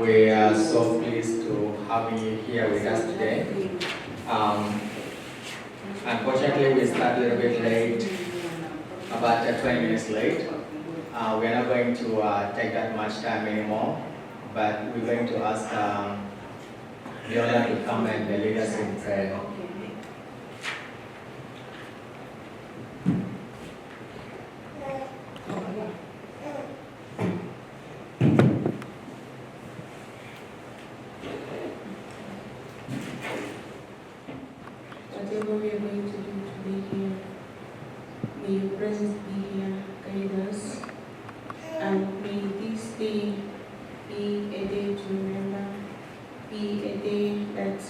We are so pleased to have you here with us today. Unfortunately, we started a little bit late, about 20 minutes late. We are not going to take that much time anymore, but we're going to ask Viola to come and lead us in prayer. Whatever we are going to do today here, may your presence be here, guide us, and may this day be a day to remember, be a day that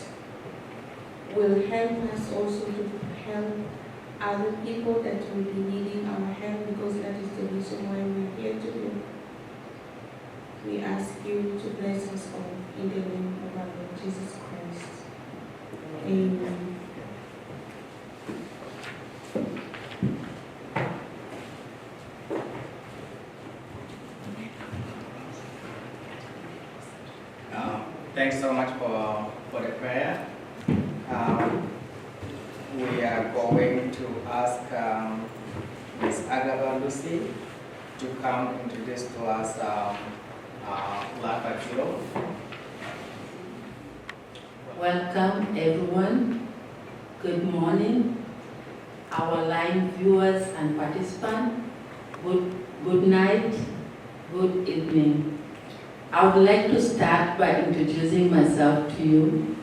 will help us also to help other people that will be needing our help, because that is the reason why we are here today. We ask you to bless us all in the name of our Lord Jesus Christ. Amen. Thanks so much for the prayer. We are going to ask Ms. Agaba Lucy to come introduce to us Life at Zero. Welcome everyone. Good morning, our live viewers and participants. Good night, good evening. I would like to start by introducing myself to you.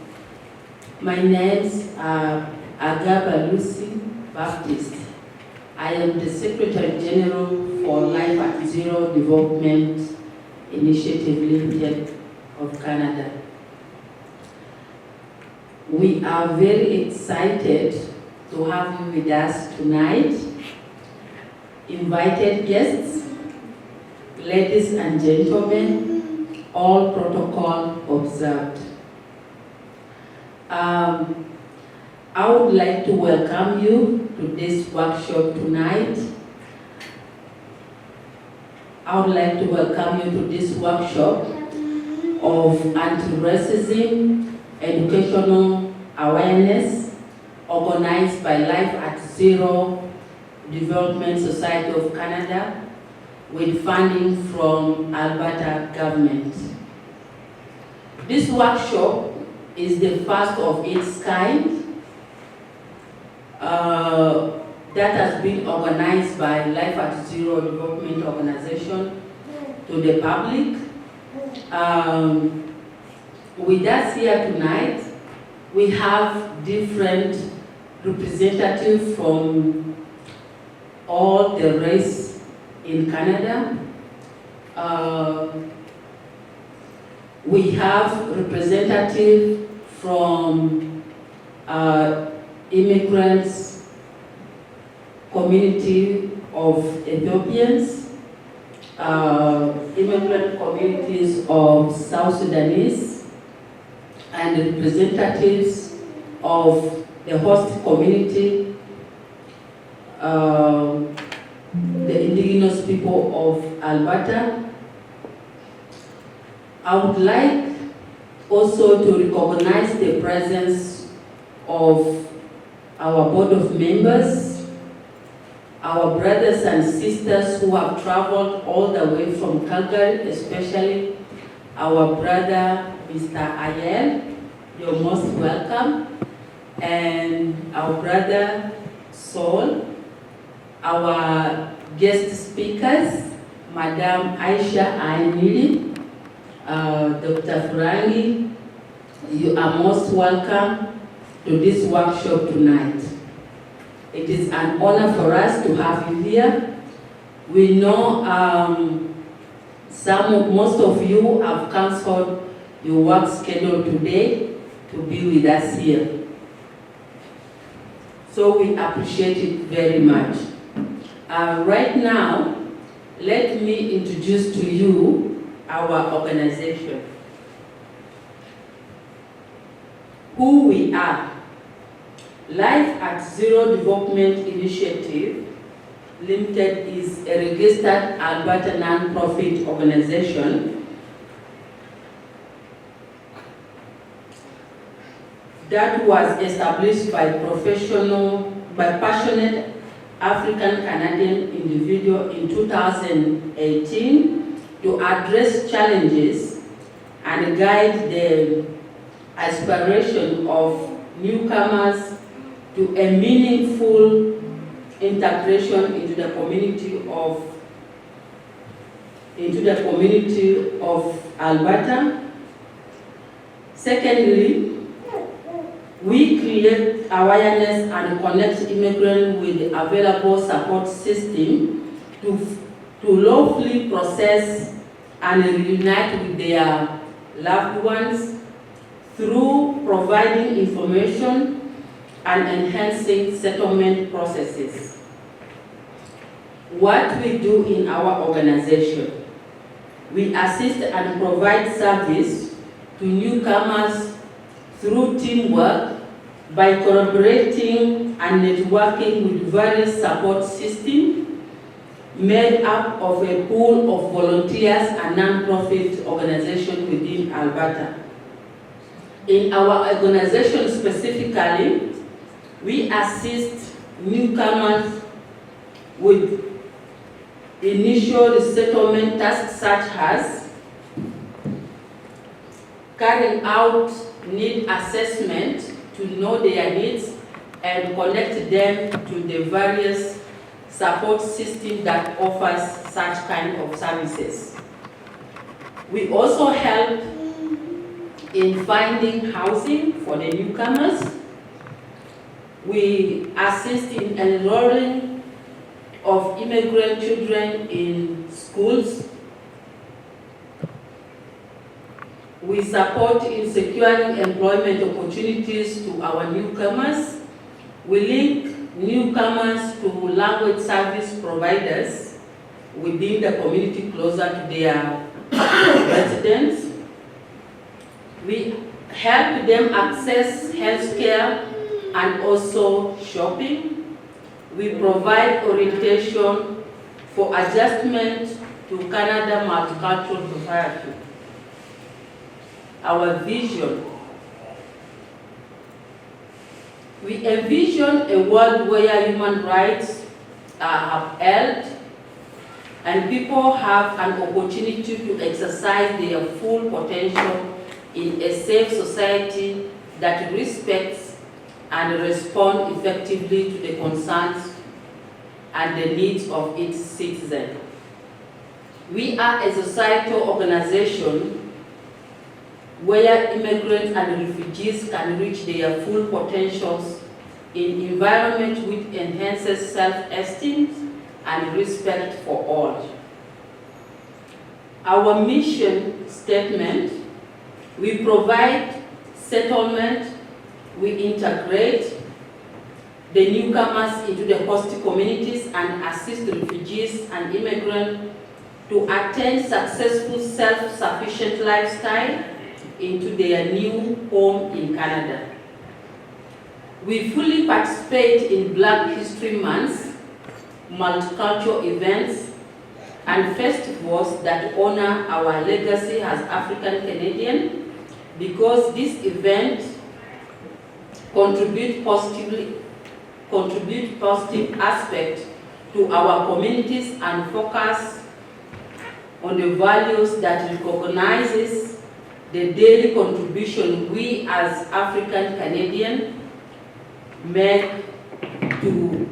My name's Agaba Lucy Baptist. I am the Secretary General for Life at Zero Development Initiative Limited of Canada. We are very excited to have you with us tonight. Invited guests, ladies and gentlemen, all protocol observed. I would like to welcome you to this workshop tonight. I would like to welcome you to this workshop of anti-racism educational awareness organized by Life at Zero Development Society of Canada with funding from Alberta government. This workshop is the first of its kind that has been organized by Life at Zero Development Organization to the public. With us here tonight, we have different representatives from all the race in Canada. We have representatives from immigrants community of Ethiopians, immigrant communities of South Sudanese, and representatives of the host community, the indigenous people of Alberta. I would like also to recognize the presence of our board of members, our brothers and sisters who have traveled all the way from Calgary, especially our brother, Mr. Ayel. You're most welcome. And our brother, Saul, our guest speakers, Madam Aisha Ainili, Dr. Furangi, you are most welcome to this workshop tonight. It is an honor for us to have you here. We know most of you have canceled your work schedule today to be with us here. So we appreciate it very much. Right now, let me introduce to you our organization. Who we are. Life at Zero Development Initiative Limited is a registered Alberta non-profit organization that was established by passionate African Canadian individual in 2018 to address challenges and guide the aspiration of newcomers to a meaningful integration into the community of Alberta. Secondly, we create awareness and connect immigrants with the available support system to lawfully process and reunite with their loved ones through providing information and enhancing settlement processes. What we do in our organization, we assist and provide service to newcomers through teamwork by collaborating and networking with various support systems made up of a pool of volunteers and non-profit organizations within Alberta. In our organization specifically, we assist newcomers with initial resettlement tasks such as carrying out need assessment to know their needs and connect them to the various support systems that offers such kind of services. We also help in finding housing for the newcomers. We assist in enrolling of immigrant children in schools. We support in securing employment opportunities to our newcomers. We link newcomers to language service providers within the community closer to their residents. We help them access healthcare and also shopping. We provide orientation for adjustment to Canada Multicultural Society. Our vision. We envision a world where human rights are upheld and people have an opportunity to exercise their full potential in a safe society that respects and responds effectively to the concerns and the needs of its citizens. We are a societal organization where immigrants and refugees can reach their full potentials in environment which enhances self-esteem and respect for all. Our mission statement, we provide settlement, we integrate the newcomers into the host communities and assist refugees and immigrants to attain successful self-sufficient lifestyle into their new home in Canada. We fully participate in Black History Month, multicultural events, and festivals that honor our legacy as African Canadian, because this event contribute positive aspect to our communities and focus on the values that recognizes the daily contribution we as African Canadian make to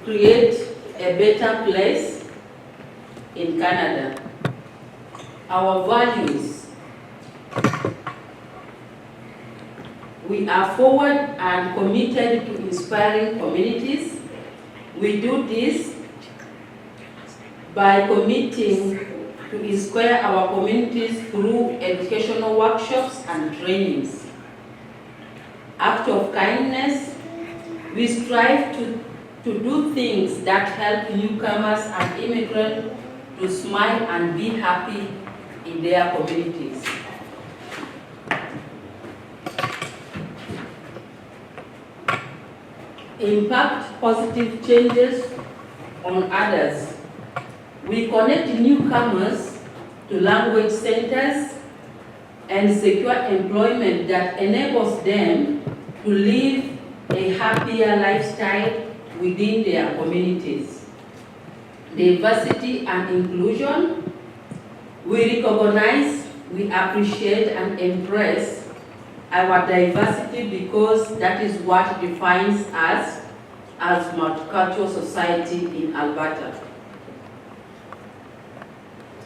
create a better place in Canada. Our values. We are forward and committed to inspiring communities. We do this by committing to inspire our communities through educational workshops and trainings. Act of kindness, we strive to do things that help newcomers and immigrants to smile and be happy in their communities. Impact positive changes on others. We connect newcomers to language centers, and secure employment that enables them to live a happier lifestyle within their communities. Diversity and inclusion. We recognize, we appreciate and embrace our diversity because that is what defines us as multicultural society in Alberta.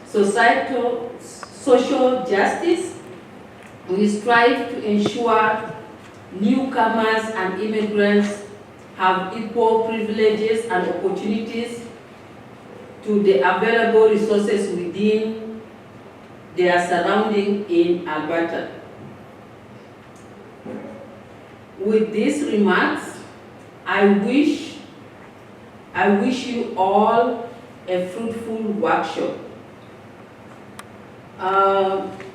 Social justice. We strive to ensure newcomers and immigrants have equal privileges and opportunities to the available resources within their surrounding in Alberta. With these remarks, I wish you all a fruitful workshop.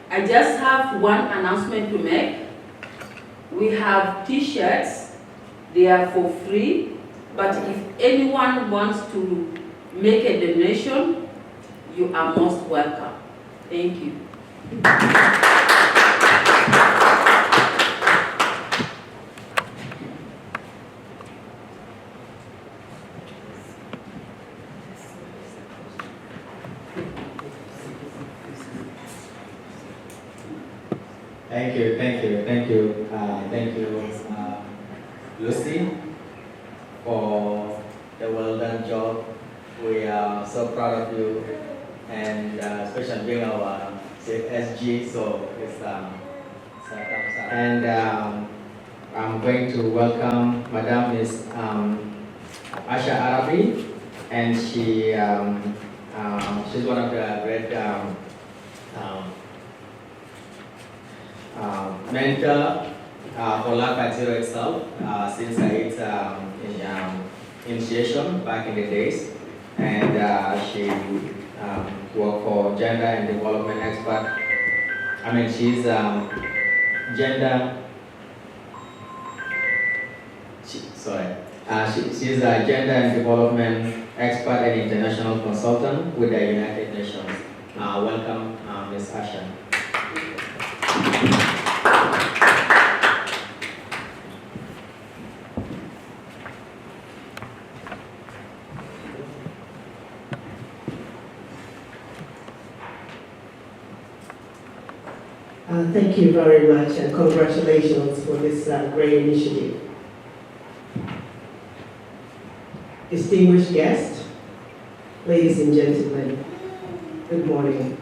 I just have one announcement to make. We have t-shirts, they are for free, but if anyone wants to make a donation, you are most welcome. Thank you. Thank you, Lucy, for the well done job. We are so proud of you, and especially being our SG, so it's a thumbs up. And I'm going to welcome Madam Miss Asha Arabi, and she's one of the great mentor for Life at Zero itself since its initiation back in the days, and she worked for gender and development expert. I mean, she's she's a gender and development expert and international consultant with the United Nations. Welcome, Ms. Asha. Thank you very much, and congratulations for this great initiative. Distinguished guests, ladies and gentlemen, good morning.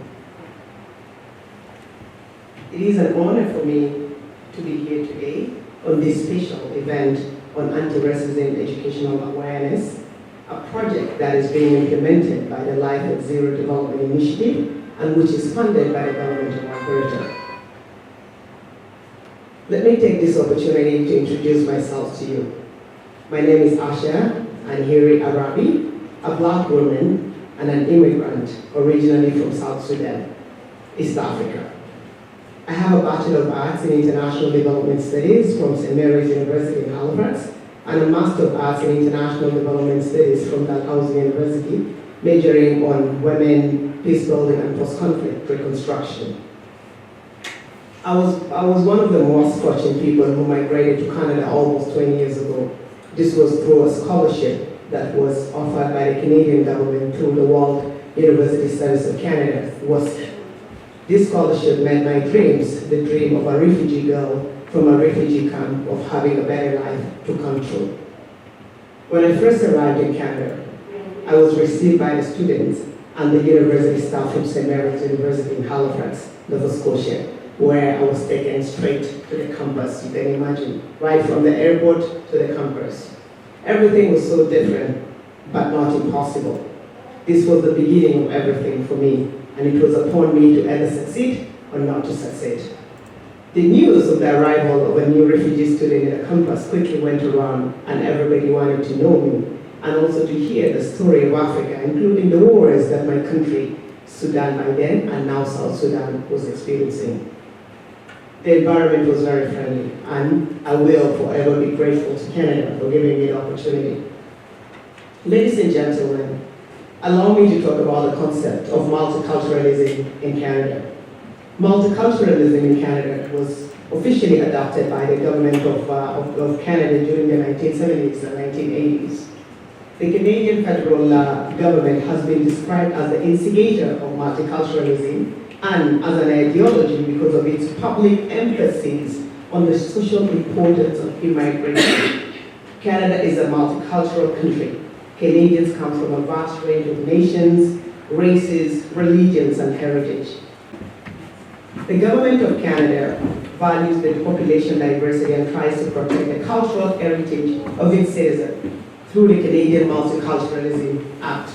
It is an honor for me to be here today on this special event on anti-racism educational awareness, a project that is being implemented by the Life at Zero Development Initiative and which is funded by the government of Alberta. Let me take this opportunity to introduce myself to you. My name is Asha Anhiri Arabi, a black woman and an immigrant originally from South Sudan, East Africa. I have a Bachelor of Arts in International Development Studies from St. Mary's University in Halifax and a Master of Arts in International Development Studies from Dalhousie University, majoring on women, peace building and post-conflict reconstruction. I was one of the most fortunate people who migrated to Canada almost 20 years ago. This was through a scholarship that was offered by the Canadian government through the World University Studies of Canada, WUSC. This scholarship met my dreams, the dream of a refugee girl from a refugee camp of having a better life to come true. When I first arrived in Canada, I was received by the students and the university staff from St. Mary's University in Halifax, Nova Scotia, where I was taken straight to the campus, you can imagine, right from the airport to the campus. Everything was so different, but not impossible. This was the beginning of everything for me, and it was upon me to either succeed or not to succeed. The news of the arrival of a new refugee student in the campus quickly went around, and everybody wanted to know me, and also to hear the story of Africa, including the wars that my country, Sudan by then, and now South Sudan, was experiencing. The environment was very friendly, and I will forever be grateful to Canada for giving me the opportunity. Ladies and gentlemen, allow me to talk about the concept of multiculturalism in Canada. Multiculturalism in Canada was officially adopted by the government of Canada during the 1970s and 1980s. The Canadian federal government has been described as the instigator of multiculturalism and as an ideology because of its public emphasis on the social importance of immigration. Canada is a multicultural country. Canadians come from a vast range of nations, races, religions, and heritage. The government of Canada values the population diversity and tries to protect the cultural heritage of its citizens through the Canadian Multiculturalism Act.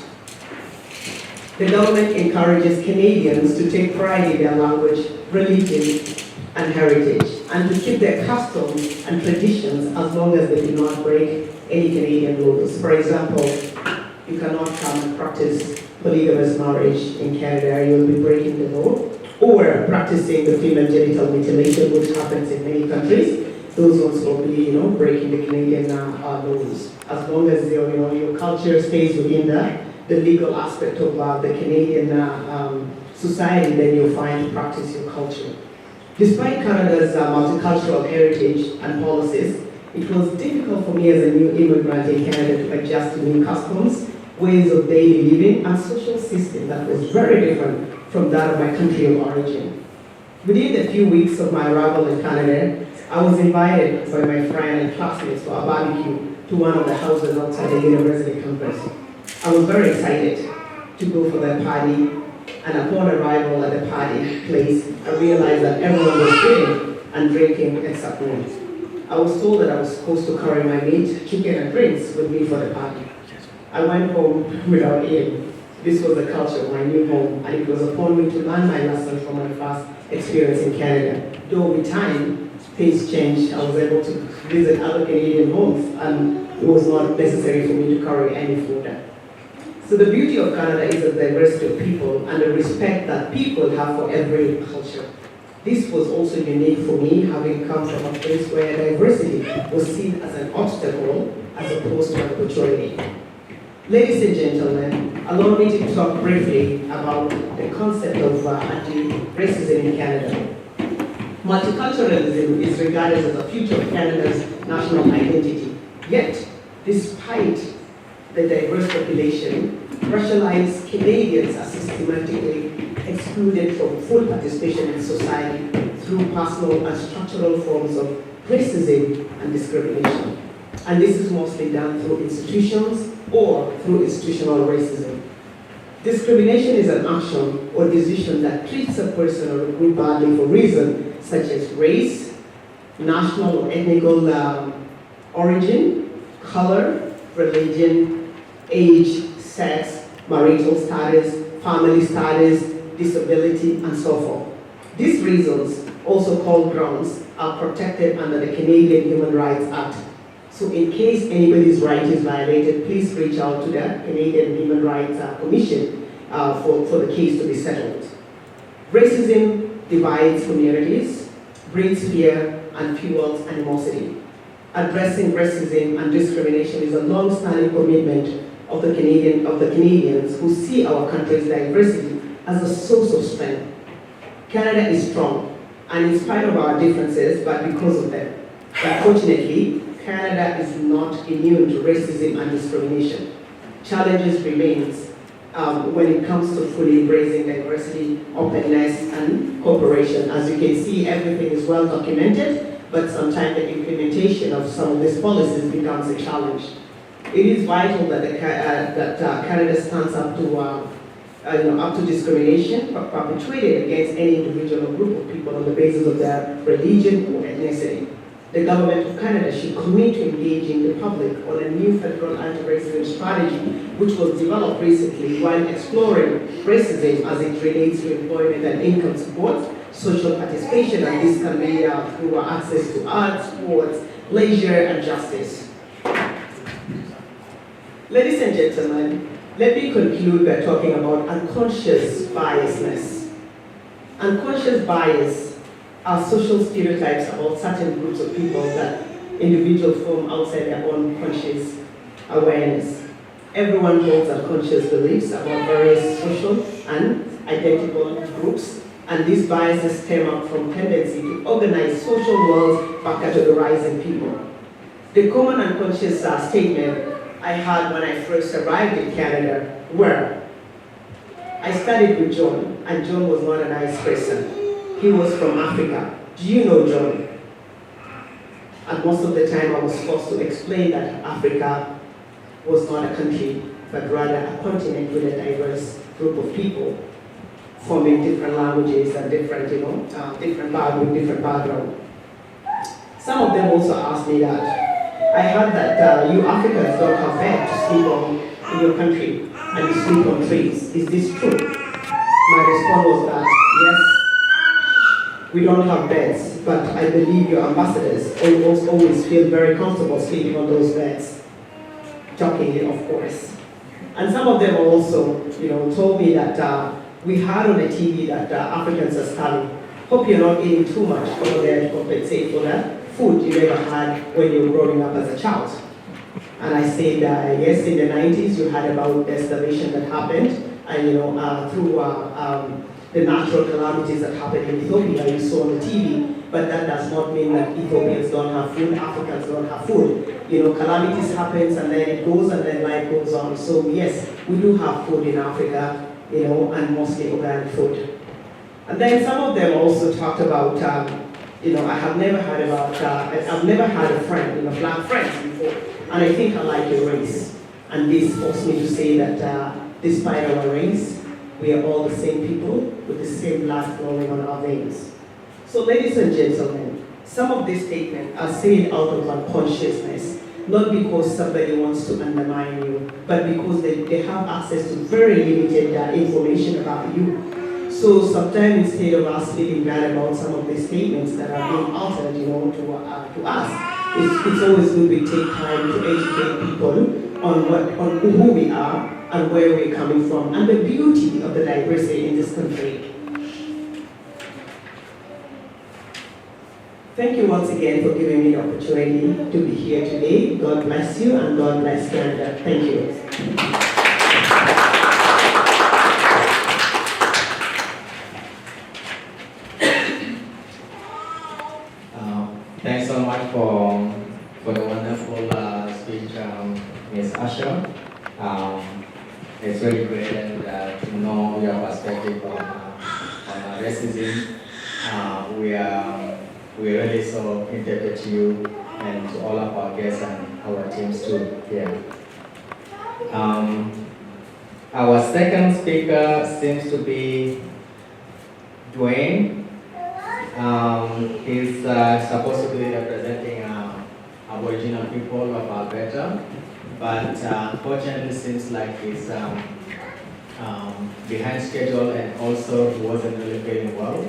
The government encourages Canadians to take pride in their language, religion, and heritage, and to keep their customs and traditions as long as they do not break any Canadian laws. For example, you cannot come and practice polygamous marriage in Canada, you will be breaking the law, or practicing the female genital mutilation, which happens in many countries. Those ones will be, breaking the Canadian laws. As long as your culture stays within the legal aspect of the Canadian society, then you'll find practice your culture. Despite Canada's multicultural heritage and policies, it was difficult for me as a new immigrant in Canada to adjust to new customs, ways of daily living, and social system that was very different from that of my country of origin. Within a few weeks of my arrival in Canada, I was invited by my friend and classmates for a barbecue to one of the houses outside the university campus. I was very excited to go for that party, and upon arrival at the party place, I realized that everyone was sitting and drinking except me. I was told that I was supposed to carry my meat, chicken, and drinks with me for the party. I went home without eating. This was the culture of my new home, and it was upon me to learn my lesson from my first experience in Canada. Though with time, things changed. I was able to visit other Canadian homes, and it was not necessary for me to carry any food. So the beauty of Canada is the diversity of people and the respect that people have for every culture. This was also unique for me, having come from a place where diversity was seen as an obstacle as opposed to an opportunity. Ladies and gentlemen, allow me to talk briefly about the concept of anti-racism in Canada. Multiculturalism is regarded as a feature of Canada's national identity. Yet, despite the diverse population, racialized Canadians are systematically excluded from full participation in society through personal and structural forms of racism and discrimination. And this is mostly done through institutions or through institutional racism. Discrimination is an action or decision that treats a person or a group badly for reasons such as race, national or ethnic origin, color, religion, age, sex, marital status, family status, disability, and so forth. These reasons, also called grounds, are protected under the Canadian Human Rights Act. So in case anybody's right is violated, please reach out to the Canadian Human Rights Commission for the case to be settled. Racism divides communities, breeds fear, and fuels animosity. Addressing racism and discrimination is a long-standing commitment of the Canadians who see our country's diversity as a source of strength. Canada is strong, and in spite of our differences, but because of them. Unfortunately, Canada is not immune to racism and discrimination. Challenges remains when it comes to fully embracing diversity, openness, and cooperation. As you can see, everything is well documented, but sometimes the implementation of some of these policies becomes a challenge. It is vital that Canada stands up to discrimination perpetrated against any individual or group of people on the basis of their religion or ethnicity. The government of Canada should commit to engaging the public on a new federal anti-racism strategy, which was developed recently while exploring racism as it relates to employment and income support, social participation, and this can be through access to arts, sports, leisure, and justice. Ladies and gentlemen, let me conclude by talking about unconscious biasness. Unconscious bias are social stereotypes about certain groups of people that individuals form outside their own conscious awareness. Everyone holds unconscious beliefs about various social and identical groups And these biases stem up from tendency to organize social worlds by categorizing people. The common unconscious statement I had when I first arrived in Canada were, I studied with John, and John was not a nice person. He was from Africa. Do you know John? And most of the time I was forced to explain that Africa was not a country, but rather a continent with a diverse group of people, forming different languages and different, different background. Some of them also asked me that, I heard that you Africans don't have bed to sleep on in your country, and you sleep on trees. Is this true? My response was that, yes, we don't have beds, but I believe your ambassadors always feel very comfortable sleeping on those beds. Jokingly, of course. And some of them also, told me that we heard on the TV that Africans are starving. Hope you're not eating too much over there to compensate for that food you never had when you were growing up as a child. And I said, yes, in the 90s you heard about the starvation that happened, and through the natural calamities that happened in Ethiopia, you saw on the TV, but that does not mean that Ethiopians don't have food, Africans don't have food. Calamities happens and then it goes and then life goes on. So yes, we do have food in Africa, and mostly organic food. And then some of them also talked about, I have never heard about, I've never had a friend, black friends before, and I think I like your race. And this forced me to say that despite our race, we are all the same people with the same blood flowing on our veins. So ladies and gentlemen, some of these statements are said out of unconsciousness, not because somebody wants to undermine you, but because they have access to very limited information about you. So sometimes instead of us feeling bad about some of these statements that are being altered, to us, it's always good we take time to educate people on who we are and where we're coming from and the beauty of the diversity in this country. Thank you once again for giving me the opportunity to be here today. God bless you and God bless Canada. Thank you. Thanks so much for the wonderful speech, Ms. Asher. It's really great to know your perspective on racism. We're really so indebted to you and to all of our guests and our teams too here. Our second speaker seems to be Dwayne. He's supposed to be representing Aboriginal people of Alberta, but unfortunately seems like he's behind schedule, and also he wasn't really feeling well.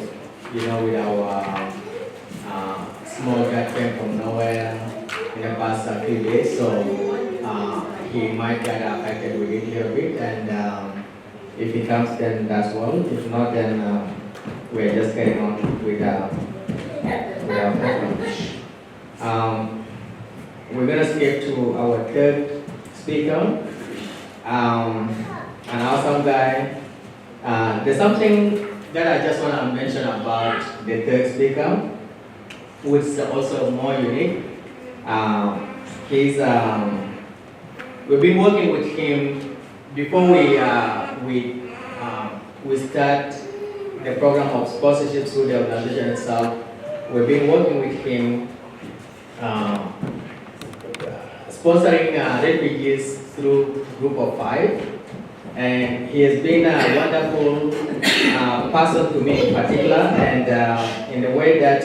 With our small guy came from nowhere in the past few days, so he might get affected with it a little bit, and if he comes then that's well, if not then we're just getting on with our program. We're going to skip to our third speaker, an awesome guy. There's something that I just want to mention about the third speaker, which is also more unique. We've been working with him before we start the program of sponsorship through the organization itself. We've been working with him sponsoring refugees through Group of 5, and he has been a wonderful person to me in particular, and in the way that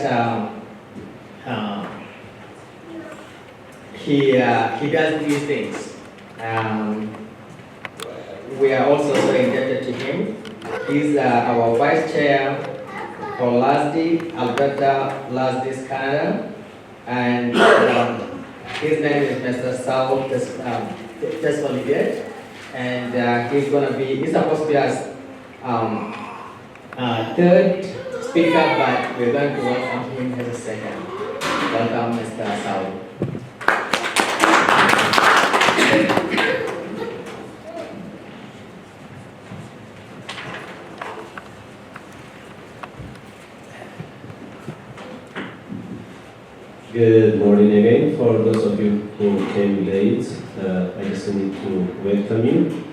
he does these things. We are also so indebted to him. He's our vice chair for LAZD, Alberta, LAZDS-CANADA, and his name is Mr. Saul Tesfolidet, and he's supposed to be our third speaker, but we're going to welcome him as a second. Welcome, Mr. Saul. Good morning again. For those of you who came late, I just need to welcome you.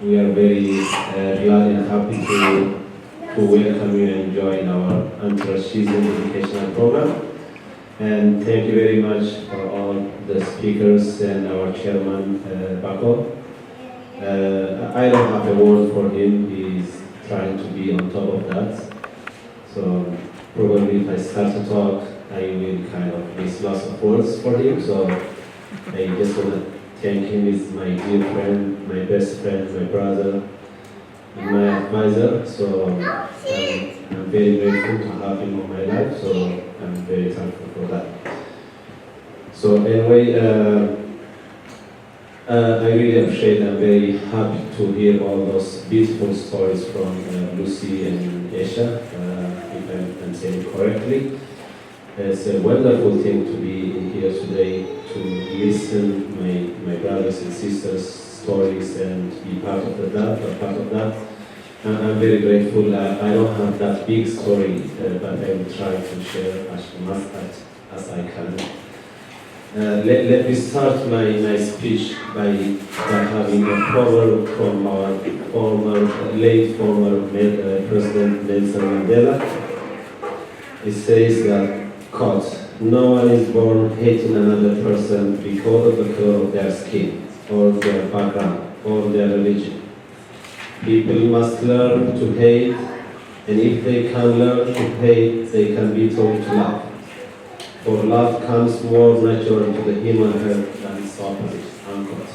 We are very glad and happy to welcome you and join our anti-racism educational program. And thank you very much for all the speakers and our chairman, Bako. I don't have a word for him. He's trying to be on top of that. So probably if I start to talk, I will kind of miss lots of words for him. So I just want to thank him. He's my dear friend, my best friend, my brother, and my advisor. So I'm very grateful to have him on my life. So I'm very thankful for that. So anyway, I really appreciate. I'm very happy to hear all those beautiful stories from Lucy and Aisha, if I'm saying it correctly. It's a wonderful thing to be in here today to listen my brothers and sisters' stories and be part of that. I'm very grateful. I don't have that big story, but I will try to share as much as I can. Let me start my speech by having a proverb from our late former President Nelson Mandela. It says that, quote, "No one is born hating another person because of the color of their skin, or their background, or their religion. People must learn to hate, and if they can learn to hate, they can be taught to love. For love comes more natural to the human heart than its opposite," unquote.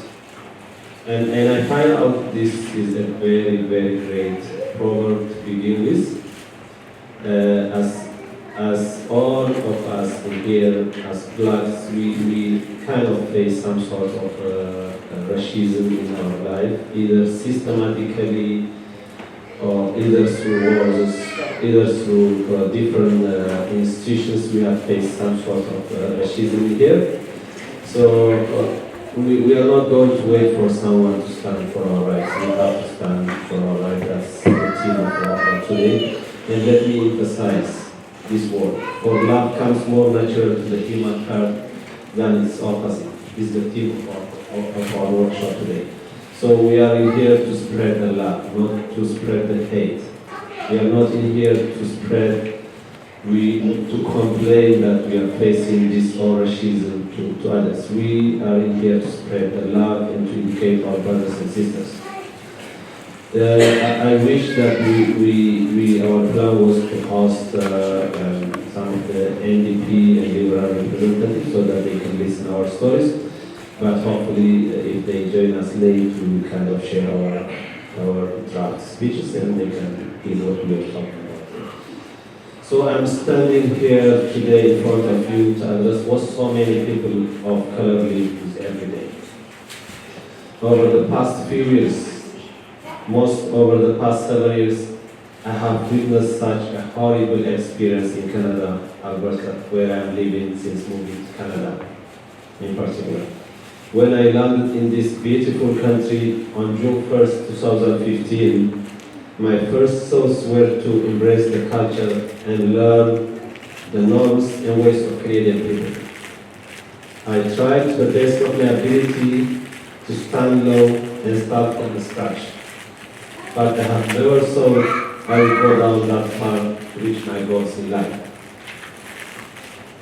And I find out this is a very, very great proverb to begin with. As all of us in here, as blacks, we kind of face some sort of racism in our life, either systematically or either through wars, either through different institutions. We have faced some sort of racism here. So we are not going to wait for someone to stand for our rights. We have to stand for our rights. That's the theme of today. And let me emphasize this word. For love comes more natural to the human heart than its opposite. Is the theme of our workshop today. So we are in here to spread the love, not to spread the hate. We are not in here to spread, to complain that we are facing this or racism to others. We are in here to spread the love and to educate our brothers and sisters. I wish that our plan was to host some of the NDP and Liberal representatives so that they can listen to our stories. But hopefully, if they join us late, we will kind of share our draft speeches and they can hear what we are talking about. So I'm standing here today in front of you to address what so many people of color live with every day. Over the past few years, over the past 7 years, I have witnessed such a horrible experience in Canada, Alberta, where I'm living since moving to Canada in particular. When I landed in this beautiful country on June 1st, 2015, my first thoughts were to embrace the culture and learn the norms and ways of Canadian people. I tried to the best of my ability to stand low and start from the scratch. But I have never thought I would go down that far to reach my goals in life.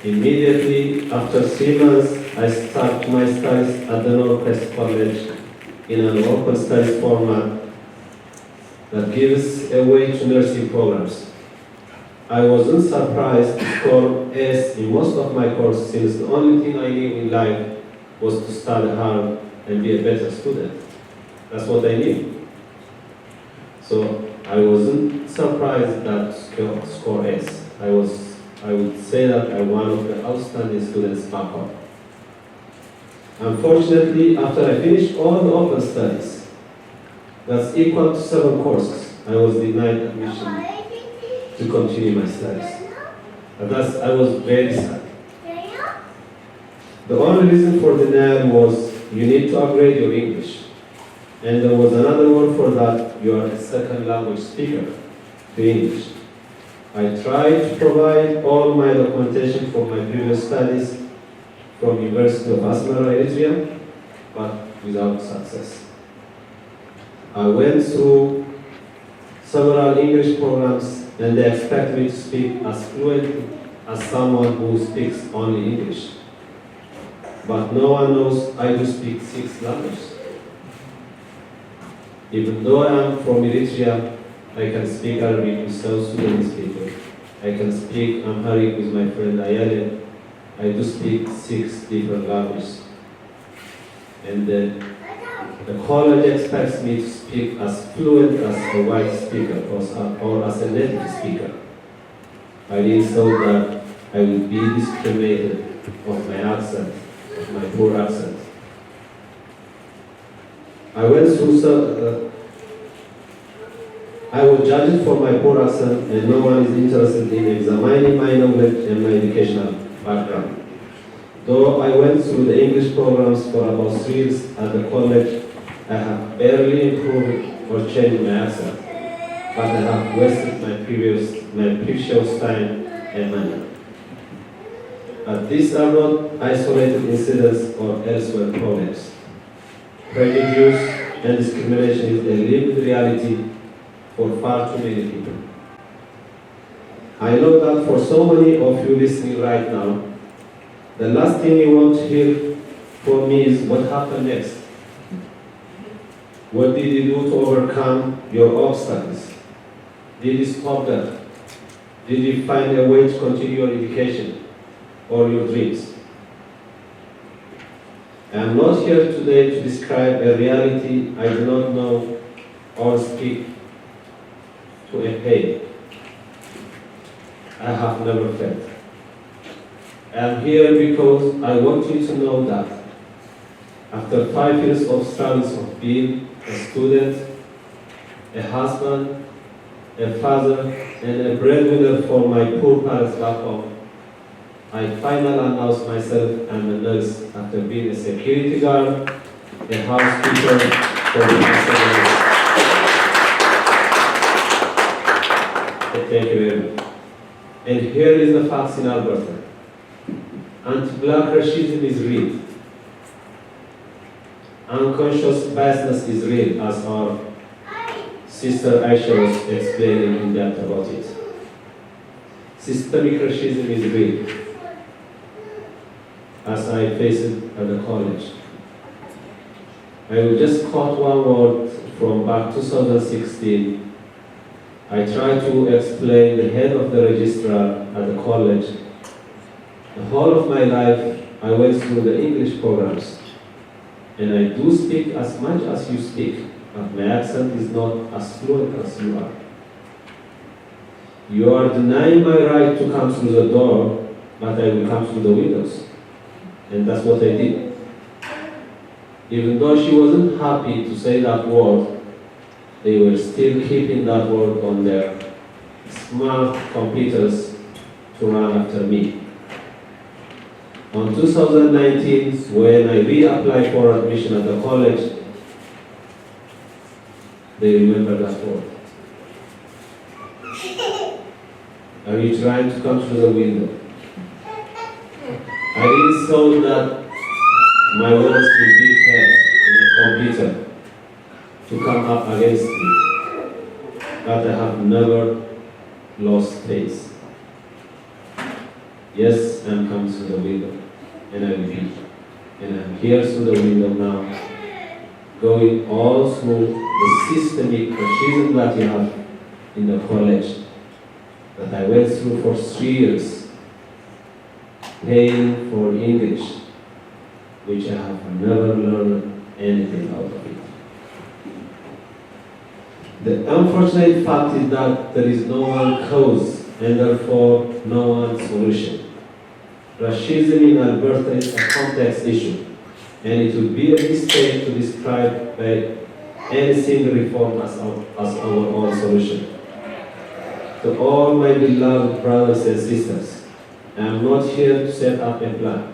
Immediately after 3 months, I started my studies at the Northwest College in an open studies format that gives a way to nursing programs. I wasn't surprised to score S in most of my courses since the only thing I knew in life was to study hard and be a better student. That's what I knew. So I wasn't surprised that score S. I would say that I'm one of the outstanding students back home. Unfortunately, after I finished all the open studies, that's equal to 7 courses, I was denied admission to continue my studies. I was very sad. The only reason for denial was you need to upgrade your English. And there was another word for that, you are a second language speaker to English. I tried to provide all my documentation from my previous studies from University of Asmara, Eritrea, but without success. I went through several English programs and they expect me to speak as fluently as someone who speaks only English. But no one knows I do speak 6 languages. Even though I am from Eritrea, I can speak Arabic with South Sudanese people. I can speak Amharic with my friend Ayale. I do speak 6 different languages. And the college expects me to speak as fluent as a white speaker or as a native speaker. I really thought that I would be discriminated of my accent, of my poor accent. I went through I was judged for my poor accent and no one is interested in examining my knowledge and my educational background. Though I went through the English programs for about 3 years at the college, I have barely improved or changed my accent, but I have wasted my precious time and money. But these are not isolated incidents or elsewhere problems. Prejudice and discrimination is a lived reality for far too many people. I know that for so many of you listening right now, the last thing you want to hear from me is what happened next. What did you do to overcome your obstacles? Did you stop that? Did you find a way to continue your education or your dreams? I am not here today to describe a reality I do not know or speak to a pain I have never felt. I am here because I want you to know that after 5 years of struggles of being a student, a husband, a father, and a breadwinner for my poor parents back home, I finally announced myself I'm a nurse after being a security guard, a housekeeper for the past 7 years. Thank you very much. And here is the facts in Alberta. Anti-black racism is real. Unconscious biasness is real, as our sister Aisha was explaining in depth about it. Systemic racism is real, as I face it at the college. I will just quote one word from back 2016. I tried to explain the head of the registrar at the college. The whole of my life, I went through the English programs. And I do speak as much as you speak, but my accent is not as fluent as you are. You are denying my right to come through the door, but I will come through the windows. And that's what I did. Even though she wasn't happy to say that word, they were still keeping that word on their smart computers to run after me. On 2019, when I reapplied for admission at the college, they remember that word. Are you trying to come through the window? I really thought that my words would be heard in a computer to come up against me, but I have never lost faith. Yes, I'm coming through the window, and I will be. And I'm here through the window now, going all through the systemic racism that you have in the college, that I went through for 3 years, paying for English, which I have never learned anything out of it. The unfortunate fact is that there is no one cause and therefore no one solution. Racism in Alberta is a complex issue, and it would be a mistake to describe by any single reform as our own solution. To all my beloved brothers and sisters, I am not here to set up a plan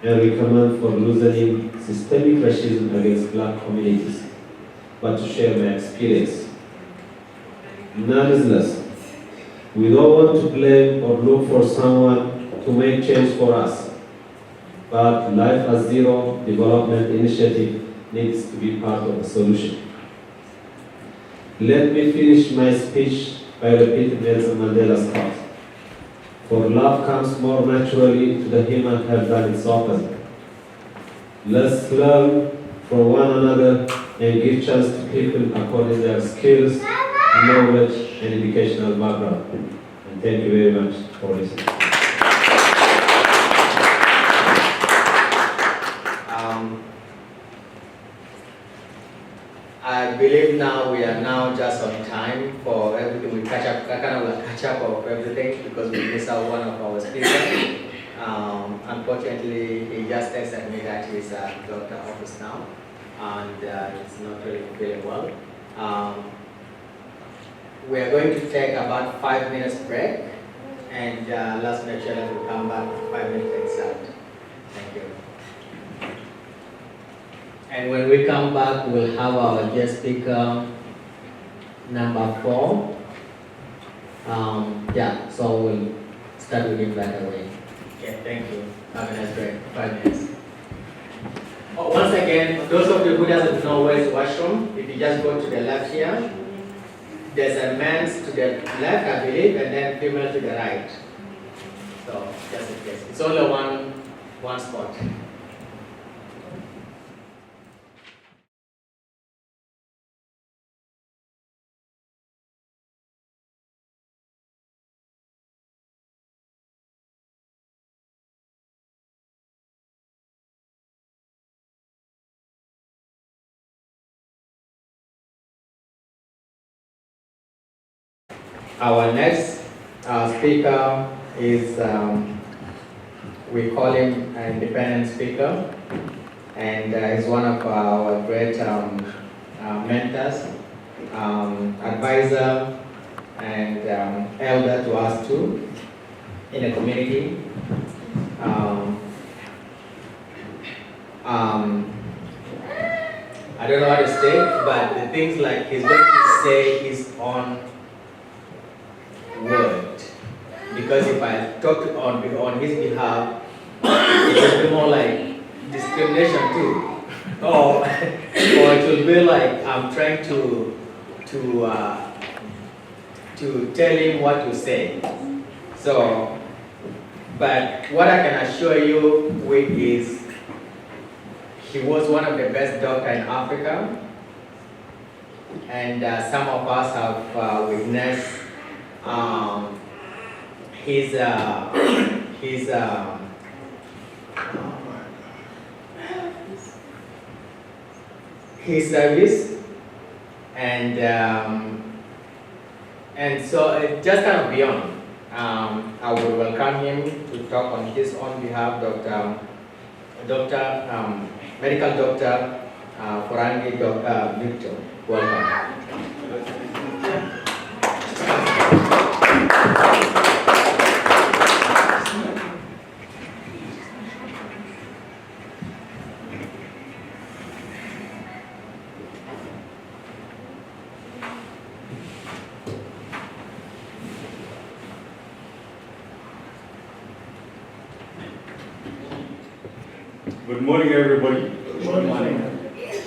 and recommend for loosening systemic racism against black communities, but to share my experience. Nonetheless, We don't want to blame or look for someone to make change for us, but Life at Zero Development Initiative needs to be part of the solution. Let me finish my speech by repeating Nelson Mandela's quote. For love comes more naturally to the human heart than its opposite. Let's learn from one another and give chance to people according to their skills, knowledge, and educational background. And thank you very much for listening. I believe now we are now just on time for everything. We catch up, kind of like catch up of everything because we missed out one of our speakers. Unfortunately, he just texted me that he's at the doctor's office now, and he's not really feeling well. We are going to take about 5 minutes break, and let's make sure that we come back 5 minutes exact. Thank you. And when we come back, we'll have our guest speaker number 4. So we'll start with him right away. Yeah, thank you. Have a nice break. 5 minutes. Oh, once again, those of you who doesn't know where is the washroom, if you just go to the left here, there's a men's to the left, I believe, and then female to the right. So just in case, it's only one spot. Our next speaker is, we call him an independent speaker, and he's one of our great mentors, advisor, and elder to us too in the community. I don't know how to say it, but the things like he's going to say his own word, because if I talk on his behalf, it will be more like discrimination too, or it will be like I'm trying to tell him what to say. So, but what I can assure you with is he was one of the best doctors in Africa, and some of us have witnessed his service, and so it just kind of beyond. I will welcome him to talk on his own behalf, medical doctor Forangi Victor. Welcome. Good morning, everybody. Good morning.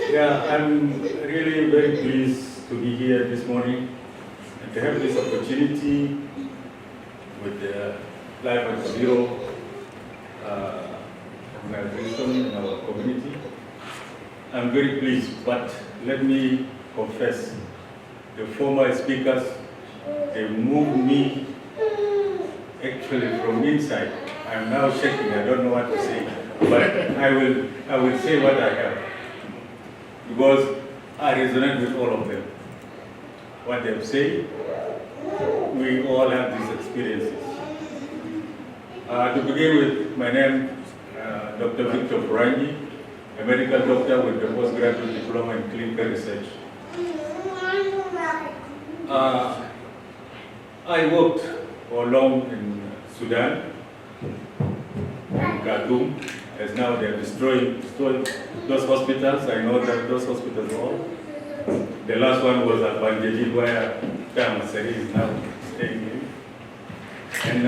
Yeah, I'm really very pleased to be here this morning and to have this opportunity with the Life at Zero organization in our community. I'm very pleased, but let me confess, the former speakers, they moved me actually from inside. I'm now shaking, I don't know what to say. But I will say what I have, because I resonate with all of them. What they've said, we all have these experiences. To begin with, my name Dr. Victor Forangi, a medical doctor with a postgraduate diploma in clinical research. I worked for long in Sudan, in Khartoum. As now they're destroying those hospitals. I know that those hospitals are all. The last one was at Banjajid, where Tamasari is now staying in. and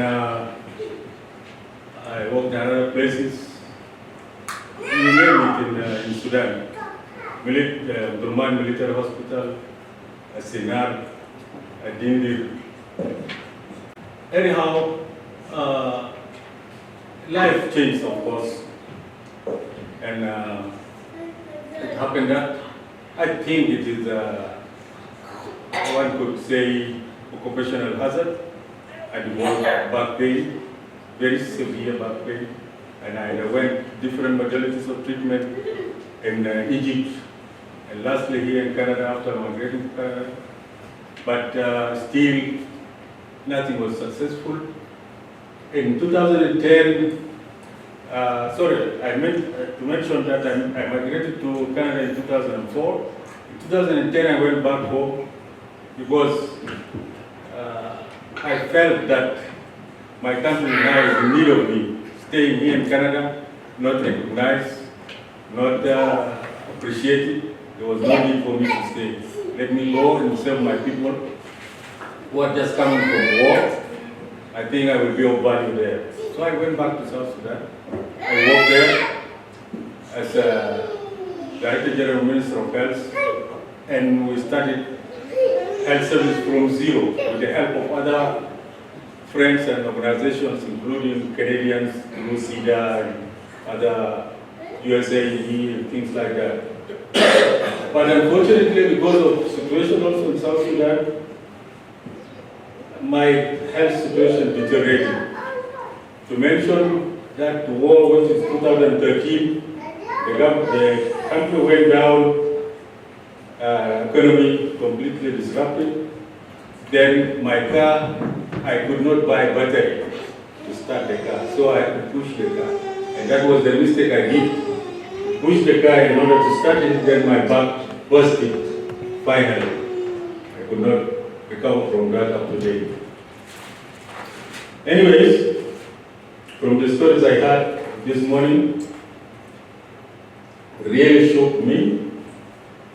I worked in other places. You name it in Sudan. Durman Military Hospital, Sinar, Dindi. Anyhow, life changed, of course, and it happened that I think it is, one could say, occupational hazard. And was back pain, very severe back pain, and I underwent different modalities of treatment in Egypt, and lastly here in Canada after migrating to Canada. But still, nothing was successful. In 2010, I meant to mention that I migrated to Canada in 2004. In 2010, I went back home because I felt that my country now is in need of me. Staying here in Canada, not recognized, not appreciated. There was no need for me to stay. Let me go and serve my people who are just coming from war. I think I will be of value there. So I went back to South Sudan. I worked there as a Director General Minister of Health, and we started health service from zero with the help of other friends and organizations, including Canadians, LAZDS, and other USAID and things like that. But unfortunately, because of the situation also in South Sudan, my health situation deteriorated. To mention that the war, which is 2013, the country went down, economy completely disrupted. Then my car, I could not buy battery to start the car, so I had to push the car. And that was the mistake I did. Push the car in order to start it, then my back busted, finally. I could not recover from that up to date. Anyways, from the stories I had this morning, really shocked me.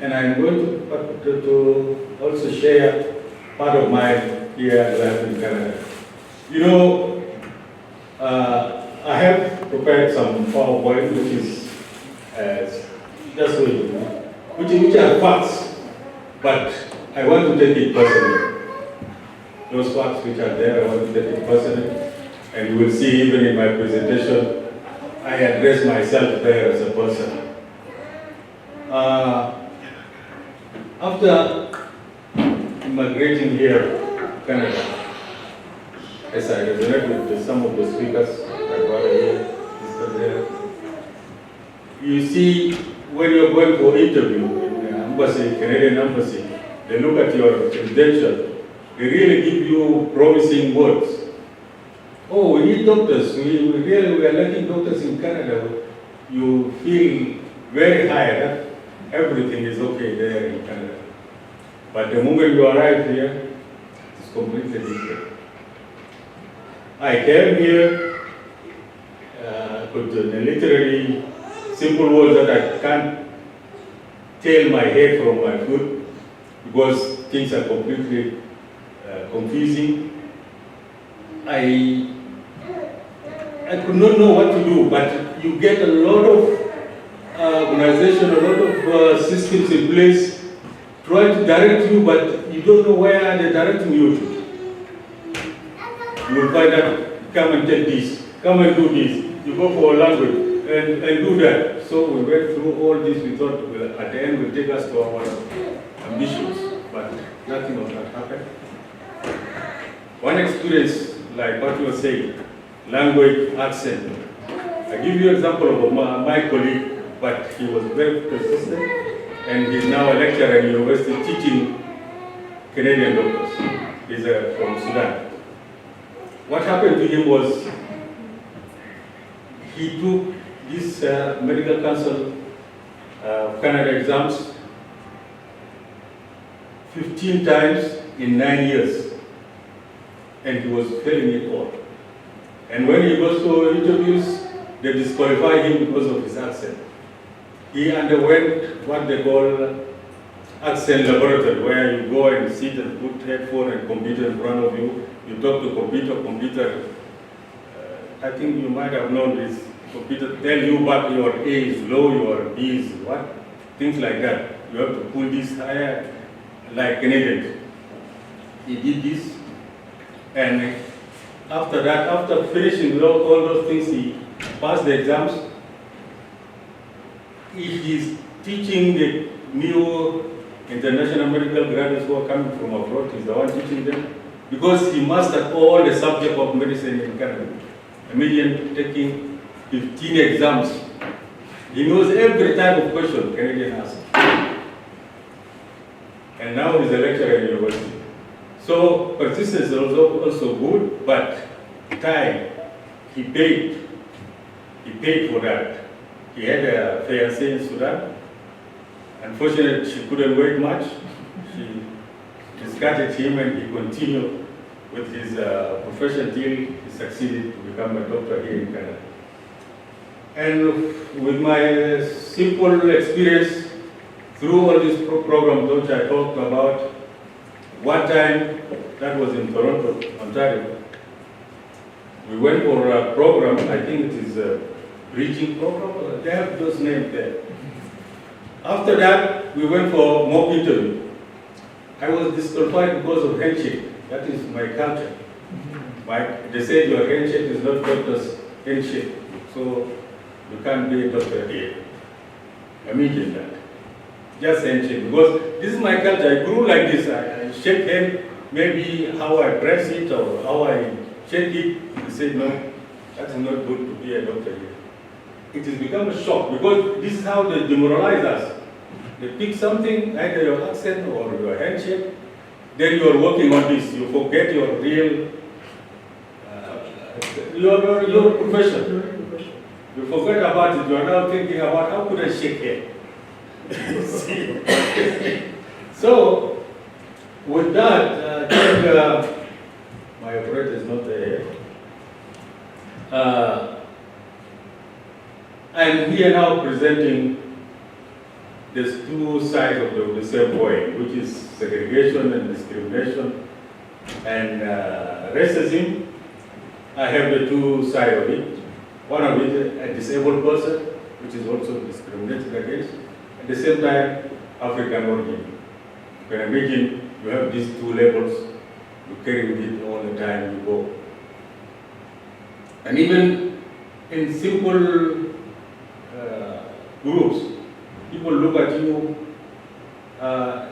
And I'm going to also share part of my here life in Canada. You know, I have prepared some PowerPoint, which is just so you know, which are facts, but I want to take it personally. Those facts which are there, I want to take it personally, and you will see even in my presentation, I address myself there as a person. After immigrating here to Canada, as I resonate with some of the speakers, my brother here, sister there, you see when you're going for interview in the embassy, Canadian embassy, they look at your credentials, they really give you promising words. Oh, we need doctors, we are lacking doctors in Canada. You feel very high that everything is okay there in Canada. But the moment you arrive here, it's completely different. I came here with literally simple words that I can't tell my head from my foot because things are completely confusing. I could not know what to do, but you get a lot of organization, a lot of systems in place try to direct you, but you don't know where they're directing you to. You will find out, come and take this, come and do this. You go for a language and do that. So we went through all this. We thought at the end will take us to our ambitions, but nothing of that happened. One experience, like what you were saying, language, accent. I give you an example of my colleague, but he was very persistent. And he's now a lecturer at university teaching Canadian doctors. He's from Sudan. What happened to him was he took this medical council Canada exams 15 times in 9 years, and he was failing it all. And when he goes for interviews, they disqualify him because of his accent. He underwent what they call accent laboratory where you go and sit and put headphone and computer in front of you. You talk to computer. I think you might have known this. Computer tell you what your A is low, your B is what, things like that. You have to pull this higher, like Canadian. He did this, and after that, after finishing all those things, he passed the exams. He is teaching the new international medical graduates who are coming from abroad. He's the one teaching them because he mastered all the subject of medicine in Canada. Imagine taking 15 exams. He knows every type of question Canadian asks. And now he's a lecturer in university. So persistence is also good, but time, he paid for that. He had a fiancée in Sudan. Unfortunately, she couldn't wait much. She discarded him and he continued with his profession till he succeeded to become a doctor here in Canada. And with my simple experience through all these programs which I talked about, one time, that was in Toronto, Ontario, we went for a program, I think it is a bridging program, they have those names there. After that, we went for mock interview. I was disqualified because of handshake. That is my culture. They said your handshake is not doctor's handshake, so you can't be a doctor here. Imagine that. Just handshake, because this is my culture. I grew like this. I shake hand, maybe how I press it or how I shake it. They say, no, that's not good to be a doctor here. It has become a shock because this is how they demoralize us. They pick something, either your accent or your handshake, then you are working on this. You forget your real, your profession. You forget about it. You are now thinking about how could I shake hand. So, with that, I think my operator is not there. I'm here now presenting these two sides of the same coin, which is segregation and discrimination and racism. I have the two sides of it. One of it, a disabled person, which is also discriminated against. At the same time, African origin. You can imagine you have these two labels, you carry with it all the time you go. And even in simple groups, people look at you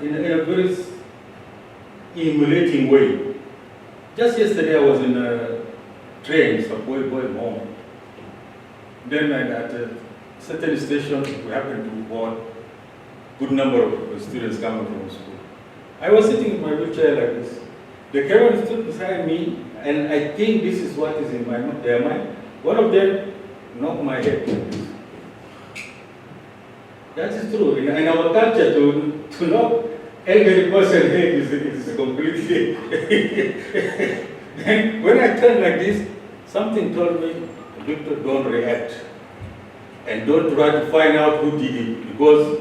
in a very emulating way. Just yesterday I was in a train, subway going home. Then at a certain station, we happened to board good number of students coming from school. I was sitting in my wheelchair like this. They came and stood beside me, and I think this is what is in their mind. One of them knocked my head like this. That is true. In our culture, to knock elderly person head is completely. And when I turned like this, something told me, Victor, don't react. And don't try to find out who did it, because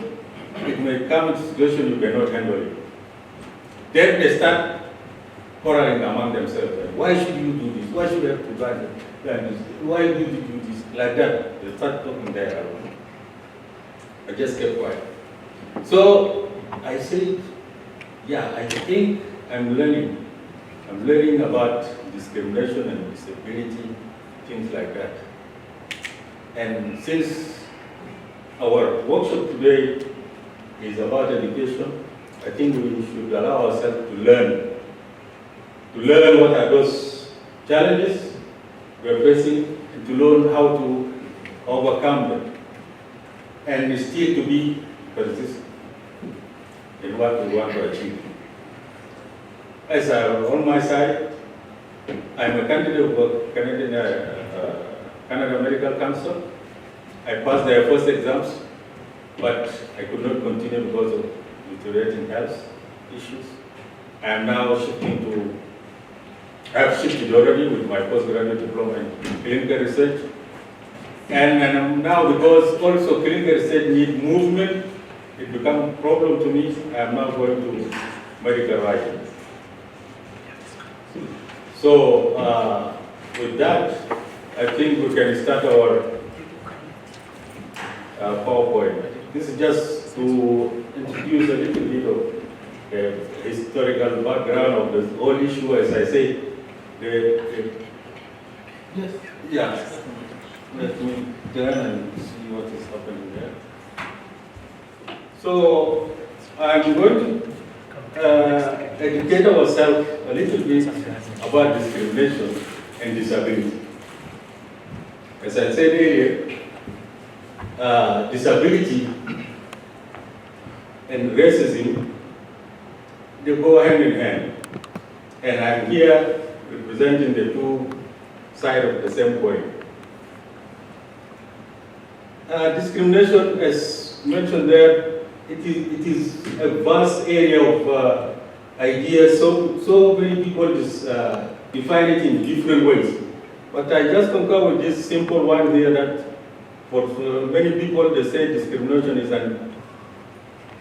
it may come to a situation you cannot handle it. Then they start quarreling among themselves. Why should you do this? Why should you have to do this? Why did you do this? Like that. They start talking there. I just kept quiet. So I said, yeah, I think I'm learning. I'm learning about discrimination and disability, things like that. And since our workshop today is about education, I think we should allow ourselves to learn what are those challenges we are facing, and to learn how to overcome them, and still to be persistent in what we want to achieve. As on my side, I'm a candidate for Canada Medical Council. I passed their first exams, but I could not continue because of deteriorating health issues. I am now I have shifted already with my postgraduate diploma in clinical research. And now, because also clinical research needs movement, it becomes a problem to me, I am now going to medical writing. So, with that, I think we can start our PowerPoint. This is just to introduce a little bit of the historical background of this whole issue. As I say, yeah. Let me turn and see what is happening there. So, I'm going to educate ourselves a little bit about discrimination and disability. As I said earlier, disability and racism, they go hand in hand. And I'm here representing the two sides of the same coin. Discrimination, as mentioned there, it is a vast area of ideas. So many people just define it in different ways. But I just concur with this simple one here that for many people they say discrimination is an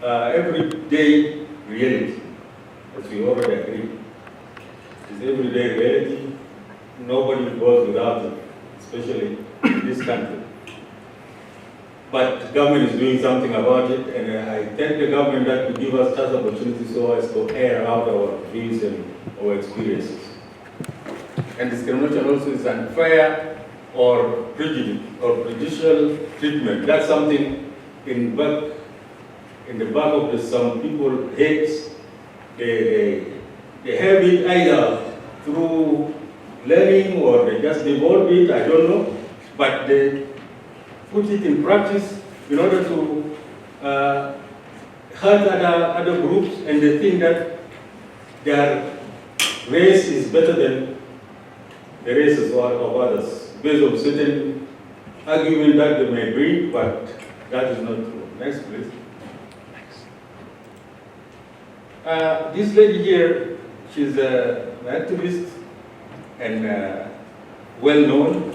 everyday reality, as we already agree. It's everyday reality. Nobody goes without it, especially in this country. But the government is doing something about it, and I thank the government that to give us such opportunity so as to air out our views and our experiences. And discrimination also is unfair or prejudicial treatment. That's something in the back of some people hates. They have it either through learning or they just develop it, I don't know. But they put it in practice in order to hurt other groups, and they think that their race is better than the races of others, based on certain argument that they may bring, but that is not true. Next, please. This lady here, she's an activist and well known,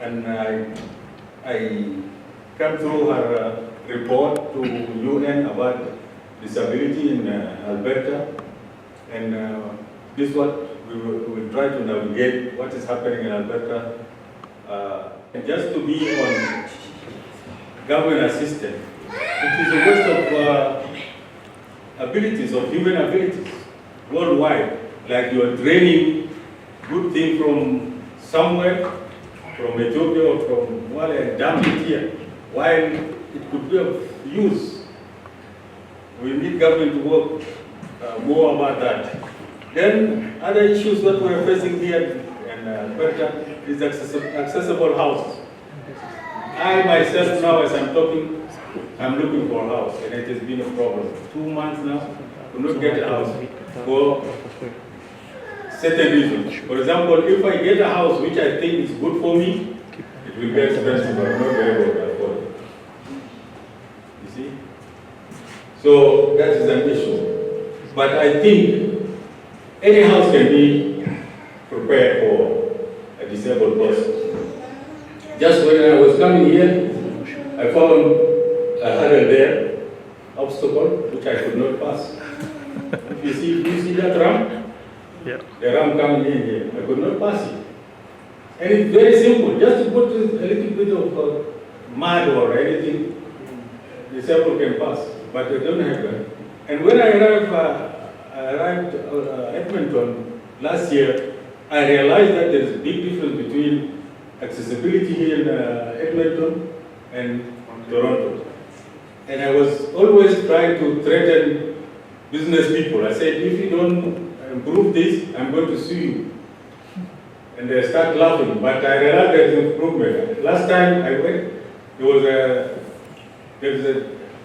and I come through her report to UN about disability in Alberta, and this is what we will try to navigate what is happening in Alberta. And just to be on government assistance, it is a waste of abilities, of human abilities worldwide. Like you are draining good thing from somewhere, from Ethiopia or from Mali, and dump it here, while it could be of use. We need government to work more about that. Then other issues that we are facing here in Alberta is accessible houses. I myself now, as I'm talking, I'm looking for a house, and it has been a problem. 2 months now, to not get a house for certain reasons. For example, if I get a house which I think is good for me, it will be expensive, but not very able to afford it. You see? So that is an issue. But I think any house can be prepared for a disabled person. Just when I was coming here, I found a hurdle there, obstacle, which I could not pass. Do you see that ramp? Yeah. The ramp coming in here, I could not pass it. And it's very simple, just to put a little bit of mud or anything, disabled can pass, but they don't have that. And when I arrived at Edmonton last year, I realized that there is a big difference between accessibility here in Edmonton and Toronto. And I was always trying to threaten business people. I said, if you don't improve this, I'm going to sue you. And they start laughing, but I realized there is improvement. Last time I went, there was a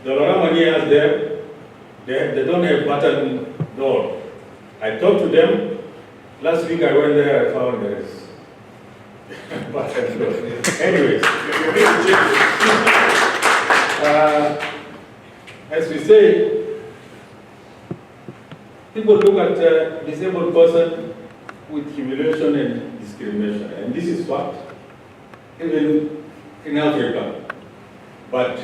Dollarama near us there. They don't have button door. I talked to them. Last week I went there, I found there is button door. Anyways, as we say, people look at a disabled person with humiliation and discrimination, and this is fact, even in Africa. But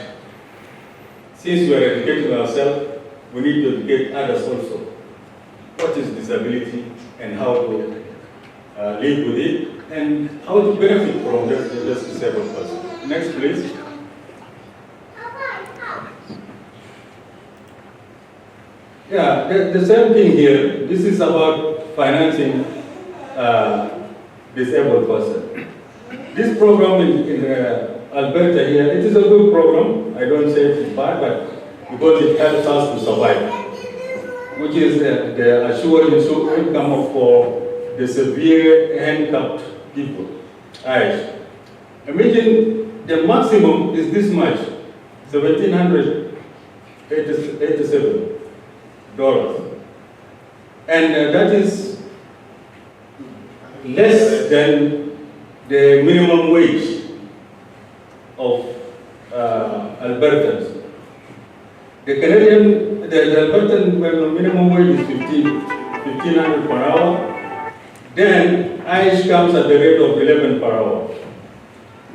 since we are educating ourselves, we need to educate others also. What is disability and how to live with it and how to benefit from this disabled person. Next, please. Yeah, the same thing here. This is about financing disabled person. This program in Alberta here, it is a good program. I don't say it's bad, but because it helps us to survive, which is the assured income for the severe handicapped people. Right. Imagine the maximum is this much, $1,787. And that is less than the minimum wage of Albertans. The Albertan minimum wage is $1,500 per hour. Then IH comes at the rate of 11 per hour.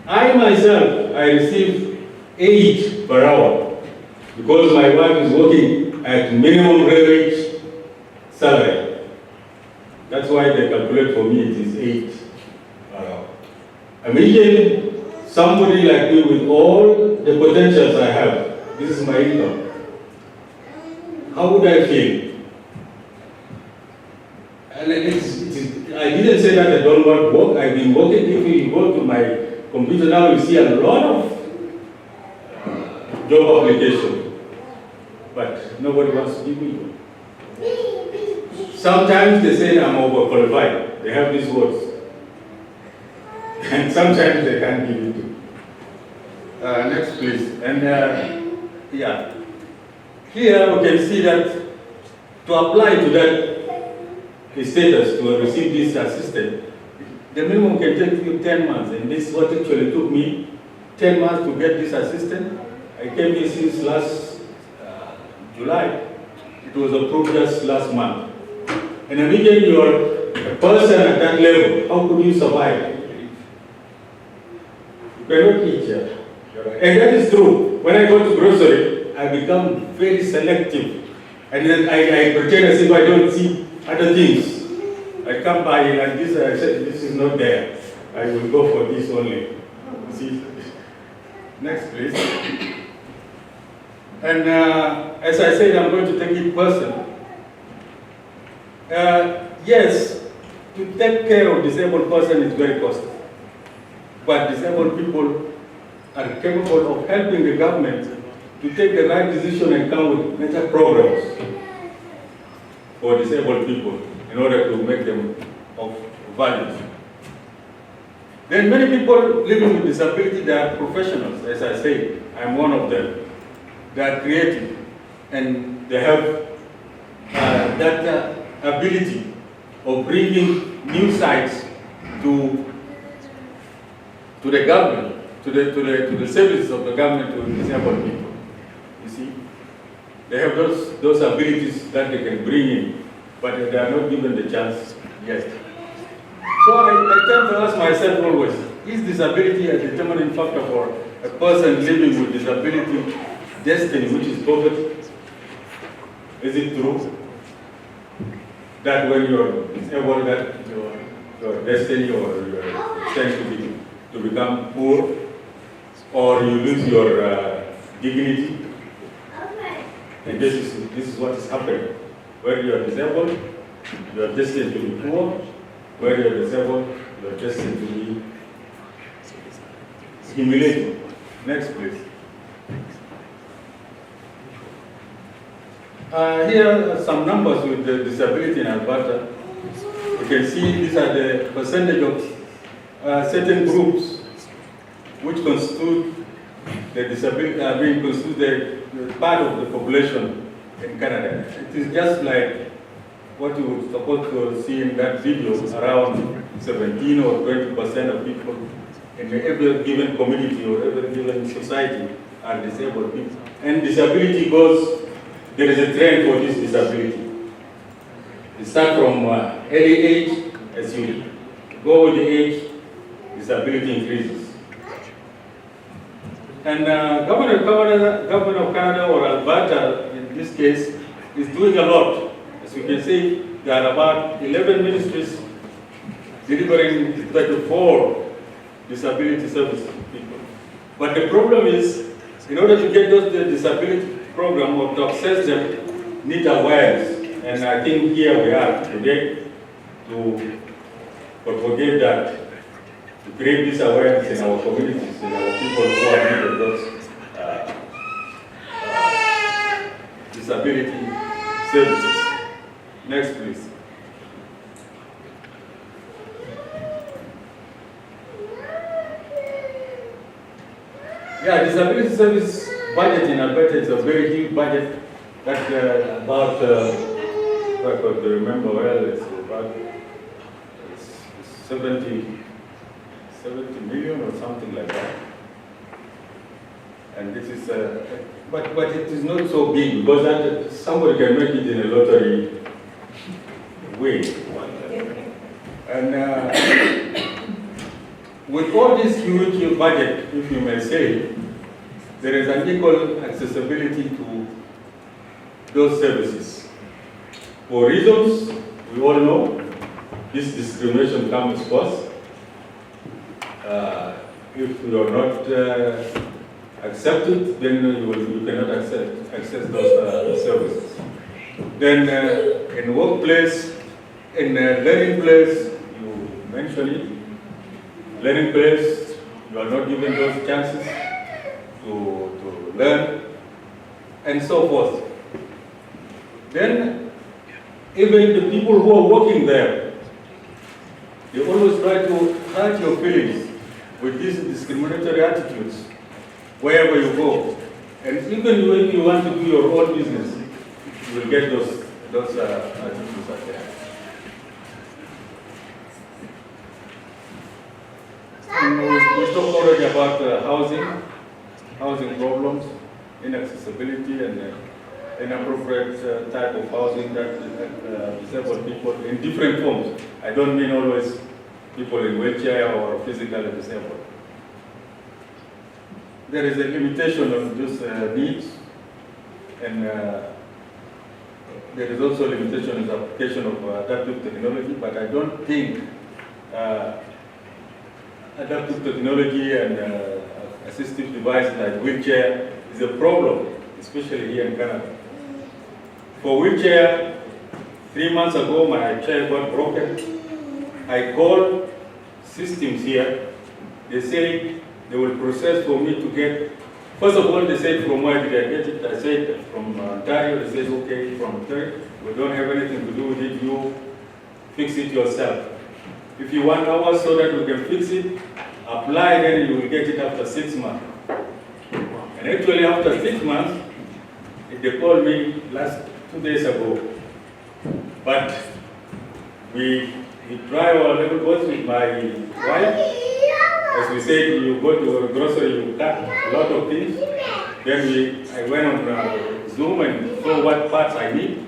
I myself, I receive 8 per hour because my wife is working at minimum wage salary. That's why they calculate for me it is 8 per hour. Imagine somebody like me with all the potentials I have. This is my income. How would I feel? And I didn't say that I don't want to work. I've been working. If you go to my computer now, you see a lot of job applications. But nobody wants to give me one. Sometimes they say I'm overqualified. They have these words. And sometimes they can't give it. Next, please. And yeah. Here we can see that to apply to that status, to receive this assistance, the minimum can take you 10 months. And this is what actually took me 10 months to get this assistance. I came here since last July. It was approved just last month. And imagine you're a person at that level, how could you survive? You cannot eat here. And that is true. When I go to grocery, I become very selective. And then I pretend as if I don't see other things. I come by and this, I said, this is not there. I will go for this only. See? Next, please. And as I said, I'm going to take it personal. Yes, to take care of disabled person is very costly. But disabled people are capable of helping the government to take the right decision and come with major programs for disabled people in order to make them of value. Then many people living with disability, they are professionals, as I say, I'm one of them. They are creative and they have that ability of bringing new sites to the government, to the services of the government to disabled people. You see, they have those abilities that they can bring in, but they are not given the chance yet. So I tend to ask myself always, is disability a determining factor for a person living with disability destiny, which is poverty? Is it true that when you're disabled, that your destiny or your destiny to become poor, or you lose your dignity? And this is what is happening. Where you are disabled, you are destined to be poor. Where you are disabled, you are destined to be humiliated. Next, please. Here are some numbers with the disability in Alberta. You can see these are the percentage of certain groups which constitute the disability, constitute the part of the population in Canada. It is just like what you would supposed to see in that video, around 17 or 20% of people in every given community or every given society are disabled people. And disability goes, there is a trend for this disability. It starts from early age, as you go with the age, disability increases. And Government of Canada, or Alberta in this case, is doing a lot. As you can see, there are about 11 ministries delivering 34 disability service people. But the problem is, in order to get those the disability program or to access them, need awareness. And I think here we are today to propagate that, to create this awareness in our communities, in our people who are in need of those disability services. Next, please. Yeah, disability service budget in Alberta is a very huge budget. That's about, if I could remember well, it's about 70 million or something like that. And this is, but it is not so big because that somebody can make it in a lottery way. And with all this huge budget, if you may say, there is an equal accessibility to those services. For reasons we all know, this discrimination comes first. If you are not accepted, then you cannot access those services. Then in workplace, in learning place, you mentioned it. Learning place, you are not given those chances to learn, and so forth. Then, even the people who are working there, they always try to hurt your feelings with these discriminatory attitudes wherever you go. And even when you want to do your own business, you will get those attitudes out there. We talked already about housing problems, inaccessibility, and inappropriate type of housing that disabled people in different forms. I don't mean always people in wheelchair or physically disabled. There is a limitation on those needs, and there is also a limitation in the application of adaptive technology, but I don't think adaptive technology and assistive devices like wheelchair is a problem, especially here in Canada. For wheelchair, 3 months ago my chair got broken. I called systems here. They say they will process for me to get, first of all they said from where did I get it? I said from Ontario. They said okay, from Ontario. We don't have anything to do with it, you fix it yourself. If you want ours so that we can fix it, apply, then you will get it after 6 months. And actually after 6 months, they called me 2 days ago. But we try our level best with my wife. As we said, you go to a grocery, you cut a lot of things. Then I went on Zoom and saw what parts I need.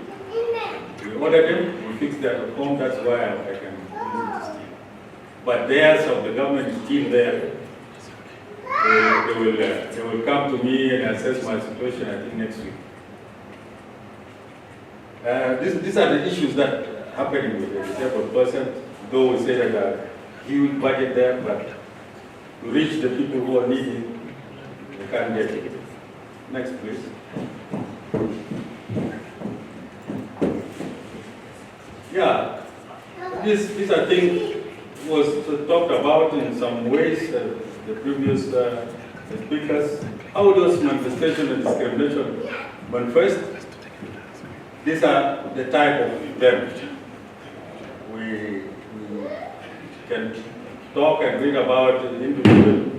We ordered them, we fixed them at home, that's why I can use it. But theirs of the government is still there. They will come to me and assess my situation, I think, next week. These are the issues that are happening with the disabled person, though we say that there are huge budget there, but to reach the people who are needy, they can't get it. Next, please. Yeah, this I think was talked about in some ways, the previous speakers. How does manifestation of discrimination manifest? These are the type of them. We can talk and read about individual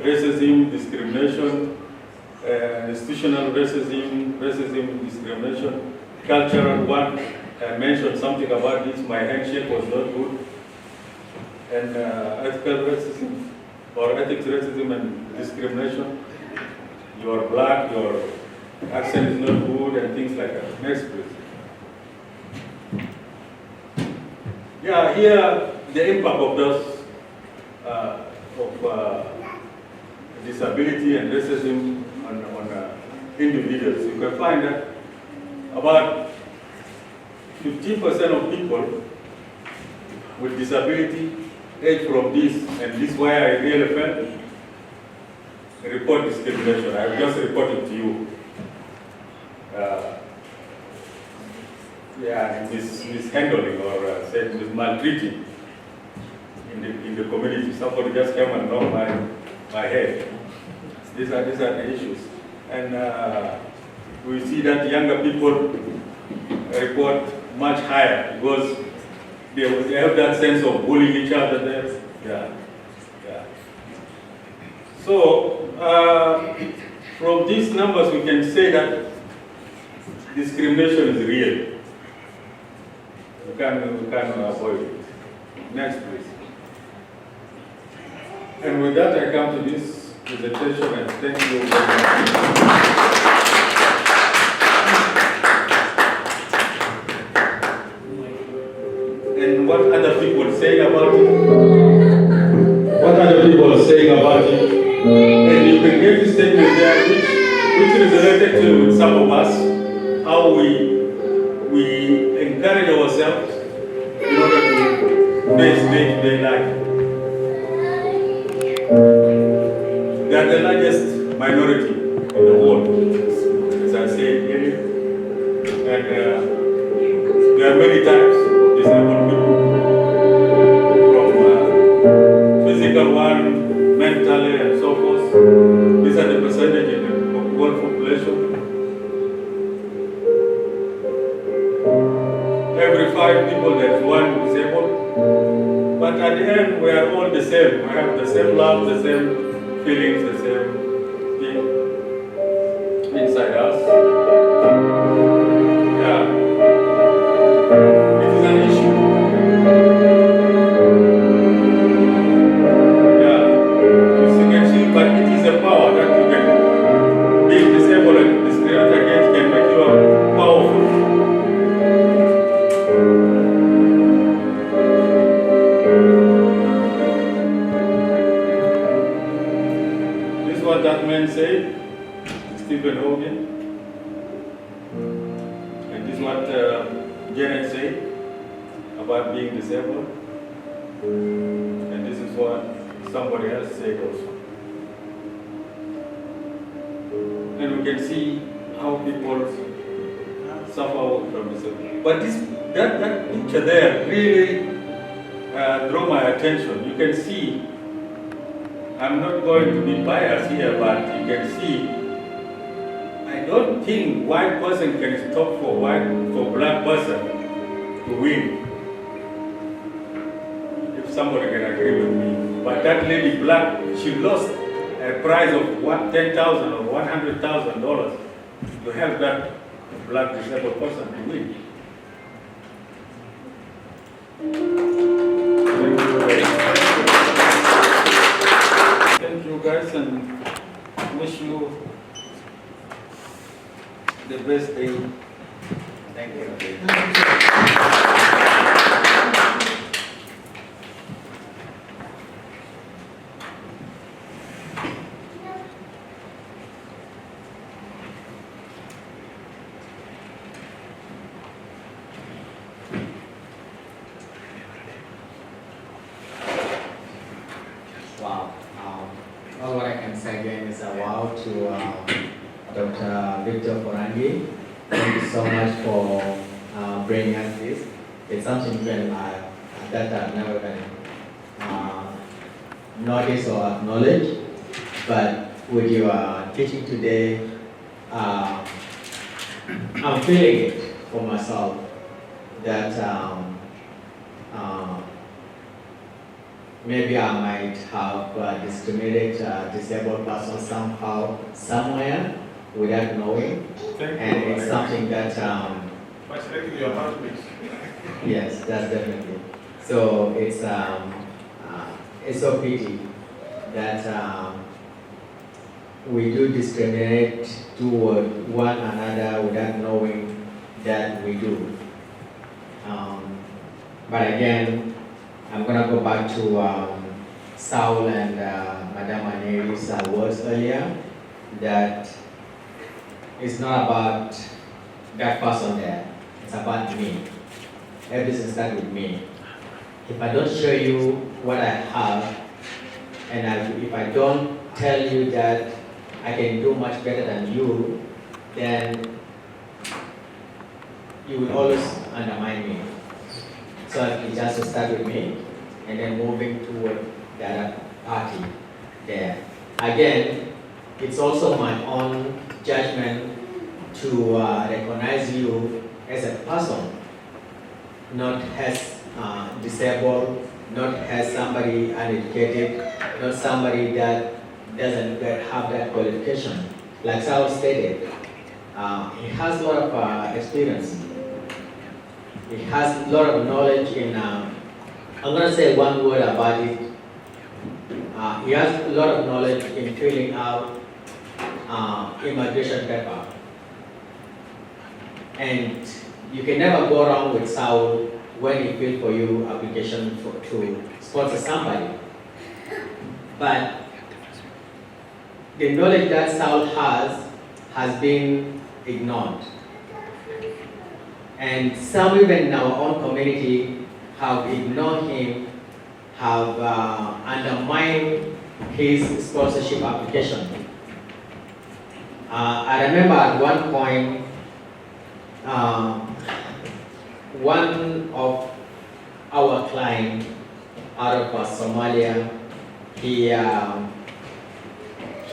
racism, discrimination, institutional racism, discrimination, cultural one. I mentioned something about this, my handshake was not good, and ethical racism, or ethics racism and discrimination. You are black, your accent is not good, and things like that. Next, please. Yeah, here the impact of those disability and racism on individuals, you can find that about 15% of people with disability age from this, and this is why I really felt report discrimination. I just reported to you. Mishandling or said maltreating in the community. Somebody just came and knocked my head. These are the issues, and we see that younger people report much higher because they have that sense of bullying each other there. Yeah. So from these numbers, we can say that discrimination is real. We can avoid it. Next, please. And with that, I come to this presentation, and thank you very much. And what other people say about it? What other people are saying about it? And you can get this statement there, which is related to some of us, how we encourage ourselves in order to face day-to-day life. They are the largest minority in the world, as I said earlier. And there are many types of disabled people, from physical one, mentally, and so forth. These are the percentage in the world population. Every 5 people, there's one disabled. But at the end, we are all the same. We have the same love, the same feelings, the same thing inside us. Yeah. It is an issue. Yeah. You can see, but it is a power that you can be disabled and discriminated against can make you powerful. What that man said, Stephen Hogan, and this is what Janet said about being disabled, and this is what somebody else said also. And we can see how people suffer from disability. But that picture there really drew my attention. You can see. I'm not going to be biased here, but you can see, I don't think white person can stop for black person to win. If somebody can agree with me. But that lady black, she lost a prize of $10,000 or $100,000 to help that black disabled person to win. Thank you guys, and wish you the best day. Thank you. Wow. All what I can say again is a wow to Dr. Victor Forangi. Thank you so much for bringing us this. It's something that I've never been noticed or acknowledged, but with your teaching today, I'm feeling it for myself that maybe I might have discriminated disabled person somehow, somewhere, without knowing. And it's something that By selecting your heartbeats. yes, that's definitely. So it's so pity that we do discriminate toward one another without knowing that we do. But again, I'm gonna go back to Saul and Madame Aneri's words earlier, that it's not about that person there, it's about me. Everything starts with me. If I don't show you what I have, and if I don't tell you that I can do much better than you, then you will always undermine me. So it just start with me, and then moving toward the other party there. Again, it's also my own judgment to recognize you as a person, not as disabled, not as somebody uneducated, not somebody that doesn't have that qualification. Like Saul stated, he has a lot of experience. He has a lot of knowledge in, I'm going to say one word about it. He has a lot of knowledge in filling out immigration paper. And you can never go wrong with Saul when he fills for you application to sponsor somebody. But the knowledge that Saul has been ignored. And some even in our own community have ignored him, have undermined his sponsorship application. I remember at one point, one of our clients out of Somalia, he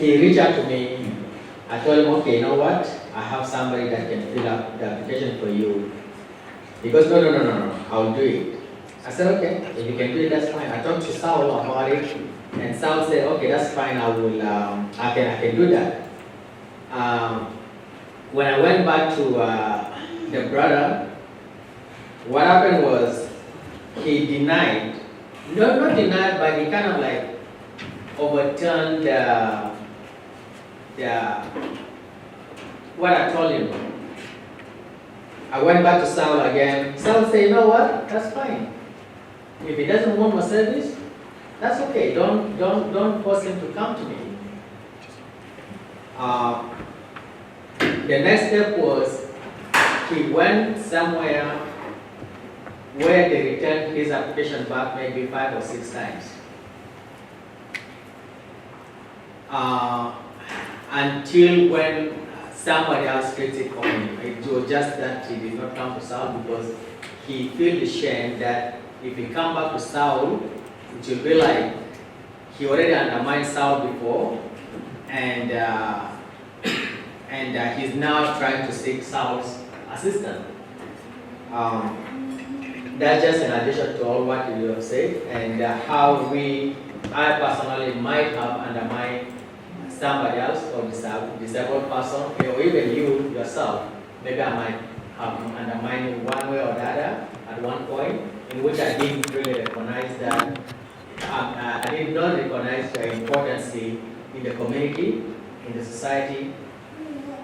reached out to me. I told him, okay, you know what? I have somebody that can fill up the application for you. He goes, no, I'll do it. I said, okay, if you can do it, that's fine. I talked to Saul about it, and Saul said, okay, that's fine. I will, I can do that. When I went back to the brother, what happened was he denied, not denied, but he kind of like overturned what I told him. I went back to Saul again. Saul said, you know what? That's fine. If he doesn't want my service, that's okay. Don't force him to come to me. The next step was he went somewhere where they returned his application back maybe 5 or 6 times. Until when somebody else fixed it for him. It was just that he did not come to Saul because he feels ashamed that if he come back to Saul, it will be like he already undermined Saul before, and he's now trying to seek Saul's assistance. That's just in addition to all what you have said, and how I personally might have undermined somebody else or disabled person, or even you yourself. Maybe I might have undermined you one way or the other at one point, in which I didn't really recognize that. I did not recognize the importance in the community, in the society,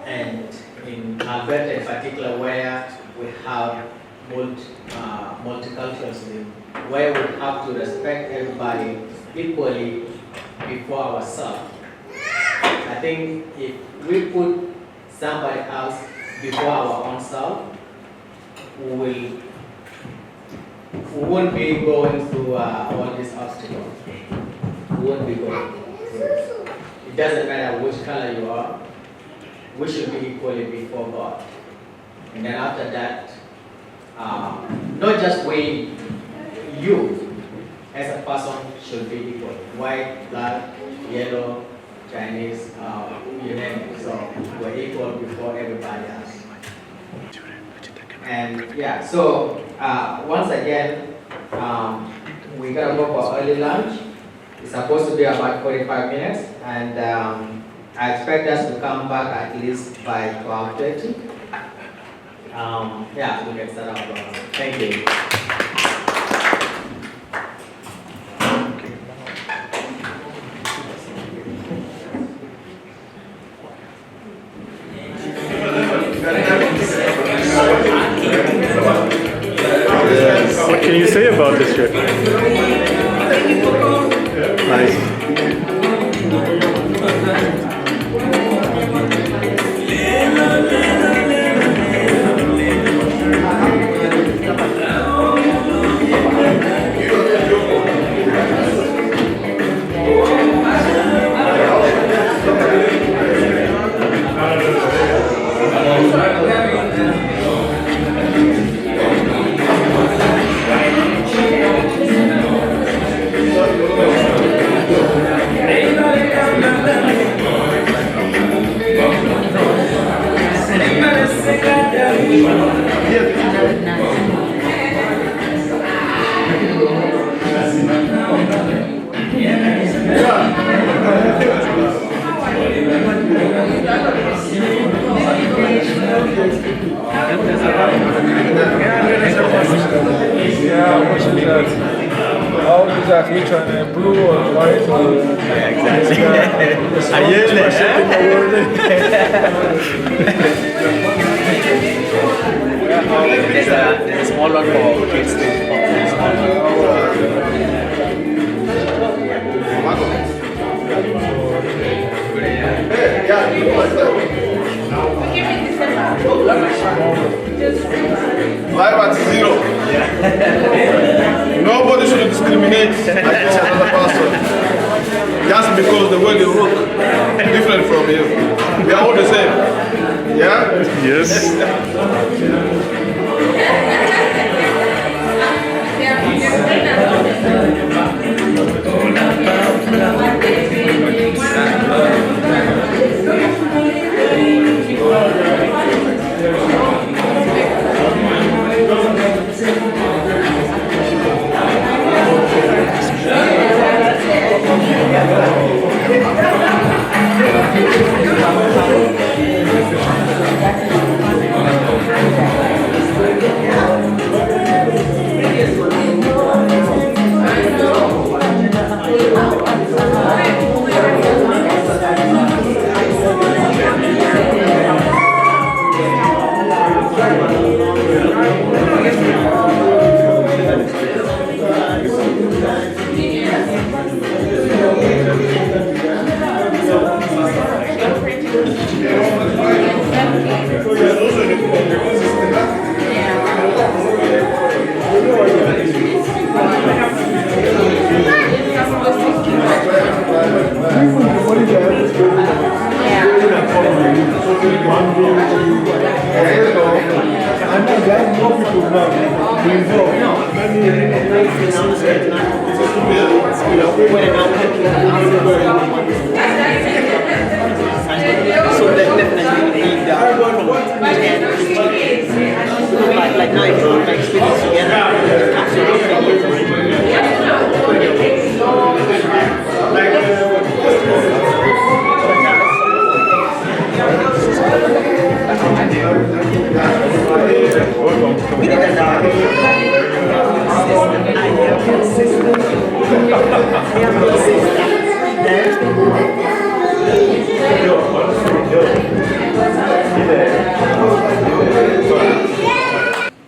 and in Alberta in particular, where we have multiculturalism, where we have to respect everybody equally before ourselves. I think if we put somebody else before our own self, we won't be going through all these obstacles. We won't be going through. It doesn't matter which color you are, we should be equally before God. And then after that, not just weighing you as a person should be equal. White, black, yellow, Chinese, you name it. So we're equal before everybody else. And yeah, so once again, we gotta go for early lunch. It's supposed to be about 45 minutes, and I expect us to come back at least by 12:30. Yeah, we can start off. Thank you. What can you say about this trip? I Yeah, exactly. Are you there? There's a small one for kids too. Live at zero. Nobody should discriminate against another person just because the way they look different from you. We are all the same. Yeah? Yes.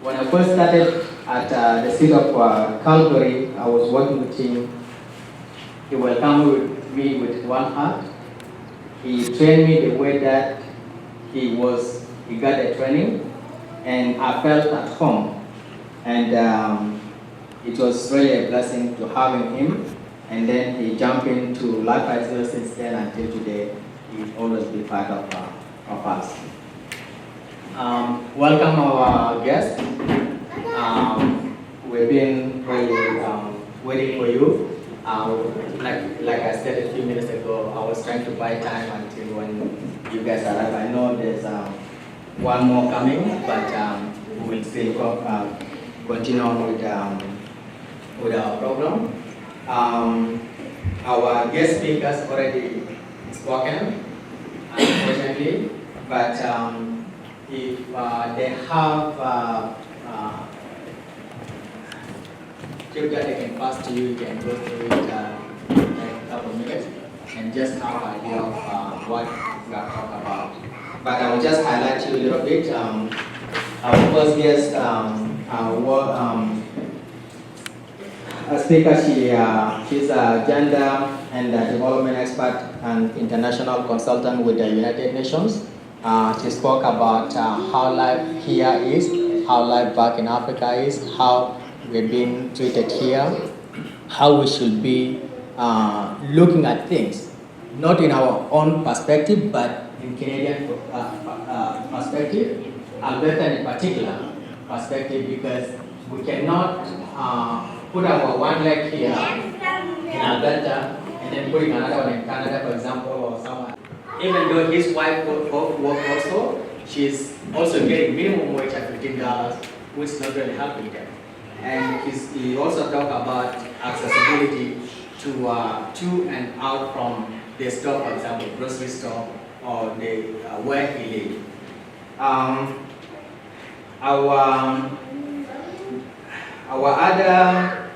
When I first started at the city of Calgary, I was working with him. He welcomed me with one heart. He trained me the way that he got the training, and I felt at home. And it was really a blessing to having him. And then he jumped into Life at Zero since then until today. He will always be part of us. Welcome our guests. We've been really waiting for you. Like I said a few minutes ago, I was trying to buy time until when you guys arrive. I know there's one more coming, but we'll still continue on with our program. Our guest speakers already spoken, unfortunately, but if they have tip that they can pass to you, you can go through it in a couple of minutes and just have an idea of what we are talking about. But I will just highlight you a little bit. Our first guest, a speaker, she's a gender and development expert and international consultant with the United Nations. She spoke about how life here is, how life back in Africa is, how we're being treated here, how we should be looking at things, not in our own perspective, but in Canadian perspective, Alberta in particular perspective, because we cannot put our one leg here in Alberta and then putting another one in Canada, for example, or somewhere. Even though his wife works also, she's also getting minimum wage at $15, which is not really helping them. And he also talked about accessibility to and out from the store, for example, grocery store or the where he lives. Our other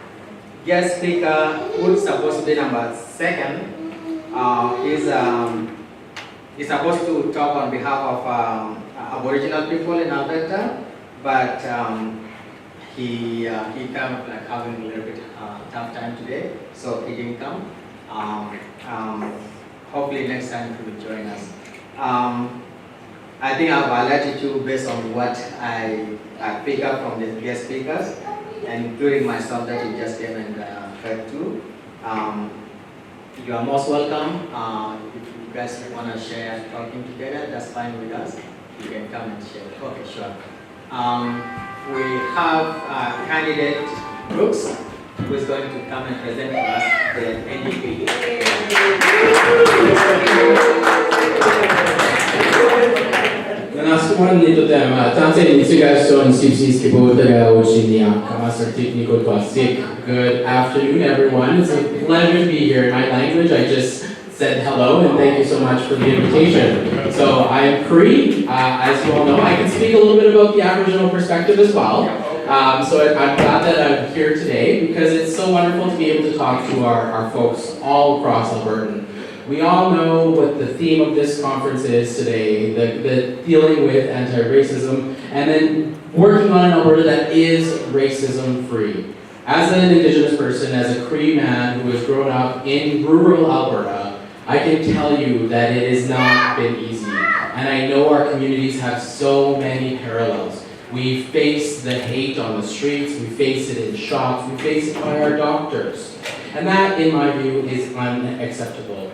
guest speaker, who's supposed to be number 2nd, is supposed to talk on behalf of Aboriginal people in Alberta, but he came like having a little bit tough time today, so he didn't come. Hopefully next time he will join us. I think I've alerted you based on what I pick up from the guest speakers, and including myself that you just came and heard too. You are most welcome. If you guys want to share talking together, that's fine with us. You can come and share. Okay, sure. We have candidate Brooks, who is going to come and present to us the NDP. Nasuman nito tema, tanse insigason sipsis kibotara ochinia kamasartik niko twasik. Good afternoon, everyone. It's a pleasure to be here. In my language, I just said hello and thank you so much for the invitation. So I am Cree. As you all know, I can speak a little bit about the Aboriginal perspective as well. So I'm glad that I'm here today because it's so wonderful to be able to talk to our folks all across Alberta. We all know what the theme of this conference is today, the dealing with anti-racism, and then working on an Alberta that is racism-free. As an Indigenous person, as a Cree man who has grown up in rural Alberta, I can tell you that it has not been easy. And I know our communities have so many parallels. We face the hate on the streets, we face it in shops, we face it by our doctors. And that, in my view, is unacceptable.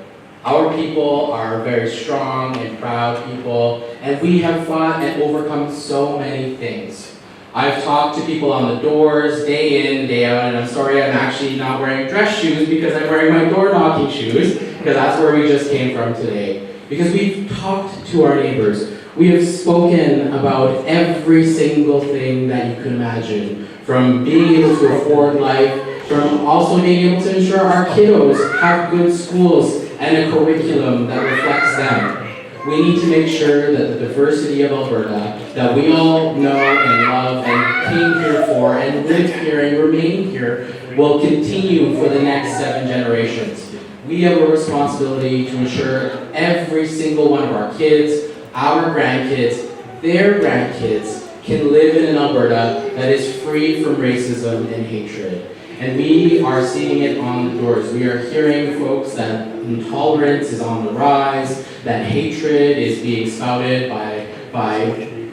Our people are very strong and proud people, and we have fought and overcome so many things. I've talked to people on the doors day in, day out, and I'm sorry I'm actually not wearing dress shoes because I'm wearing my door knocking shoes, because that's where we just came from today. Because we've talked to our neighbors. We have spoken about every single thing that you can imagine, from being able to afford life, from also being able to ensure our kiddos have good schools and a curriculum that reflects them. We need to make sure that the diversity of Alberta, that we all know and love and came here for and live here and remain here, will continue for the next 7 generations. We have a responsibility to ensure every single one of our kids, our grandkids, their grandkids, can live in an Alberta that is free from racism and hatred. And we are seeing it on the doors. We are hearing folks that intolerance is on the rise, that hatred is being spouted by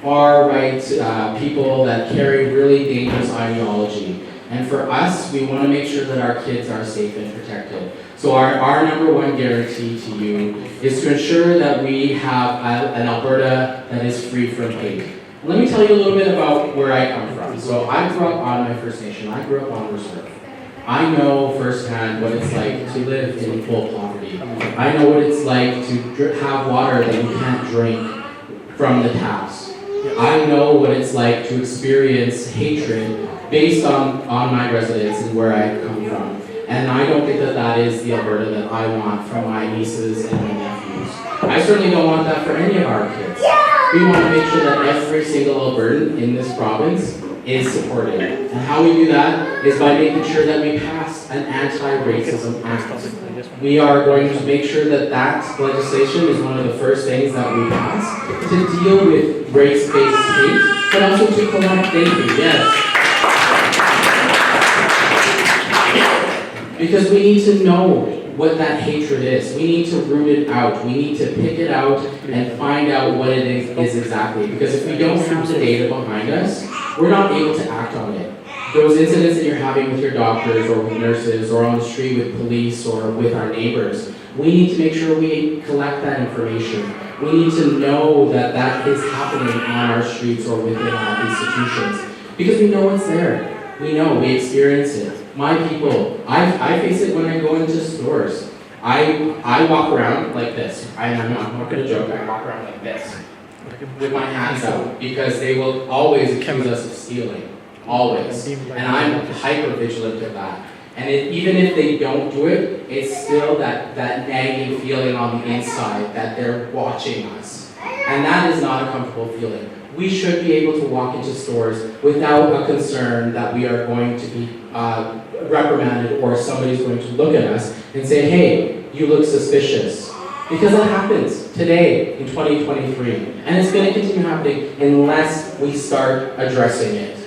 far-right people that carry really dangerous ideology. And for us, we want to make sure that our kids are safe and protected. So our number one guarantee to you is to ensure that we have an Alberta that is free from hate. Let me tell you a little bit about where I come from. So I grew up on my First Nation. I grew up on Reserve. I know firsthand what it's like to live in full poverty. I know what it's like to have water that you can't drink from the taps. I know what it's like to experience hatred based on my residence and where I come from. And I don't think that that is the Alberta that I want for my nieces and my nephews. I certainly don't want that for any of our kids. We want to make sure that every single Albertan in this province is supported. And how we do that is by making sure that we pass an anti-racism act. We are going to make sure that that legislation is one of the first things that we pass to deal with race-based hate, but also to collect data. Yes. Because we need to know what that hatred is. We need to root it out. We need to pick it out and find out what it is exactly. Because if we don't have the data behind us, we're not able to act on it. Those incidents that you're having with your doctors or with nurses or on the street with police or with our neighbors, we need to make sure we collect that information. We need to know that that is happening on our streets or within our institutions. Because we know it's there. We know, we experience it. My people, I face it when I go into stores. I walk around like this. I'm not going to joke, I walk around like this with my hands out because they will always accuse us of stealing. Always. And I'm hyper vigilant of that. And even if they don't do it, it's still that nagging feeling on the inside that they're watching us. And that is not a comfortable feeling. We should be able to walk into stores without a concern that we are going to be reprimanded or somebody's going to look at us and say, hey, you look suspicious. Because that happens today in 2023. And it's going to continue happening unless we start addressing it.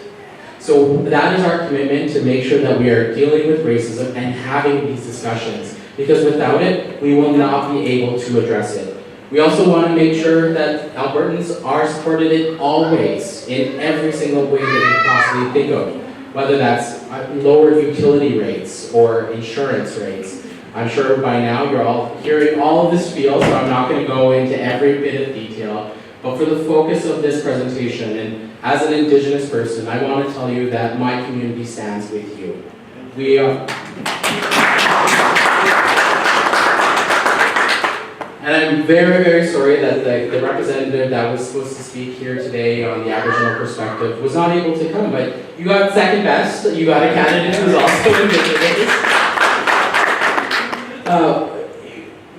So that is our commitment, to make sure that we are dealing with racism and having these discussions. Because without it, we will not be able to address it. We also want to make sure that Albertans are supported in all ways, in every single way that you can possibly think of. Whether that's lower utility rates or insurance rates. I'm sure by now you're all hearing all of this spiel, so I'm not going to go into every bit of detail. But for the focus of this presentation, and as an Indigenous person, I want to tell you that my community stands with you. We are... And I'm very, very sorry that the representative that was supposed to speak here today on the Aboriginal perspective was not able to come, but you got second best. You got a candidate who's also Indigenous.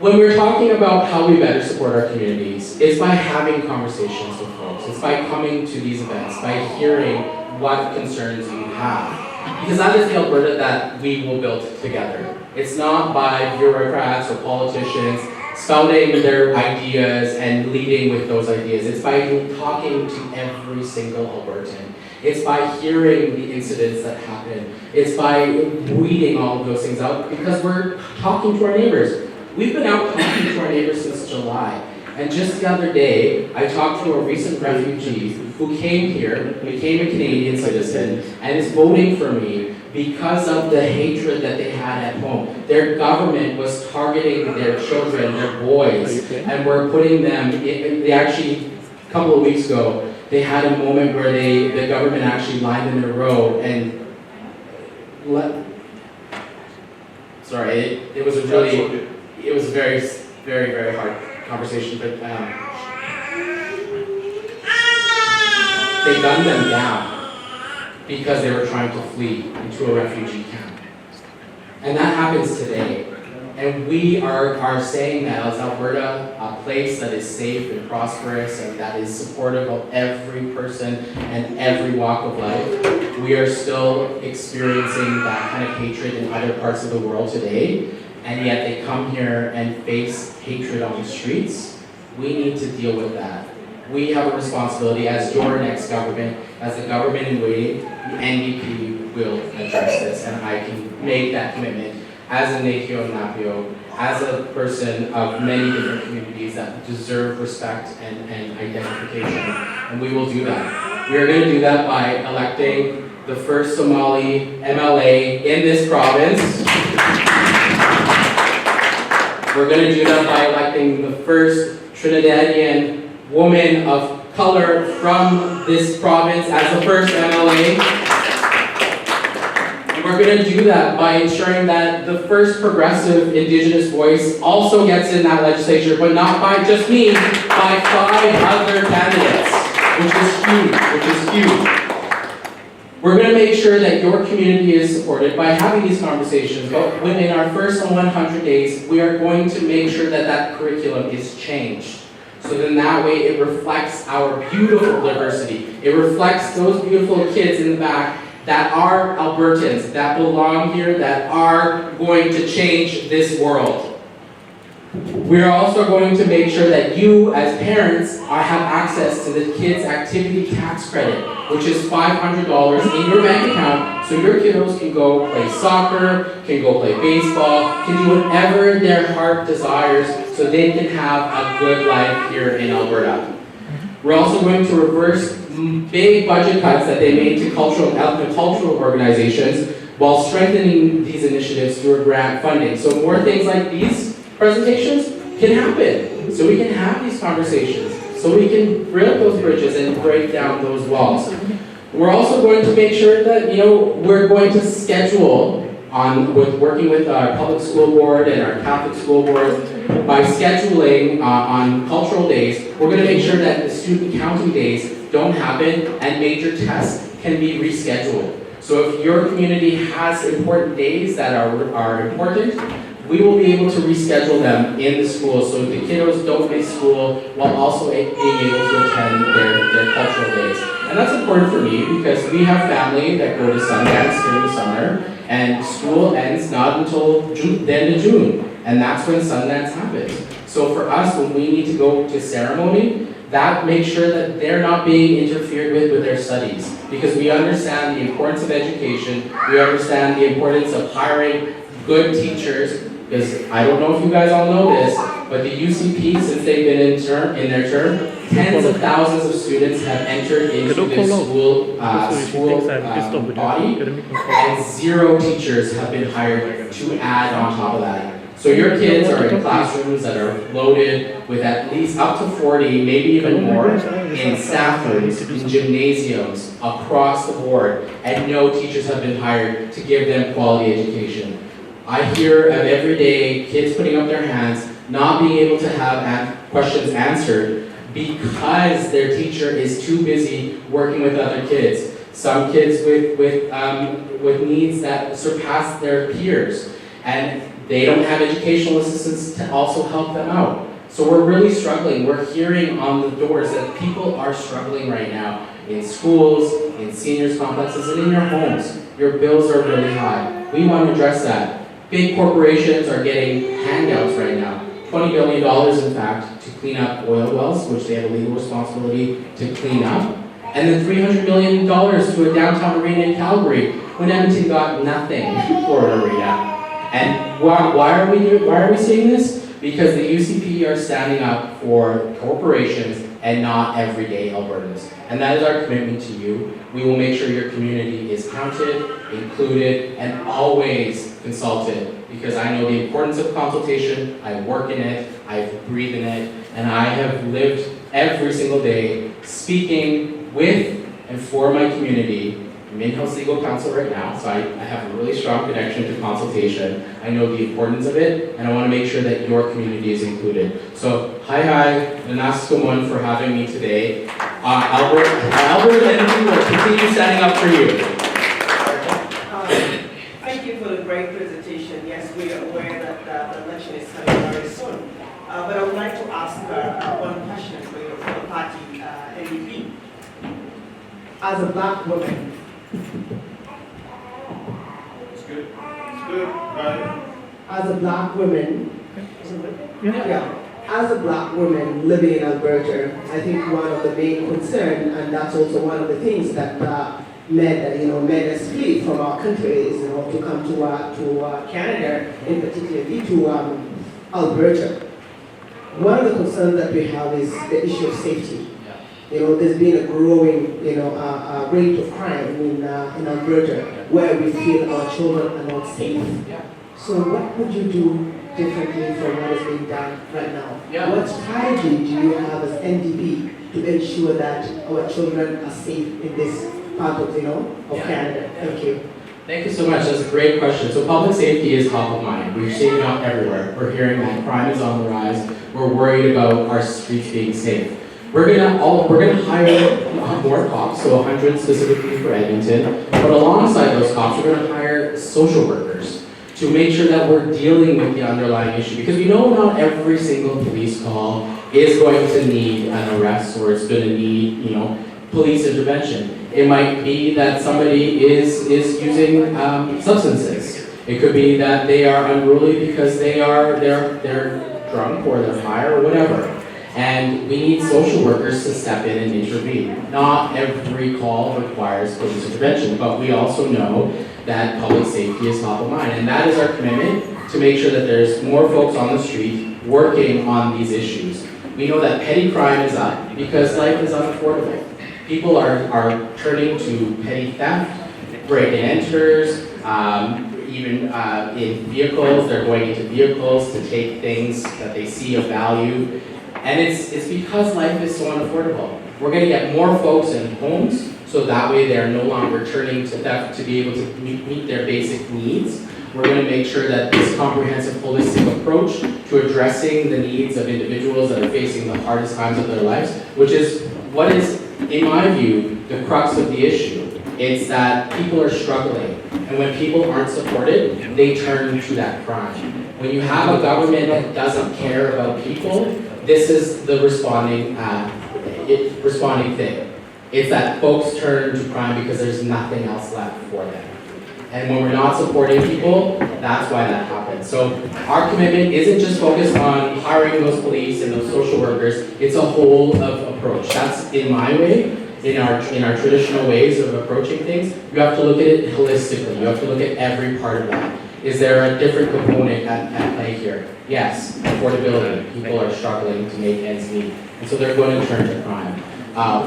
When we're talking about how we better support our communities, it's by having conversations with folks. It's by coming to these events, by hearing what concerns you have. Because that is the Alberta that we will build together. It's not by bureaucrats or politicians spouting their ideas and leading with those ideas. It's by talking to every single Albertan. It's by hearing the incidents that happen. It's by weeding all of those things out, because we're talking to our neighbors. We've been out talking to our neighbors since July. And just the other day, I talked to a recent refugee who came here, became a Canadian citizen, and is voting for me because of the hatred that they had at home. Their government was targeting their children, their boys, and were putting them, they actually, a couple of weeks ago, they had a moment where the government actually lined them in a row and it was a really, it was a very, very, very hard conversation, but they gunned them down because they were trying to flee into a refugee camp. And that happens today. And we are saying that as Alberta, a place that is safe and prosperous and that is supportive of every person and every walk of life, we are still experiencing that kind of hatred in other parts of the world today. And yet they come here and face hatred on the streets. We need to deal with that. We have a responsibility as your next government, as the government in waiting. The NDP will address this, and I can make that commitment as a Nacio Napio, as a person of many different communities that deserve respect and identification, and we will do that. We are going to do that by electing the first Somali MLA in this province. We're going to do that by electing the first Trinidadian woman of color from this province as the first MLA. And we're going to do that by ensuring that the first progressive Indigenous voice also gets in that legislature, but not by just me, by 5 other candidates, which is huge. We're going to make sure that your community is supported by having these conversations, but within our first 100 days, we are going to make sure that that curriculum is changed. So then that way it reflects our beautiful diversity. It reflects those beautiful kids in the back that are Albertans, that belong here, that are going to change this world. We're also going to make sure that you, as parents, have access to the kids' activity tax credit, which is $500 in your bank account, so your kiddos can go play soccer, can go play baseball, can do whatever their heart desires, so they can have a good life here in Alberta. We're also going to reverse big budget cuts that they made to cultural organizations while strengthening these initiatives through grant funding. So more things like these presentations can happen, so we can have these conversations, so we can build those bridges and break down those walls. We're also going to make sure that, we're going to schedule working with our public school board and our Catholic school board, by scheduling on cultural days, we're going to make sure that the student counting days don't happen and major tests can be rescheduled. So if your community has important days that are important, we will be able to reschedule them in the school so the kiddos don't miss school while also being able to attend their cultural days. And that's important for me because we have family that go to Sundance during the summer and school ends not until the end of June. And that's when Sundance happens. So for us, when we need to go to ceremony, that makes sure that they're not being interfered with their studies. Because we understand the importance of education, we understand the importance of hiring good teachers, because I don't know if you guys all know this, but the UCP, since they've been in their term, tens of thousands of students have entered into the school body, and 0 teachers have been hired to add on top of that. So your kids are in classrooms that are loaded with at least up to 40, maybe even more, in staff rooms, in gymnasiums, across the board, and no teachers have been hired to give them quality education. I hear of every day kids putting up their hands, not being able to have questions answered because their teacher is too busy working with other kids. Some kids with needs that surpass their peers, and they don't have educational assistants to also help them out. So we're really struggling. We're hearing on the doors that people are struggling right now in schools, in seniors complexes, and in your homes. Your bills are really high. We want to address that. Big corporations are getting handouts right now. $20 billion, in fact, to clean up oil wells, which they have a legal responsibility to clean up. And then $300 million to a downtown arena in Calgary, when Edmonton got nothing for an arena. And why are we seeing this? Because the UCP are standing up for corporations and not everyday Albertans. And that is our commitment to you. We will make sure your community is counted, included, and always consulted. Because I know the importance of consultation, I work in it, I breathe in it, and I have lived every single day speaking with and for my community. I'm in House Legal Counsel right now, so I have a really strong connection to consultation. I know the importance of it, and I want to make sure that your community is included. So, hi, Nanaskamun for having me today. Albert and we will continue standing up for you. Thank you for the great presentation. Yes, we are aware that the election is coming very soon. But I would like to ask one question for the party NDP. As a black woman, It's good. It's good. Right. as a black woman, as a black woman living in Alberta, I think one of the main concerns, and that's also one of the things that made us flee from our country is to come to Canada, in particularly to Alberta. One of the concerns that we have is the issue of safety. There's been a growing, rate of crime in Alberta where we feel our children are not safe. So what would you do differently from what is being done right now? What strategy do you have as NDP to ensure that our children are safe in this part of, Canada? Thank you. Thank you so much. That's a great question. So public safety is top of mind. We're seeing it out everywhere. We're hearing that crime is on the rise. We're worried about our streets being safe. We're gonna hire more cops, so 100 specifically for Edmonton. But alongside those cops, we're gonna hire social workers to make sure that we're dealing with the underlying issue. Because we know not every single police call is going to need an arrest or it's going to need, police intervention. It might be that somebody is using substances. It could be that they are unruly because they're drunk or they're high or whatever. And we need social workers to step in and intervene. Not every call requires police intervention, but we also know that public safety is top of mind. And that is our commitment to make sure that there's more folks on the street working on these issues. We know that petty crime is up because life is unaffordable. People are turning to petty theft, break-and-enters, even in vehicles, they're going into vehicles to take things that they see of value. And it's because life is so unaffordable. We're going to get more folks in homes, so that way they're no longer turning to theft to be able to meet their basic needs. We're going to make sure that this comprehensive, holistic approach to addressing the needs of individuals that are facing the hardest times of their lives, which is what is, in my view, the crux of the issue. It's that people are struggling, and when people aren't supported, they turn to that crime. When you have a government that doesn't care about people, this is the responding thing. It's that folks turn to crime because there's nothing else left for them. And when we're not supporting people, that's why that happens. So our commitment isn't just focused on hiring those police and those social workers, it's a whole of approach. That's in my way, in our traditional ways of approaching things. You have to look at it holistically. You have to look at every part of that. Is there a different component at play here? Yes, affordability. People are struggling to make ends meet. And so they're going to turn to crime.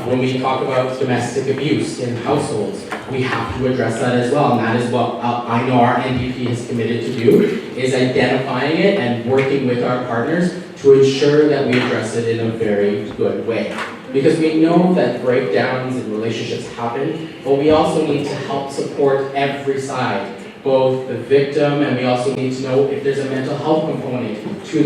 When we talk about domestic abuse in households, we have to address that as well. And that is what I know our NDP is committed to do, is identifying it and working with our partners to ensure that we address it in a very good way. Because we know that breakdowns in relationships happen, but we also need to help support every side, both the victim, and we also need to know if there's a mental health component to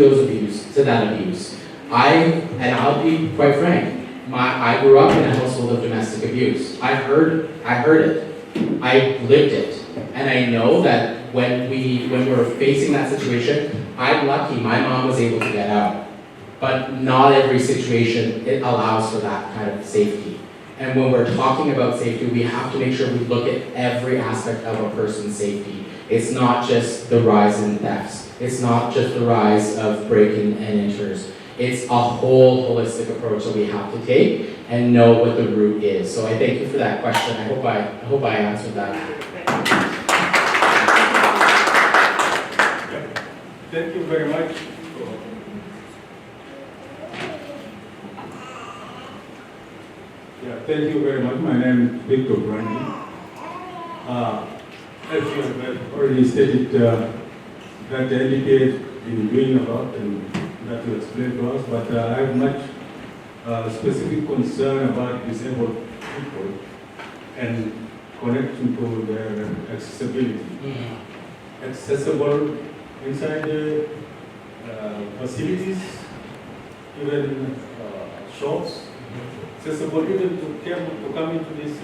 that abuse. I'll be quite frank, I grew up in a household of domestic abuse. I heard it, I lived it, and I know that when we're facing that situation, I'm lucky my mom was able to get out, but not every situation it allows for that kind of safety. And when we're talking about safety, we have to make sure we look at every aspect of a person's safety. It's not just the rise in thefts. It's not just the rise of break-in and enters. It's a whole holistic approach that we have to take and know what the root is. So I thank you for that question. I hope I answered that. Thank you very much. Thank you very much. My name is Victor Brandy. As you have already stated, that the NDP has been doing a lot and that you explained to us, but I have much specific concern about disabled people and connection to their accessibility. Accessible inside the facilities, even shops, accessible even to come into this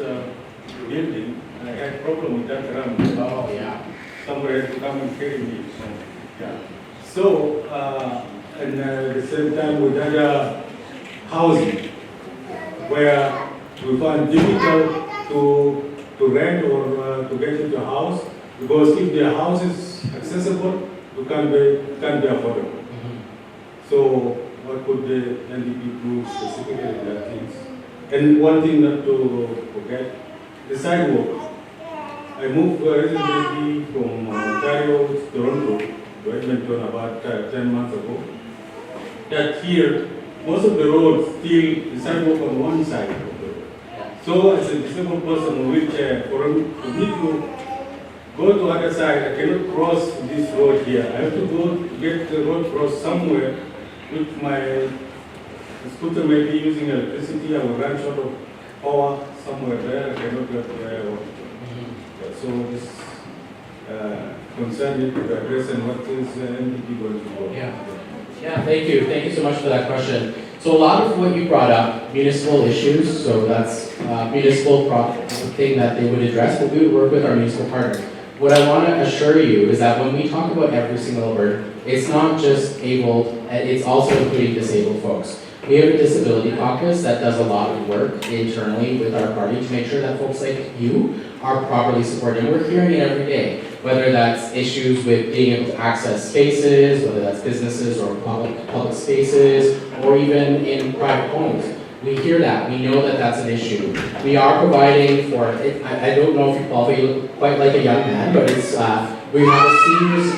building. I had a problem with that around. Oh, yeah. Somewhere to come and carry me. So, and at the same time with other housing, where we find difficult to rent or to get into a house, because if the house is accessible, you can't be affordable. So, what could the NDP do specifically in that things? And one thing not to forget, the sidewalk. I moved recently from Ontario to Toronto to Edmonton about 10 months ago. That here, most of the roads still the sidewalk on one side of the road. So as a disabled person in wheelchair, for me to go to other side, I cannot cross this road here. I have to go to get the road crossed somewhere, which my scooter may be using electricity. I will run short of power somewhere there. I cannot get where I want to go. So this concern you to address, and what is NDP going to do? Yeah, thank you. Thank you so much for that question. So a lot of what you brought up, municipal issues, so that's municipal thing that they would address, but we would work with our municipal partners. What I want to assure you is that when we talk about every single Albertan, it's not just abled, it's also including disabled folks. We have a disability caucus that does a lot of work internally with our party to make sure that folks like you are properly supported. And we're hearing it every day, whether that's issues with being able to access spaces, whether that's businesses or public spaces, or even in private homes. We hear that, we know that that's an issue. We are providing for, I don't know if you qualify, you look quite like a young man, but it's, we have a seniors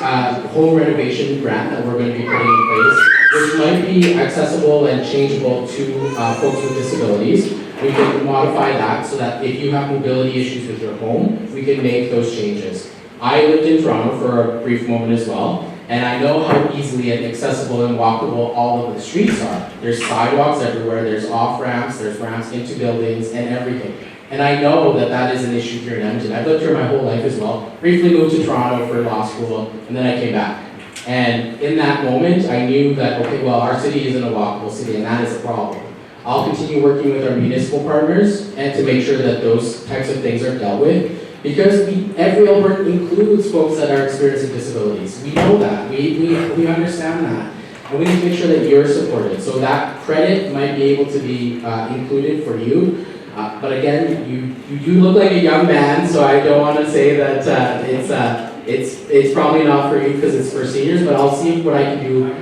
home renovation grant that we're going to be putting in place, which might be accessible and changeable to folks with disabilities. We can modify that so that if you have mobility issues with your home, we can make those changes. I lived in Toronto for a brief moment as well, and I know how easily and accessible and walkable all of the streets are. There's sidewalks everywhere, there's off-ramps, there's ramps into buildings and everything. And I know that that is an issue here in Edmonton. I've lived here my whole life as well. Briefly moved to Toronto for law school, and then I came back. And in that moment, I knew that, okay, well, our city isn't a walkable city, and that is a problem. I'll continue working with our municipal partners and to make sure that those types of things are dealt with. Because every Albertan includes folks that are experiencing disabilities. We know that, we understand that. And we need to make sure that you're supported. So that credit might be able to be included for you. But again, you do look like a young man, so I don't want to say that it's probably not for you because it's for seniors, but I'll see what I can do.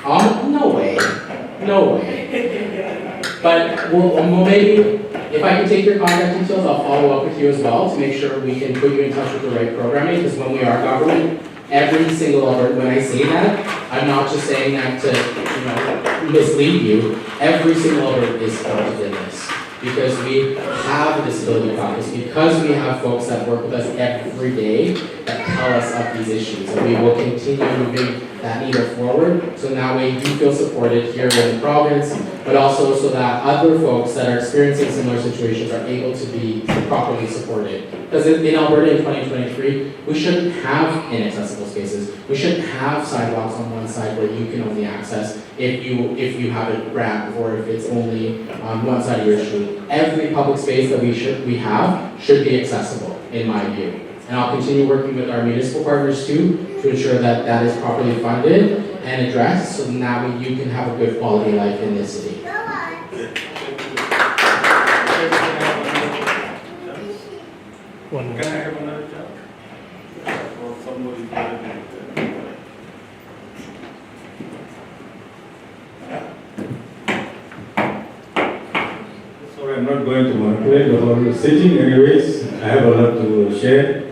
Oh, no way. No way. But we'll maybe, if I can take your contact details, I'll follow up with you as well to make sure we can put you in touch with the right programming, because when we are government, every single Alberta, when I say that, I'm not just saying that to mislead you. Every single Alberta is counted in this. Because we have a disability practice, because we have folks that work with us every day that tell us of these issues, and we will continue moving that needle forward, so that way you feel supported here in the province, but also so that other folks that are experiencing similar situations are able to be properly supported. Because in Alberta in 2023, we shouldn't have inaccessible spaces. We shouldn't have sidewalks on one side where you can only access if you have a ramp or if it's only on one side of your street. Every public space that we have should be accessible, in my view. And I'll continue working with our municipal partners too to ensure that that is properly funded and addressed, so that way you can have a good quality of life in this city. Can I have another job? Or somebody? Sorry, I'm not going to manipulate the whole sitting. Anyways, I have a lot to share.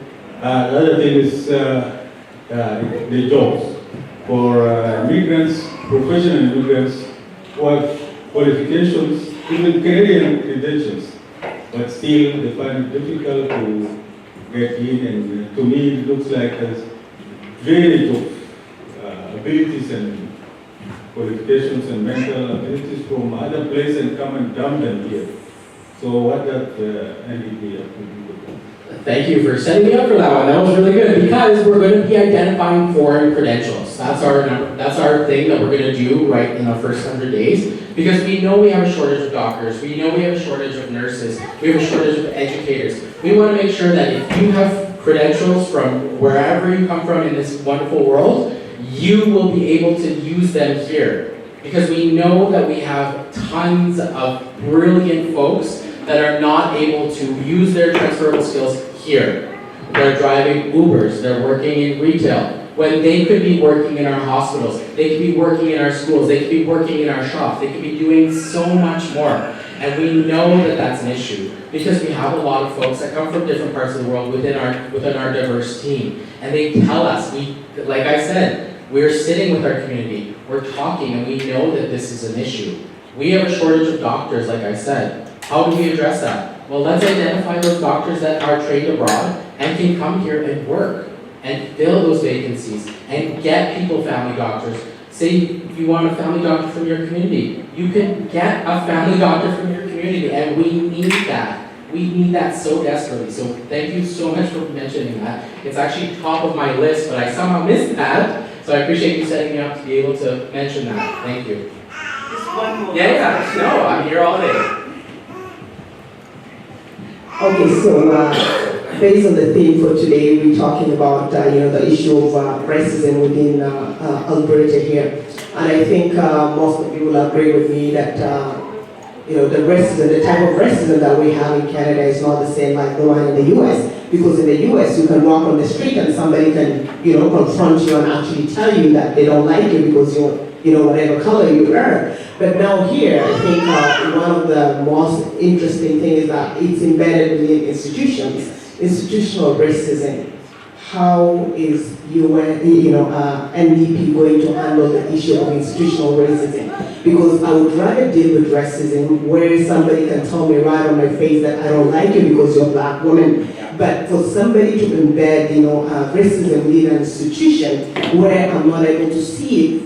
The other thing is the jobs for migrants, professional immigrants who have qualifications, even Canadian credentials, but still they find it difficult to get in. And to me, it looks like there's drainage of abilities and qualifications and mental abilities from other places and come and dump them here. So what does NDP have to do with that? Thank you for setting me up for that one. That was really good, because we're going to be identifying foreign credentials. That's our thing that we're going to do right in our first 100 days, because we know we have a shortage of doctors. We know we have a shortage of nurses. We have a shortage of educators. We want to make sure that if you have credentials from wherever you come from in this wonderful world, you will be able to use them here. Because we know that we have tons of brilliant folks that are not able to use their transferable skills here. They're driving Ubers, they're working in retail, when they could be working in our hospitals, they could be working in our schools, they could be working in our shops, they could be doing so much more. And we know that that's an issue, because we have a lot of folks that come from different parts of the world within our diverse team. And they tell us, like I said, we're sitting with our community, we're talking, and we know that this is an issue. We have a shortage of doctors, like I said. How do we address that? Well, let's identify those doctors that are trained abroad and can come here and work and fill those vacancies and get people family doctors. Say if you want a family doctor from your community, you can get a family doctor from your community, and we need that. We need that so desperately. So thank you so much for mentioning that. It's actually top of my list, but I somehow missed that. So I appreciate you setting me up to be able to mention that. Thank you. Just one more. Yeah. No, I'm here all day. Okay, so based on the theme for today, we're talking about the issue of racism within Alberta here, and I think most of you will agree with me that the racism, the type of racism that we have in Canada is not the same like the one in the U.S. Because in the U.S. you can walk on the street and somebody can confront you and actually tell you that they don't like you because you're whatever color you wear. But now here, I think one of the most interesting things is that it's embedded within institutions, institutional racism. How is NDP going to handle the issue of institutional racism? Because I would rather deal with racism where somebody can tell me right on my face that I don't like you because you're a black woman. But for somebody to embed, racism within an institution where I'm not able to see it,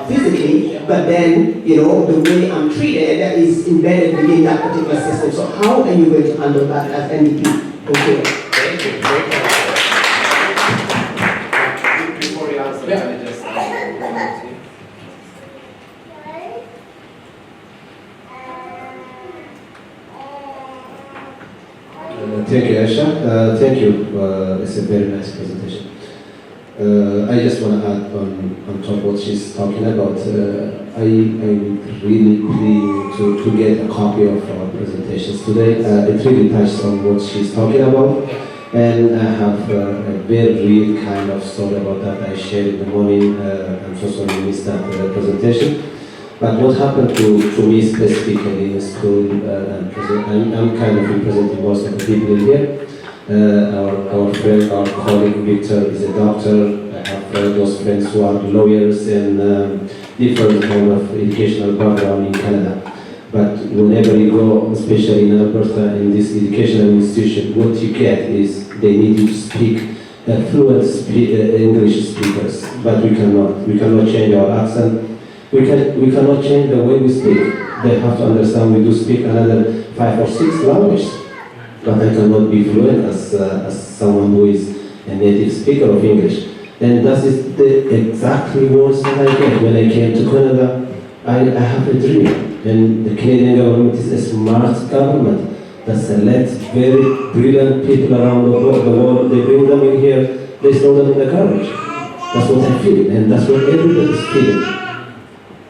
physically, but then, the way I'm treated is embedded within that particular system. So how are you going to handle that as NDP? Okay. Thank you. Great question. Before you answer, can I just Thank you, Aisha. Thank you. It's a very nice presentation. I just want to add on top what she's talking about. I would really plead to get a copy of our presentations today. It really touched on what she's talking about. And I have a very real kind of story about that I shared in the morning. I'm so sorry I missed that presentation. But what happened to me specifically in school, I'm kind of representing most of the people in here. Our friend, our colleague Victor is a doctor. I have those friends who are lawyers and different kind of educational background in Canada. But whenever you go, especially in Alberta, in this educational institution, what you get is they need you to speak fluent English speakers. But we cannot change our accent. We cannot change the way we speak. They have to understand we do speak another 5 or 6 languages. But I cannot be fluent as someone who is a native speaker of English. And that is the exactly words that I get when I came to Canada. I have a dream. And the Canadian government is a smart government that selects very brilliant people around the world. They bring them in here, they throw them in the garbage. That's what I feel, and that's what everybody's feeling.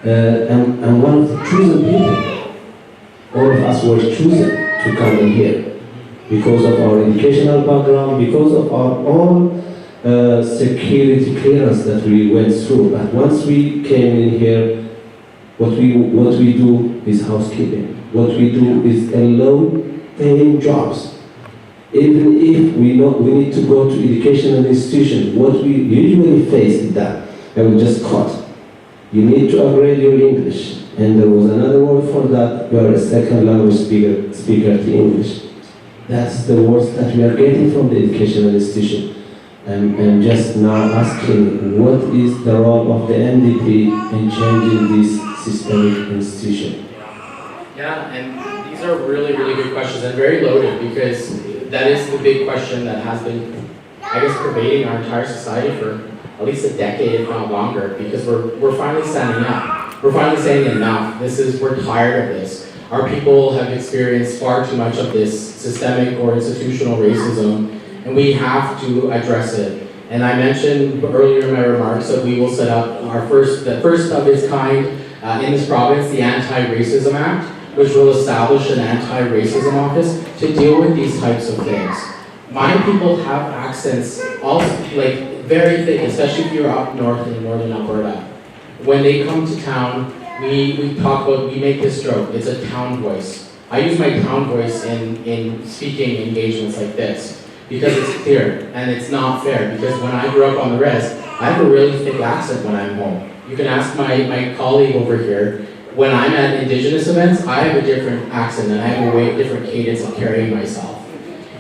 I'm one of the chosen people. All of us were chosen to come in here because of our educational background, because of our own security clearance that we went through. But once we came in here, what we do is housekeeping. What we do is a low-paying jobs. Even if we need to go to educational institution, what we usually face is that I will just cut. You need to upgrade your English. And there was another word for that, you are a second language speaker to English. That's the words that we are getting from the educational institution. I'm just now asking, what is the role of the NDP in changing this systemic institution? Yeah, and these are really, really good questions and very loaded because that is the big question that has been, I guess, pervading our entire society for at least a decade, if not longer, because we're finally standing up. We're finally saying enough. We're tired of this. Our people have experienced far too much of this systemic or institutional racism, and we have to address it. And I mentioned earlier in my remarks that we will set up the first of its kind in this province, the Anti-Racism Act, which will establish an anti-racism office to deal with these types of things. My people have accents, also like very thick, especially if you're up north in northern Alberta. When they come to town, we talk about, we make this joke, it's a town voice. I use my town voice in speaking engagements like this because it's clear and it's not fair, because when I grew up on the res, I have a really thick accent when I'm home. You can ask my colleague over here, when I'm at Indigenous events, I have a different accent and I have a way different cadence of carrying myself.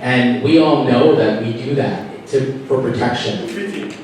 And we all know that we do that for protection.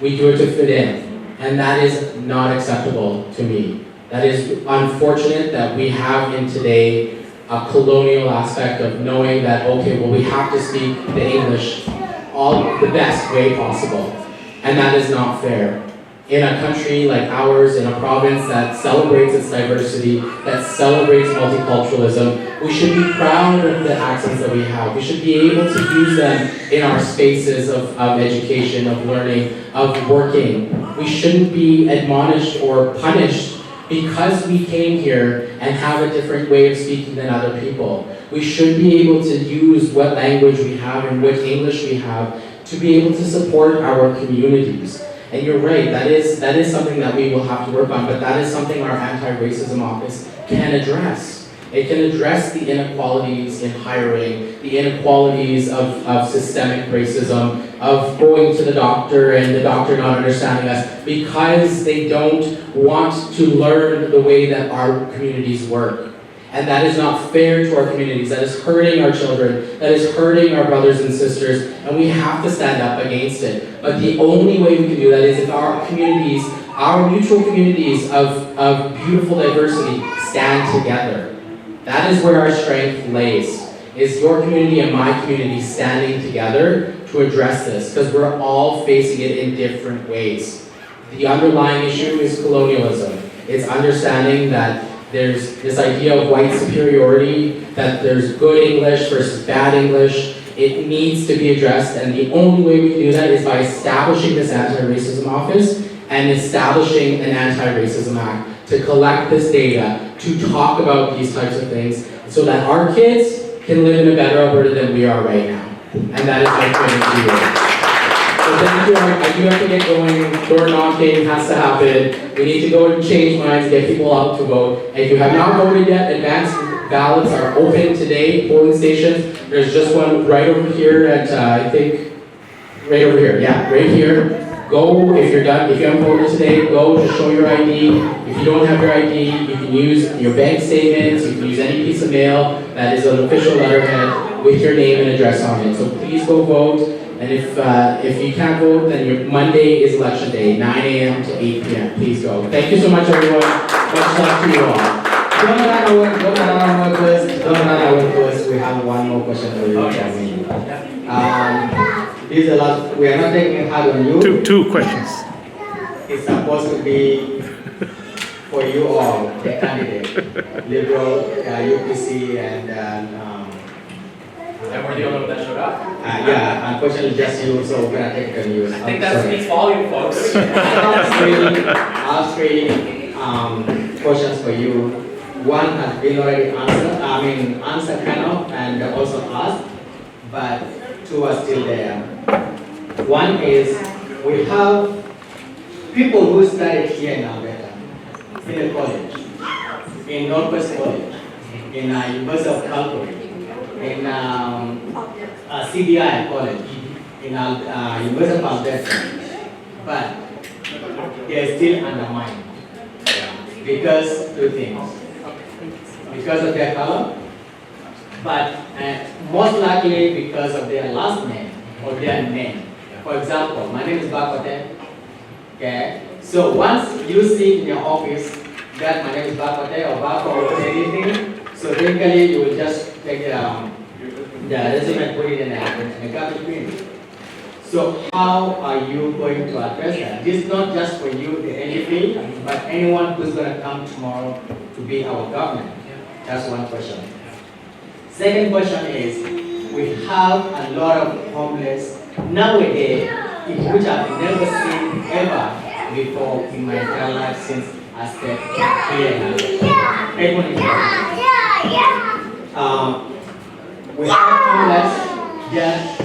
We do it to fit in. And that is not acceptable to me. That is unfortunate that we have in today a colonial aspect of knowing that, okay, well, we have to speak the English the best way possible. And that is not fair. In a country like ours, in a province that celebrates its diversity, that celebrates multiculturalism, we should be proud of the accents that we have. We should be able to use them in our spaces of education, of learning, of working. We shouldn't be admonished or punished because we came here and have a different way of speaking than other people. We should be able to use what language we have and what English we have to be able to support our communities. And you're right, that is something that we will have to work on, but that is something our anti-racism office can address. It can address the inequalities in hiring, the inequalities of systemic racism, of going to the doctor and the doctor not understanding us because they don't want to learn the way that our communities work. And that is not fair to our communities. That is hurting our children. That is hurting our brothers and sisters. And we have to stand up against it. But the only way we can do that is if our communities, our mutual communities of beautiful diversity stand together. That is where our strength lays, is your community and my community standing together to address this, because we're all facing it in different ways. The underlying issue is colonialism. It's understanding that there's this idea of white superiority, that there's good English versus bad English. It needs to be addressed, and the only way we can do that is by establishing this anti-racism office and establishing an anti-racism act to collect this data, to talk about these types of things, so that our kids can live in a better Alberta than we are right now. And that is my commitment to you. So thank you. I do have to get going. Door knocking has to happen. We need to go and change minds, get people out to vote. And if you have not voted yet, advanced ballots are open today, polling stations. There's just one right over here at, I think, right over here. Yeah, right here. Go, if you're done, if you haven't voted today, go to show your ID. If you don't have your ID, you can use your bank statements, you can use any piece of mail that is an official letterhead with your name and address on it. So please go vote. And if you can't vote, then your Monday is election day, 9 a.m. to 8 p.m. Please go. Thank you so much, everyone. Much luck to you all. Don't run away first. We have one more question for you. This is the last. We are not taking it hard on you. Two questions. It's supposed to be for you all, the candidate, Liberal, UPC, and we're the only one that showed up. yeah, unfortunately just you, so we're gonna take it on you. I think that speaks volume, folks. I have three questions for you. One has been already answered, answered kind of, and also asked, but two are still there. One is, we have people who studied here in Alberta, in a college, in Northwest College, in University of Calgary, in CDI College, in University of Alberta, but they are still undermined because two things. Because of their color, but most likely because of their last name or their name. For example, my name is Bakote. Okay, so once you see in your office that my name is Bakote or Bako or anything, so typically you will just take the resume and put it in a garbage bin. So how are you going to address that? This is not just for you, the NDP, but anyone who's going to come tomorrow to be our government. That's one question. Second question is, we have a lot of homeless nowadays, which I've never seen ever before in my entire life since I stepped here in Edmonton. We have homeless just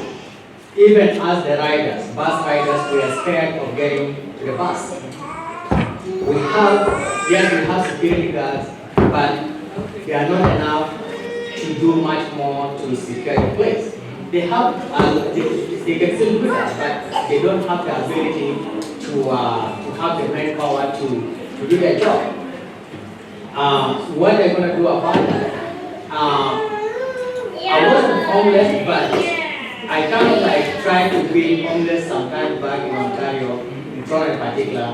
even as the riders, bus riders, we are scared of getting to the bus. We have security guards, but they are not enough to do much more to secure the place. They have, they can still do that, but they don't have the ability to have the manpower to do their job. What are they going to do about that? I wasn't homeless, but I kind of like tried to be homeless sometime back in Ontario, in Toronto in particular,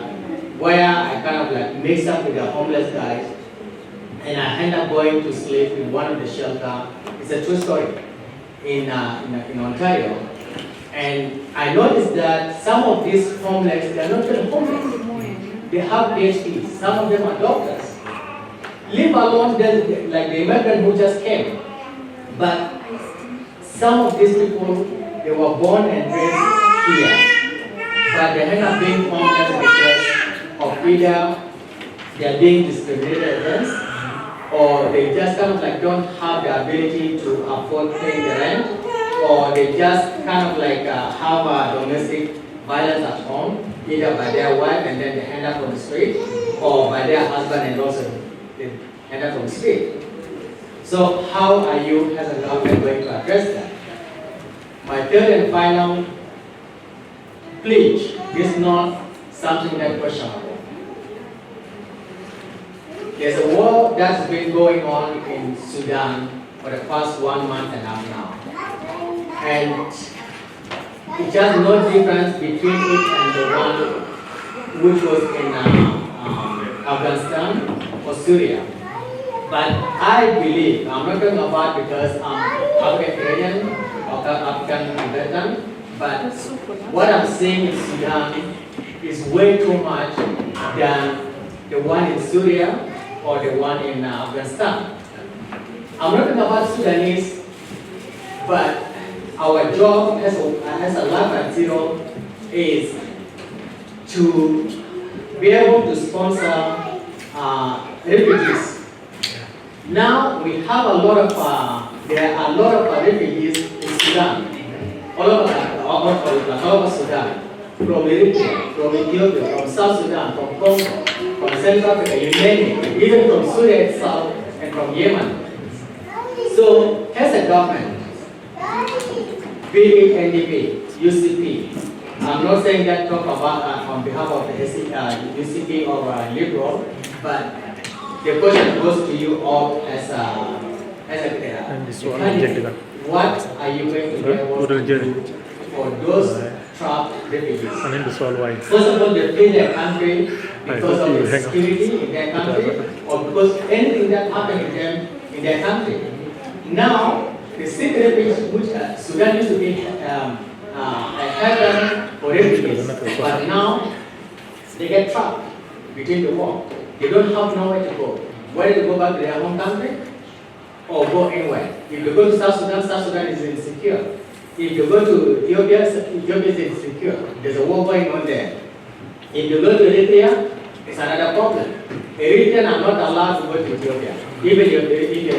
where I kind of like mixed up with the homeless guys, and I ended up going to sleep in one of the shelters. It's a true story in Ontario, and I noticed that some of these homeless, they are not really homeless. They have PhDs. Some of them are doctors. Leave alone them, like the immigrant who just came, but some of these people, they were born and raised here, but they end up being homeless because of either they are being discriminated against, or they just kind of like don't have the ability to afford paying the rent, or they just kind of like have domestic violence at home, either by their wife and then they end up on the street, or by their husband and also they end up on the street. So how are you as a government going to address that? My third and final pledge is not something that questionable. There's a war that's been going on in Sudan for the past 1 month and a half now. And it's just no difference between it and the one which was in Afghanistan or Syria. But I believe, I'm not talking about because I'm African-Canadian or African-American, but what I'm seeing in Sudan is way too much than the one in Syria or the one in Afghanistan. I'm not talking about Sudanese, but our job as a Life at Zero is to be able to sponsor refugees. Now we have a lot of, there are a lot of refugees in Sudan, all over Sudan, from Eritrea, from Ethiopia, from South Sudan, from Congo, from Central Africa, you name it, even from Syria itself and from Yemen. So as a government, be it NDP, UCP, I'm not saying that talk about on behalf of the UCP or Liberal, but the question goes to you all as a candidate. What are you going to be able to do for those trapped refugees? First of all, they flee their country because of the security in their country or because anything that happened to them in their country. Now, the sick refugees, which Sudan used to be a haven for refugees, but now they get trapped between the war. They don't have nowhere to go. Whether to go back to their home country or go anywhere. If you go to South Sudan is insecure. If you go to Ethiopia is insecure. There's a war going on there. If you go to Eritrea, it's another problem. Eritreans are not allowed to go to Ethiopia, even if you're a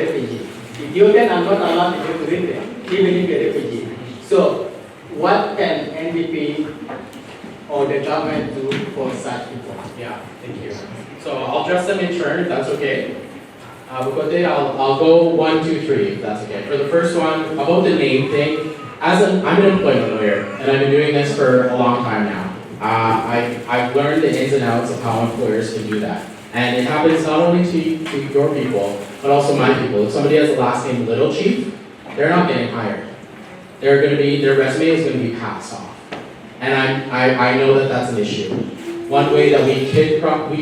refugee. Ethiopians are not allowed to go to Eritrea, even if you're a refugee. So, what can NDP or the government do for such people? Yeah, thank you. So I'll address them in turn, if that's okay. I'll go 1, 2, 3, if that's okay. For the first one, about the name thing, I'm an employment lawyer, and I've been doing this for a long time now. I've learned the ins and outs of how employers can do that. And it happens not only to your people, but also my people. If somebody has the last name Little Chief, they're not getting hired. Their resume is going to be passed off. And I know that that's an issue. One way that we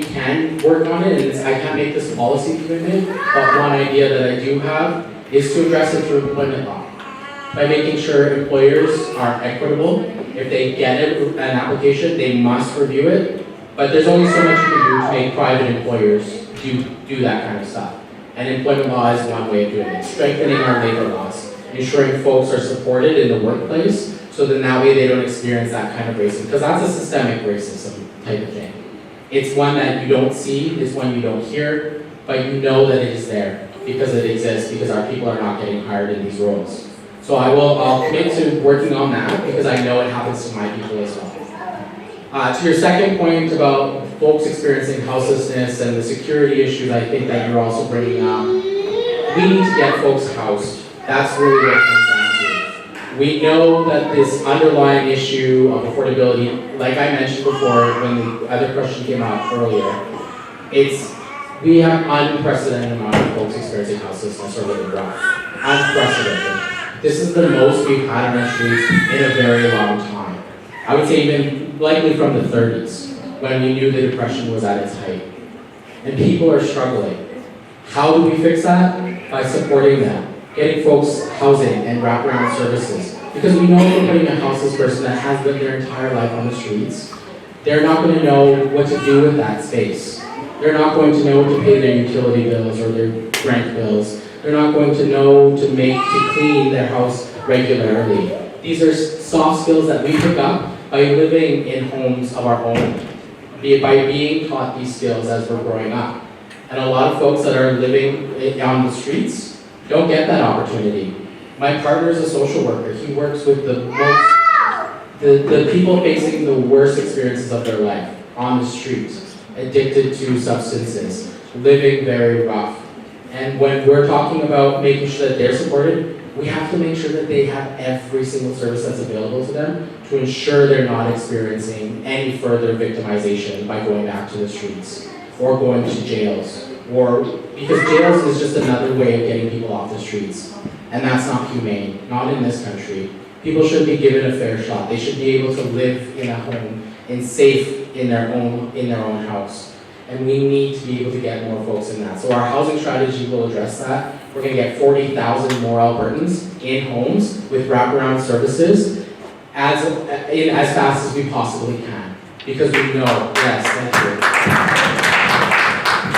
can work on it, and I can't make this policy commitment, but one idea that I do have is to address it through employment law. By making sure employers are equitable. If they get an application, they must review it. But there's only so much you can do to make private employers do that kind of stuff. And employment law is one way of doing it. Strengthening our labor laws, ensuring folks are supported in the workplace, so then that way they don't experience that kind of racism. Because that's a systemic racism type of thing. It's one that you don't see, it's one you don't hear, but you know that it is there because it exists, because our people are not getting hired in these roles. So I'll commit to working on that because I know it happens to my people as well. To your second point about folks experiencing houselessness and the security issues I think that you're also bringing up, we need to get folks housed. That's really what it comes down to. We know that this underlying issue of affordability, like I mentioned before when the other question came up earlier, we have unprecedented amount of folks experiencing houselessness or living rough. Unprecedented. This is the most we've had on our streets in a very long time. I would say even likely from the 30s, when we knew the Depression was at its height. And people are struggling. How do we fix that? By supporting them, getting folks housing and wraparound services. Because we know we're putting a houseless person that has lived their entire life on the streets, they're not going to know what to do with that space. They're not going to know to pay their utility bills or their rent bills. They're not going to know to clean their house regularly. These are soft skills that we pick up by living in homes of our own, by being taught these skills as we're growing up. And a lot of folks that are living on the streets don't get that opportunity. My partner is a social worker. He works with the people facing the worst experiences of their life on the streets, addicted to substances, living very rough. And when we're talking about making sure that they're supported, we have to make sure that they have every single service that's available to them to ensure they're not experiencing any further victimization by going back to the streets or going to jails. Because jails is just another way of getting people off the streets. And that's not humane, not in this country. People should be given a fair shot. They should be able to live in a home and safe in their own house. And we need to be able to get more folks in that. So our housing strategy will address that. We're going to get 40,000 more Albertans in homes with wraparound services as fast as we possibly can. Because we know, yes, thank you.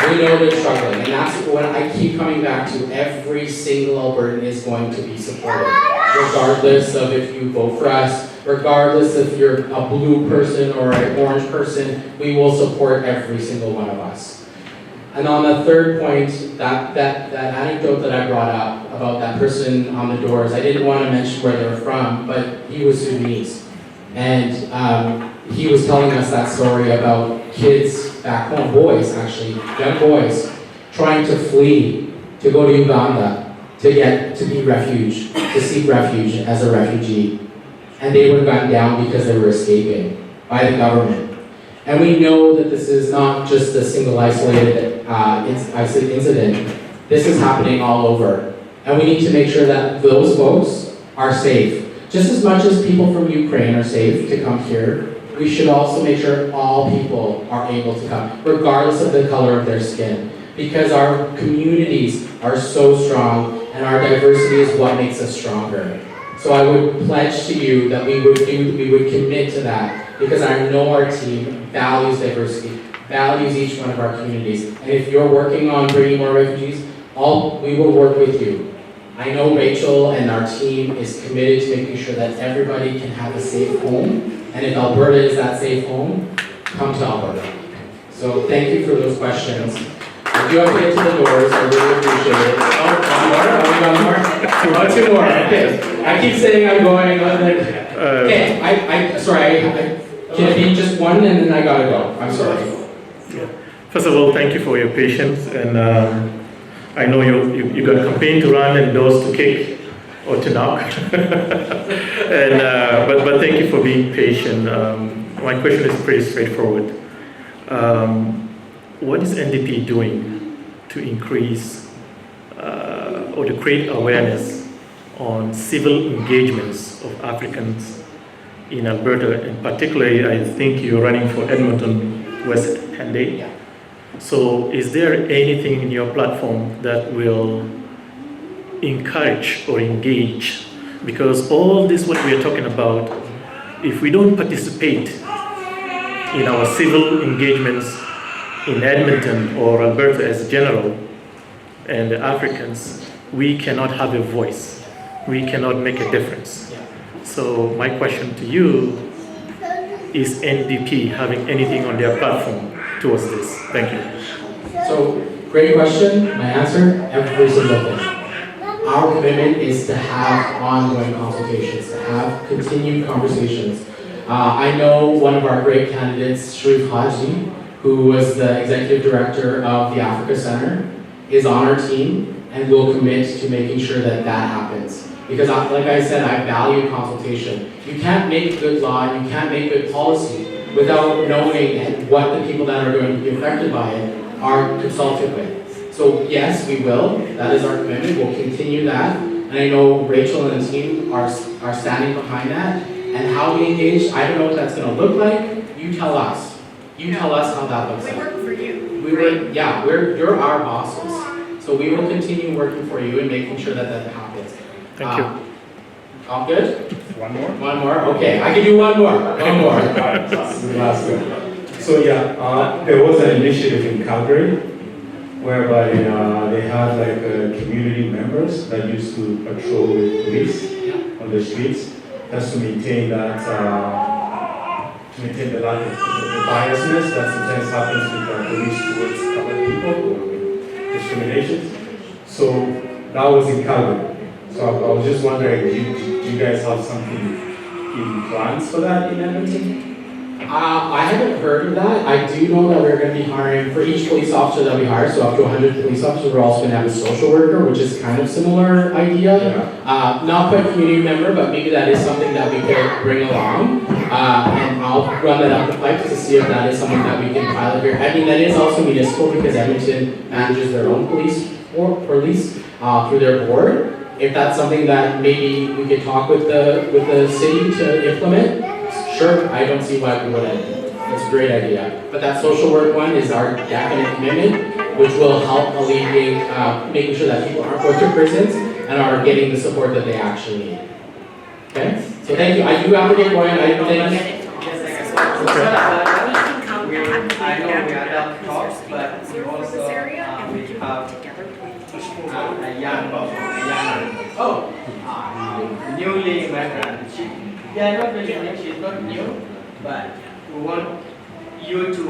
We know they're struggling. And that's what I keep coming back to. Every single Albertan is going to be supported. regardless of if you vote for us, regardless if you're a blue person or an orange person, we will support every single one of us. And on the third point, that anecdote that I brought up about that person on the doors, I didn't want to mention where they were from, but he was Sudanese. And he was telling us that story about kids back home, boys actually, young boys, trying to flee, to go to Uganda, to be refuge, to seek refuge as a refugee. And they were gunned down because they were escaping by the government. And we know that this is not just a single isolated incident. This is happening all over. And we need to make sure that those folks are safe. Just as much as people from Ukraine are safe to come here, we should also make sure all people are able to come, regardless of the color of their skin. Because our communities are so strong and our diversity is what makes us stronger. So I would pledge to you that we would commit to that, because I know our team values diversity, values each one of our communities. And if you're working on bringing more refugees, we will work with you. I know Rachel and our team is committed to making sure that everybody can have a safe home. And if Alberta is that safe home, come to Alberta. So thank you for those questions. If you have to get to the doors, I really appreciate it. Oh, one more? Oh, we got more? Oh, two more, okay. I keep saying I'm going, okay, sorry, can it be just one and then I gotta go? I'm sorry. Yeah. First of all, thank you for your patience, and I know you got a campaign to run and doors to kick or to knock, and but thank you for being patient. My question is pretty straightforward. What is NDP doing to increase or to create awareness on civil engagements of Africans in Alberta? And particularly, I think you're running for Edmonton West Handay. Yeah. So is there anything in your platform that will encourage or engage? Because all this what we are talking about, if we don't participate in our civil engagements in Edmonton or Alberta as general, and the Africans, we cannot have a voice. We cannot make a difference. Yeah. So my question to you, is NDP having anything on their platform towards this? Thank you. So, great question. My answer, every single thing. Our commitment is to have ongoing consultations, to have continued conversations. I know one of our great candidates, Sharif Haji, who was the executive director of the Africa Center, is on our team and will commit to making sure that that happens. Because like I said, I value consultation. You can't make good law and you can't make good policy without knowing what the people that are going to be affected by it are consulted with. So yes, we will. That is our commitment. We'll continue that. And I know Rachel and the team are standing behind that. And how we engage, I don't know what that's going to look like. You tell us. You tell us how that looks like. We work for you. You're our bosses. So we will continue working for you and making sure that that happens. Thank you. All good? One more? One more? Okay, I can do one more. One more. This is the last one. So yeah, there was an initiative in Calgary whereby they had like community members that used to patrol with police on the streets. That's to maintain that, to maintain the lack of the biasness that sometimes happens with police towards other people or with discrimination. So that was in Calgary. So I was just wondering, do you guys have something in plans for that in Edmonton? I haven't heard of that. I do know that we're going to be hiring, for each police officer that we hire, so up to 100 police officers, we're also going to have a social worker, which is kind of similar idea. Yeah. Not quite a community member, but maybe that is something that we could bring along. And I'll run that up the pipe to see if that is something that we can pilot here. I mean, that is also municipal because Edmonton manages their own police through their board. If that's something that maybe we could talk with the city to implement, sure, I don't see why we wouldn't. It's a great idea. But that social work one is our definite commitment, which will help alleviate making sure that people aren't going to prisons and are getting the support that they actually need. Okay? So thank you. I do have to get going. I know we are done talks, but we also we have a young Oh, newly immigrant. Yeah, not really new, she's not new, but we want you to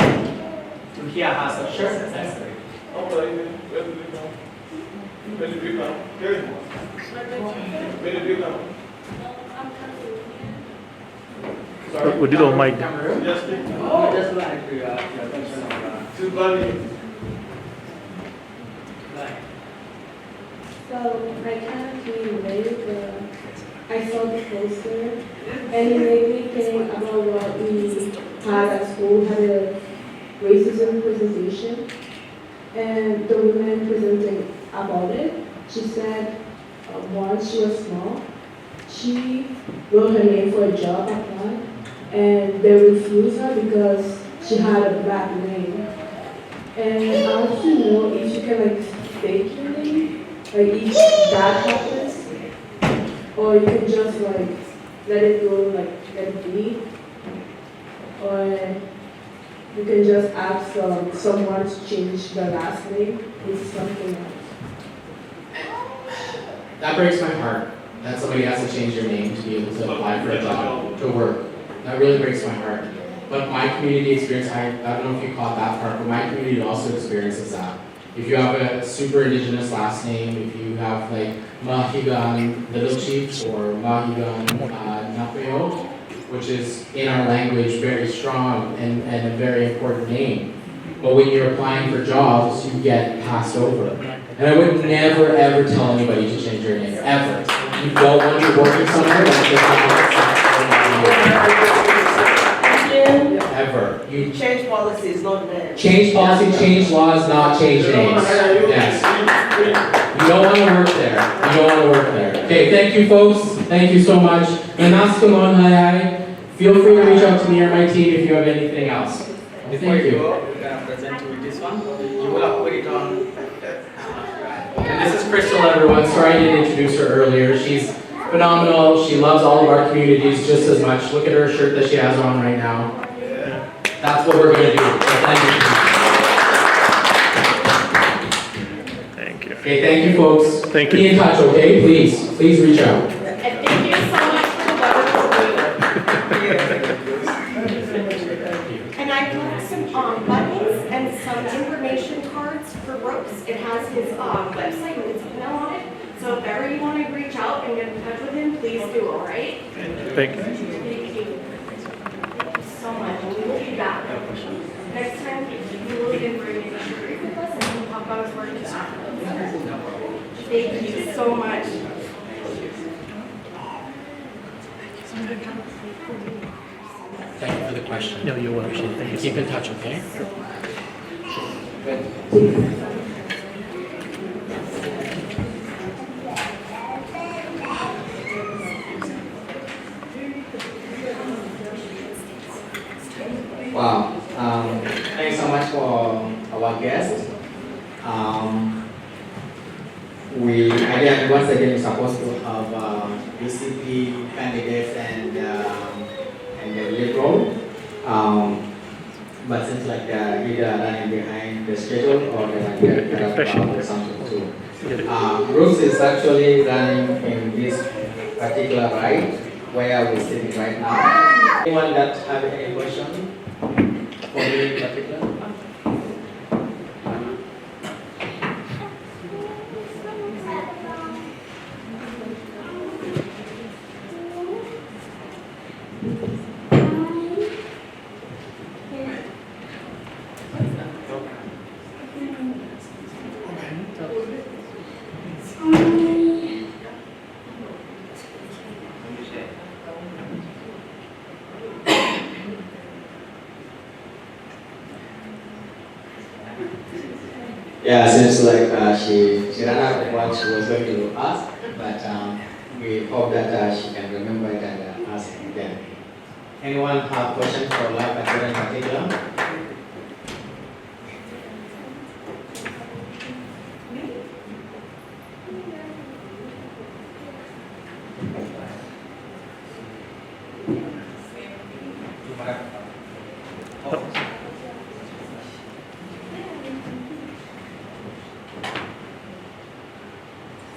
hear her so sure. That's great. We did all mic. Oh, just like your question of So I can't relate, but I saw the poster and it made me think about what we had at school. We had a racism presentation and the woman presenting about it, she said once she was small, she wrote her name for a job applied and they refused her because she had a black name. And I want to know if you can like fake your name, like if that happens, or you can just like let it go, like let it be, or you can just ask someone to change the last name with something else. That breaks my heart that somebody has to change their name to be able to apply for a job, to work. That really breaks my heart. But my community experience, I don't know if you caught that part, but my community also experiences that. If you have a super indigenous last name, if you have like Mahigan Little Chief or Mahigan Napeo, which is in our language very strong and a very important name. But when you're applying for jobs, you get passed over. And I would never ever tell anybody to change their name, ever. You don't want to be working somewhere ever. You Change policies, not names. change policy, change laws, not change names. Yes. You don't want to work there. You don't want to work there. Okay, thank you folks. Thank you so much. Feel free to reach out to me or my team if you have anything else. Before Thank you you. go, we're gonna present you with this one. You will have put it on. And this is Crystal, everyone. Sorry I didn't introduce her earlier. She's phenomenal. She loves all of our communities just as much. Look at her shirt that she has on right now. That's what we're going to do. So thank you. Thank you. Okay, thank you, folks. Thank you. Be in touch, okay? Please reach out. And thank you so much for the wonderful meeting. And I brought some buttons and some information cards for Brooks. It has his website and his email on it. So if ever you want to reach out and get in touch with him, please do, all right? Thank you. Thank you so much. And we will be back. Next time, we will even bring in a shirt with us and we'll talk about his work and stuff. Thank you so much. Thank you for the question. No, you're welcome. Thank you. Keep in touch, okay? Wow. Thanks so much for our guest. Once again, we're supposed to have UCP candidates and the Liberal. But seems like they're either running behind the schedule or they're something too. Brooks is actually running in this particular ride where we're sitting right now. Anyone that have any question for me in particular? Yeah, seems like she ran out of what she was going to ask, but we hope that she can remember it and ask again. Anyone have questions for life material in particular?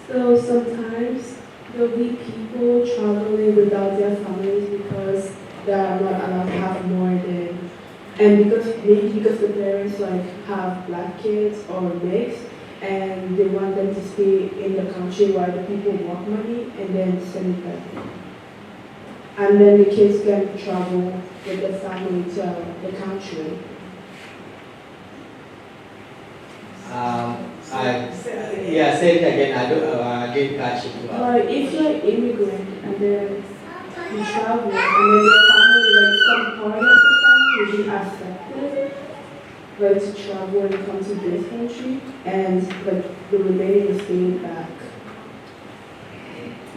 So sometimes there'll be people traveling without their families because they are not allowed to have more than, and because maybe because the parents like have black kids or mixed, and they want them to stay in the country where the people work money and then send it back. And then the kids can travel with the family to the country. Say it again. I didn't catch it. Like if you're an immigrant and then you travel and then your family, like some part of the family will be affected, like to travel and come to this country, and like the remaining is staying back.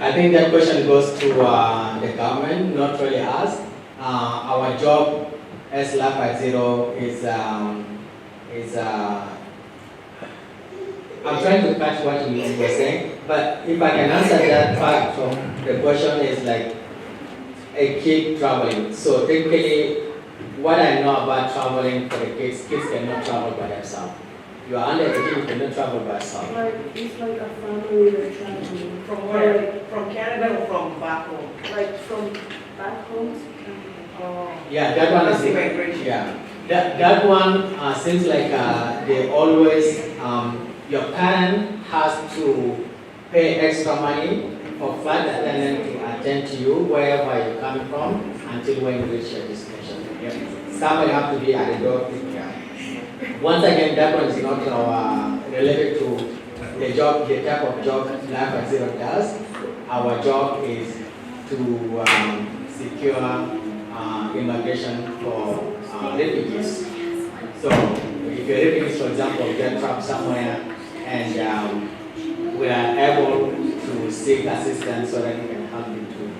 I think that question goes to the government, not really us. Our job as LAZDS is I'm trying to catch what you were saying, but if I can answer that part from the question is like a kid traveling. So typically, what I know about traveling for the kids cannot travel by themselves. You are under 18, you cannot travel by yourself. Like it's like a family that's traveling. From where? From Canada or from back home? Like from back home to Canada. Yeah, that one is migration. Yeah, that one seems like they always your parent has to pay extra money for flight attendant to attend to you wherever you're coming from until when you reach your destination. Yeah. Somebody have to be at the door. Yeah. Once again, that one is not related to the job, the type of job LAZDS does. Our job is to secure immigration for refugees. So if you're refugees, for example, get trapped somewhere and we are able to seek assistance so that we can help you to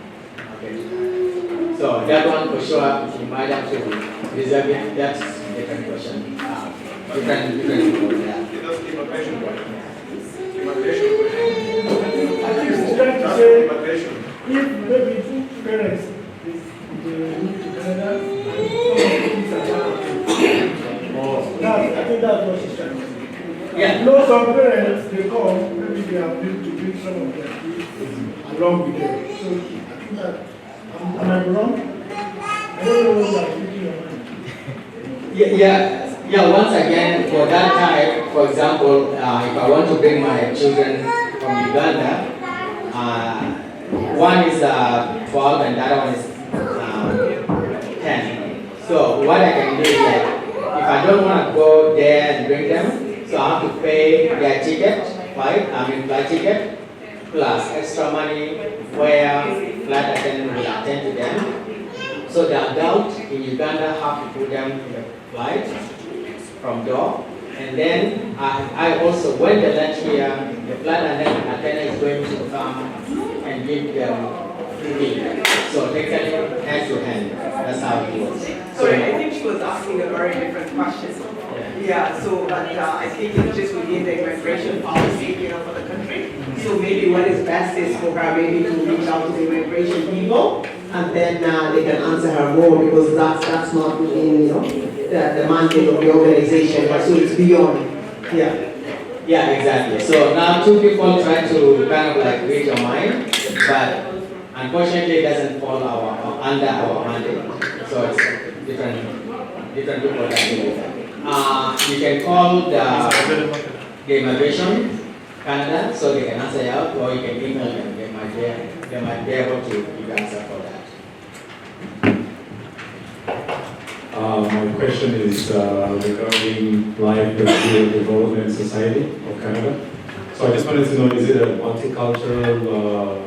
get to. So that one for sure, you might have to reserve it. That's a different question. Different people, yeah. That's immigration question. I think it's trying to say if maybe two parents they move to Canada, I think that's what she's trying to say. Yeah. You know, some parents they come, maybe they are built to bring some of their kids along with them. So I think that am I wrong? I don't know what you are thinking of mind. Yeah, once again, for that time, for example, if I want to bring my children from Uganda, one is 12 and the other one is 10. So what I can do is like, if I don't want to go there and bring them, so I have to pay their ticket, flight ticket, plus extra money where flight attendant will attend to them. So the adult in Uganda have to put them in the flight from door. And then I also, when they land here, the flight attendant is going to come and give them food. So technically, hand to hand. That's how it works. Sorry, I think she was asking a very different question. Yeah, so but I think it's just within the immigration policy, for the country. So maybe what is best is for her maybe to reach out to the immigration people, and then they can answer her more because that's not within the mandate of the organization. So it's beyond. Yeah, exactly. So now two people try to kind of like read your mind, but unfortunately it doesn't fall under our mandate. So it's different people that do it. You can call the immigration Canada so they can answer you out, or you can email them. They might be able to give you answer for that. My question is regarding Life-Based Development Society of Canada. So I just wanted to know, is it a multicultural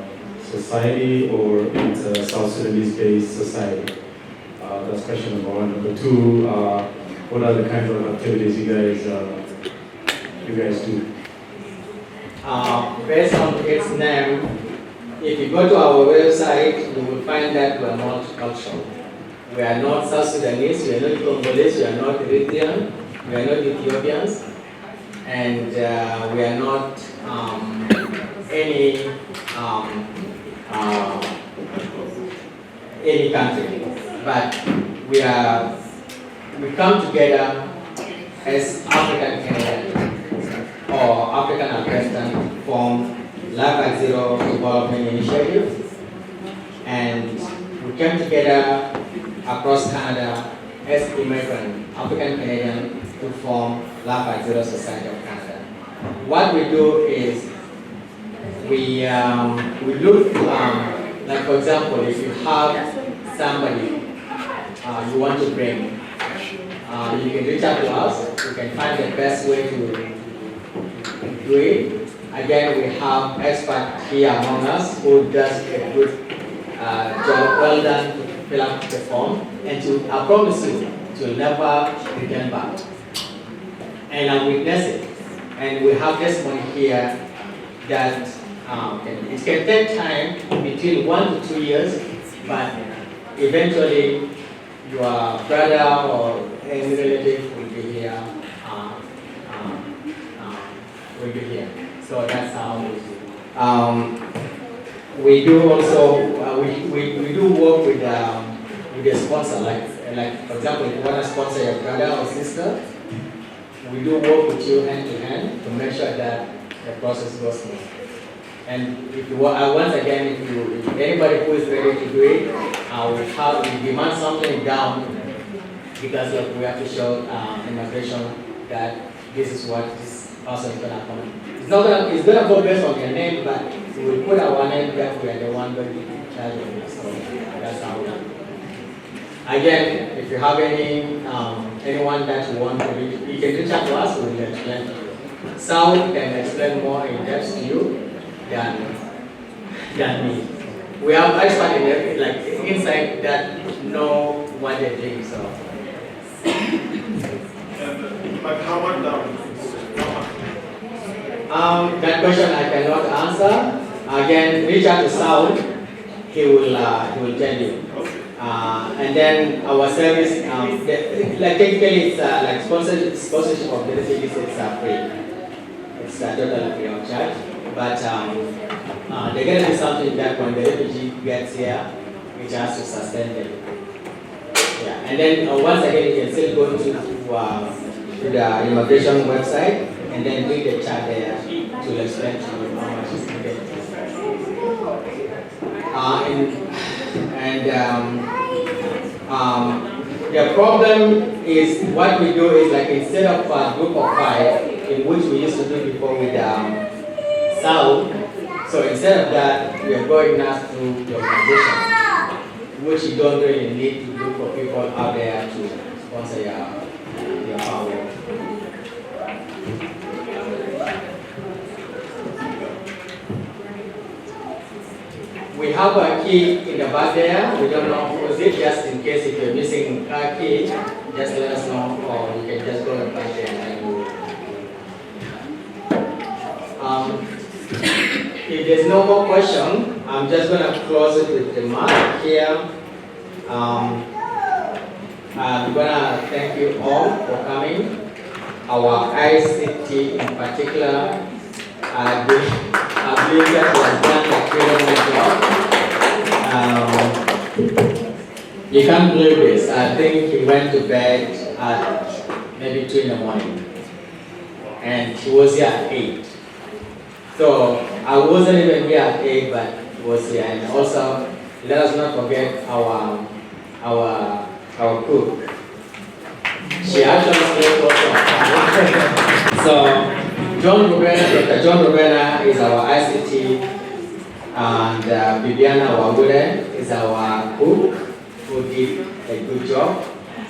society or it's a South Sudanese-based society? That's question number one. Number two, what are the kinds of activities you guys do? Based on its name, if you go to our website, you will find that we are multicultural. We are not South Sudanese, we are not Congolese, we are not Eritrean, we are not Ethiopians, and we are not any country. But we come together as African Canadian or African Albertan form came together across Canada as immigrant African Canadian to form LAZDS Society of Canada. What we do is we look, like for example, if you have somebody you want to bring, you can reach out to us. You can find the best way to do it. Again, we have experts here among us who does a good job, well done to fill up the form, and I promise you, to never return back. And I witness it. And we have testimony here that it can take time, between 1 to 2 years, but eventually your brother or any relative will be here. So that's how we do also, we do work with a sponsor, like for example, if you want to sponsor your brother or sister, we do work with you hand to hand to make sure that the process goes smooth. And if you once again, if anybody who is ready to do it, we demand something down, because we have to show immigration that this is what this person is going to come. It's going to go based on their name, but we will put our name that we are the one going to charge of it. So that's how we do. Again, if you have anyone that you want to reach, you can reach out to us, we will explain to you. Sound can explain more in depth to you than me. We have experts in it, like inside that know what they're doing. So. But how much down? That question I cannot answer. Again, reach out to Sound. He will tell you. And then our service, like technically it's like sponsorship of the refugees, it's free. It's totally free of charge. But they're going to do something that when the refugee gets here, it has to sustain them. Yeah. And then once again, you can still go to the immigration website and then read the chart there to explain to you how much is needed. The problem is what we do is like instead of a group of 5, in which we used to do before with South, so instead of that, we are going now through the organization, which you don't really need to look for people out there to sponsor your power. We have a key in the back there. We don't know who is it, just in case if you're missing a key, just let us know, or you can just go and back there and do it. If there's no more question, I'm just going to close it with the mark here. I'm going to thank you all for coming. Our ICT in particular, I believe that was done a incredible job. You can't believe this. I think he went to bed at maybe 2 in the morning. And he was here at 8. So I wasn't even here at 8, but he was here. And also, let us not forget our cook. She actually spoke also. So Dr. John Rubena is our ICT, and Bibiana Wagure is our cook, who did a good job.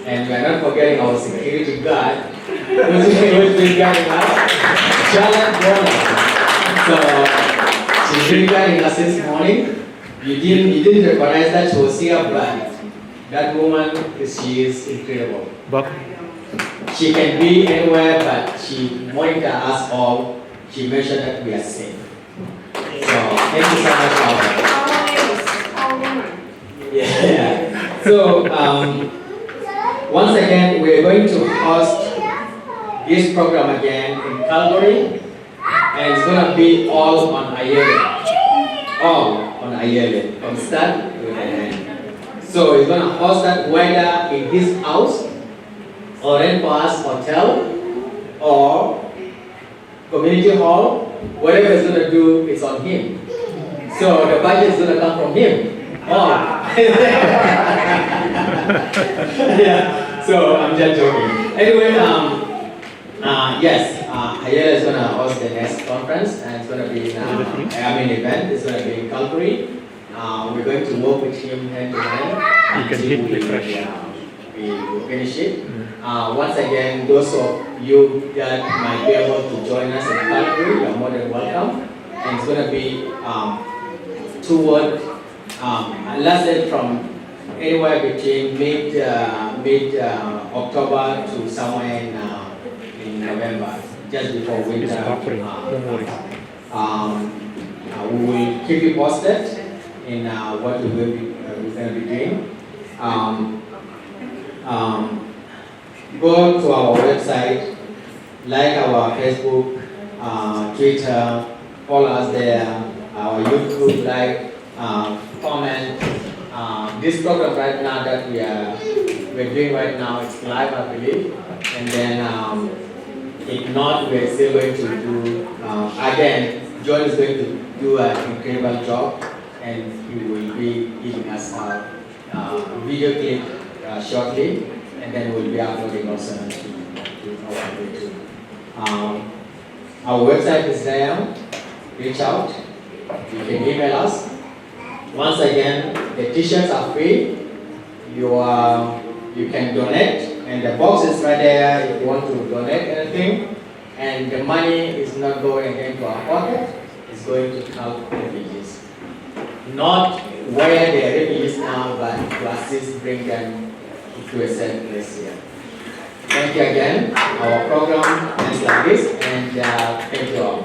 And we are not forgetting our security guard, who's been guarding us, Charlotte Bonner. So she's been guarding us since morning. You didn't recognize that she was here, but that woman, she is incredible. She can be anywhere, but she monitors us all. She makes sure that we are safe. So thank you so much, Yeah. So once again, we are going to host this program again in Calgary, and it's going to be all on Ayele. All on Ayele, from start to the end. So it's going to host that whether in this house, or rent for us hotel, or community hall, whatever it's going to do, it's on him. So the budget is going to come from him. Or Yeah, so I'm just joking. Anyway, yes, Ayala is gonna host the next conference, and it's gonna be in event. It's gonna be in Calgary. We're going to work with him hand in hand. You can hit refresh. We will finish it. Once again, those of you that might be able to join us in Calgary, you're more than welcome. And it's gonna be toward lasted from anywhere between mid October to somewhere in November, just before winter. We will keep you posted in what we're going to be doing. Go to our website, like our Facebook, Twitter, follow us there, our YouTube, comment. This program right now that we're doing right now is live, I believe, and then if not, we're still going to do again. John is going to do an incredible job, and he will be giving us a video clip shortly, and then we'll be uploading also to our YouTube. Our website is there. Reach out. You can email us. Once again, the t-shirts are free. You can donate, and the box is right there if you want to donate anything. And the money is not going into our pocket, it's going to help refugees. Not where the refugees now, but to assist bring them to a safe place here. Thank you again. Our program ends like this, and thank you all.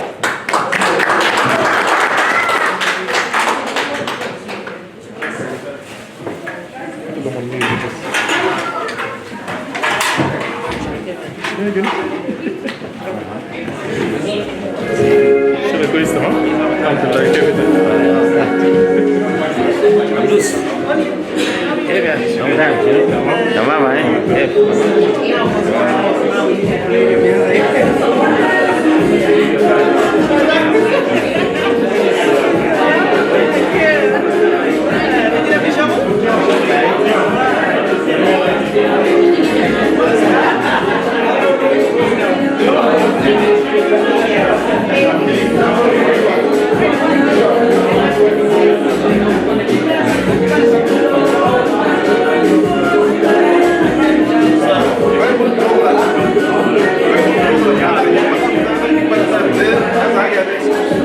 Şöyle koyuyorsun ama. Altılar Terus. Tamam, Gracias.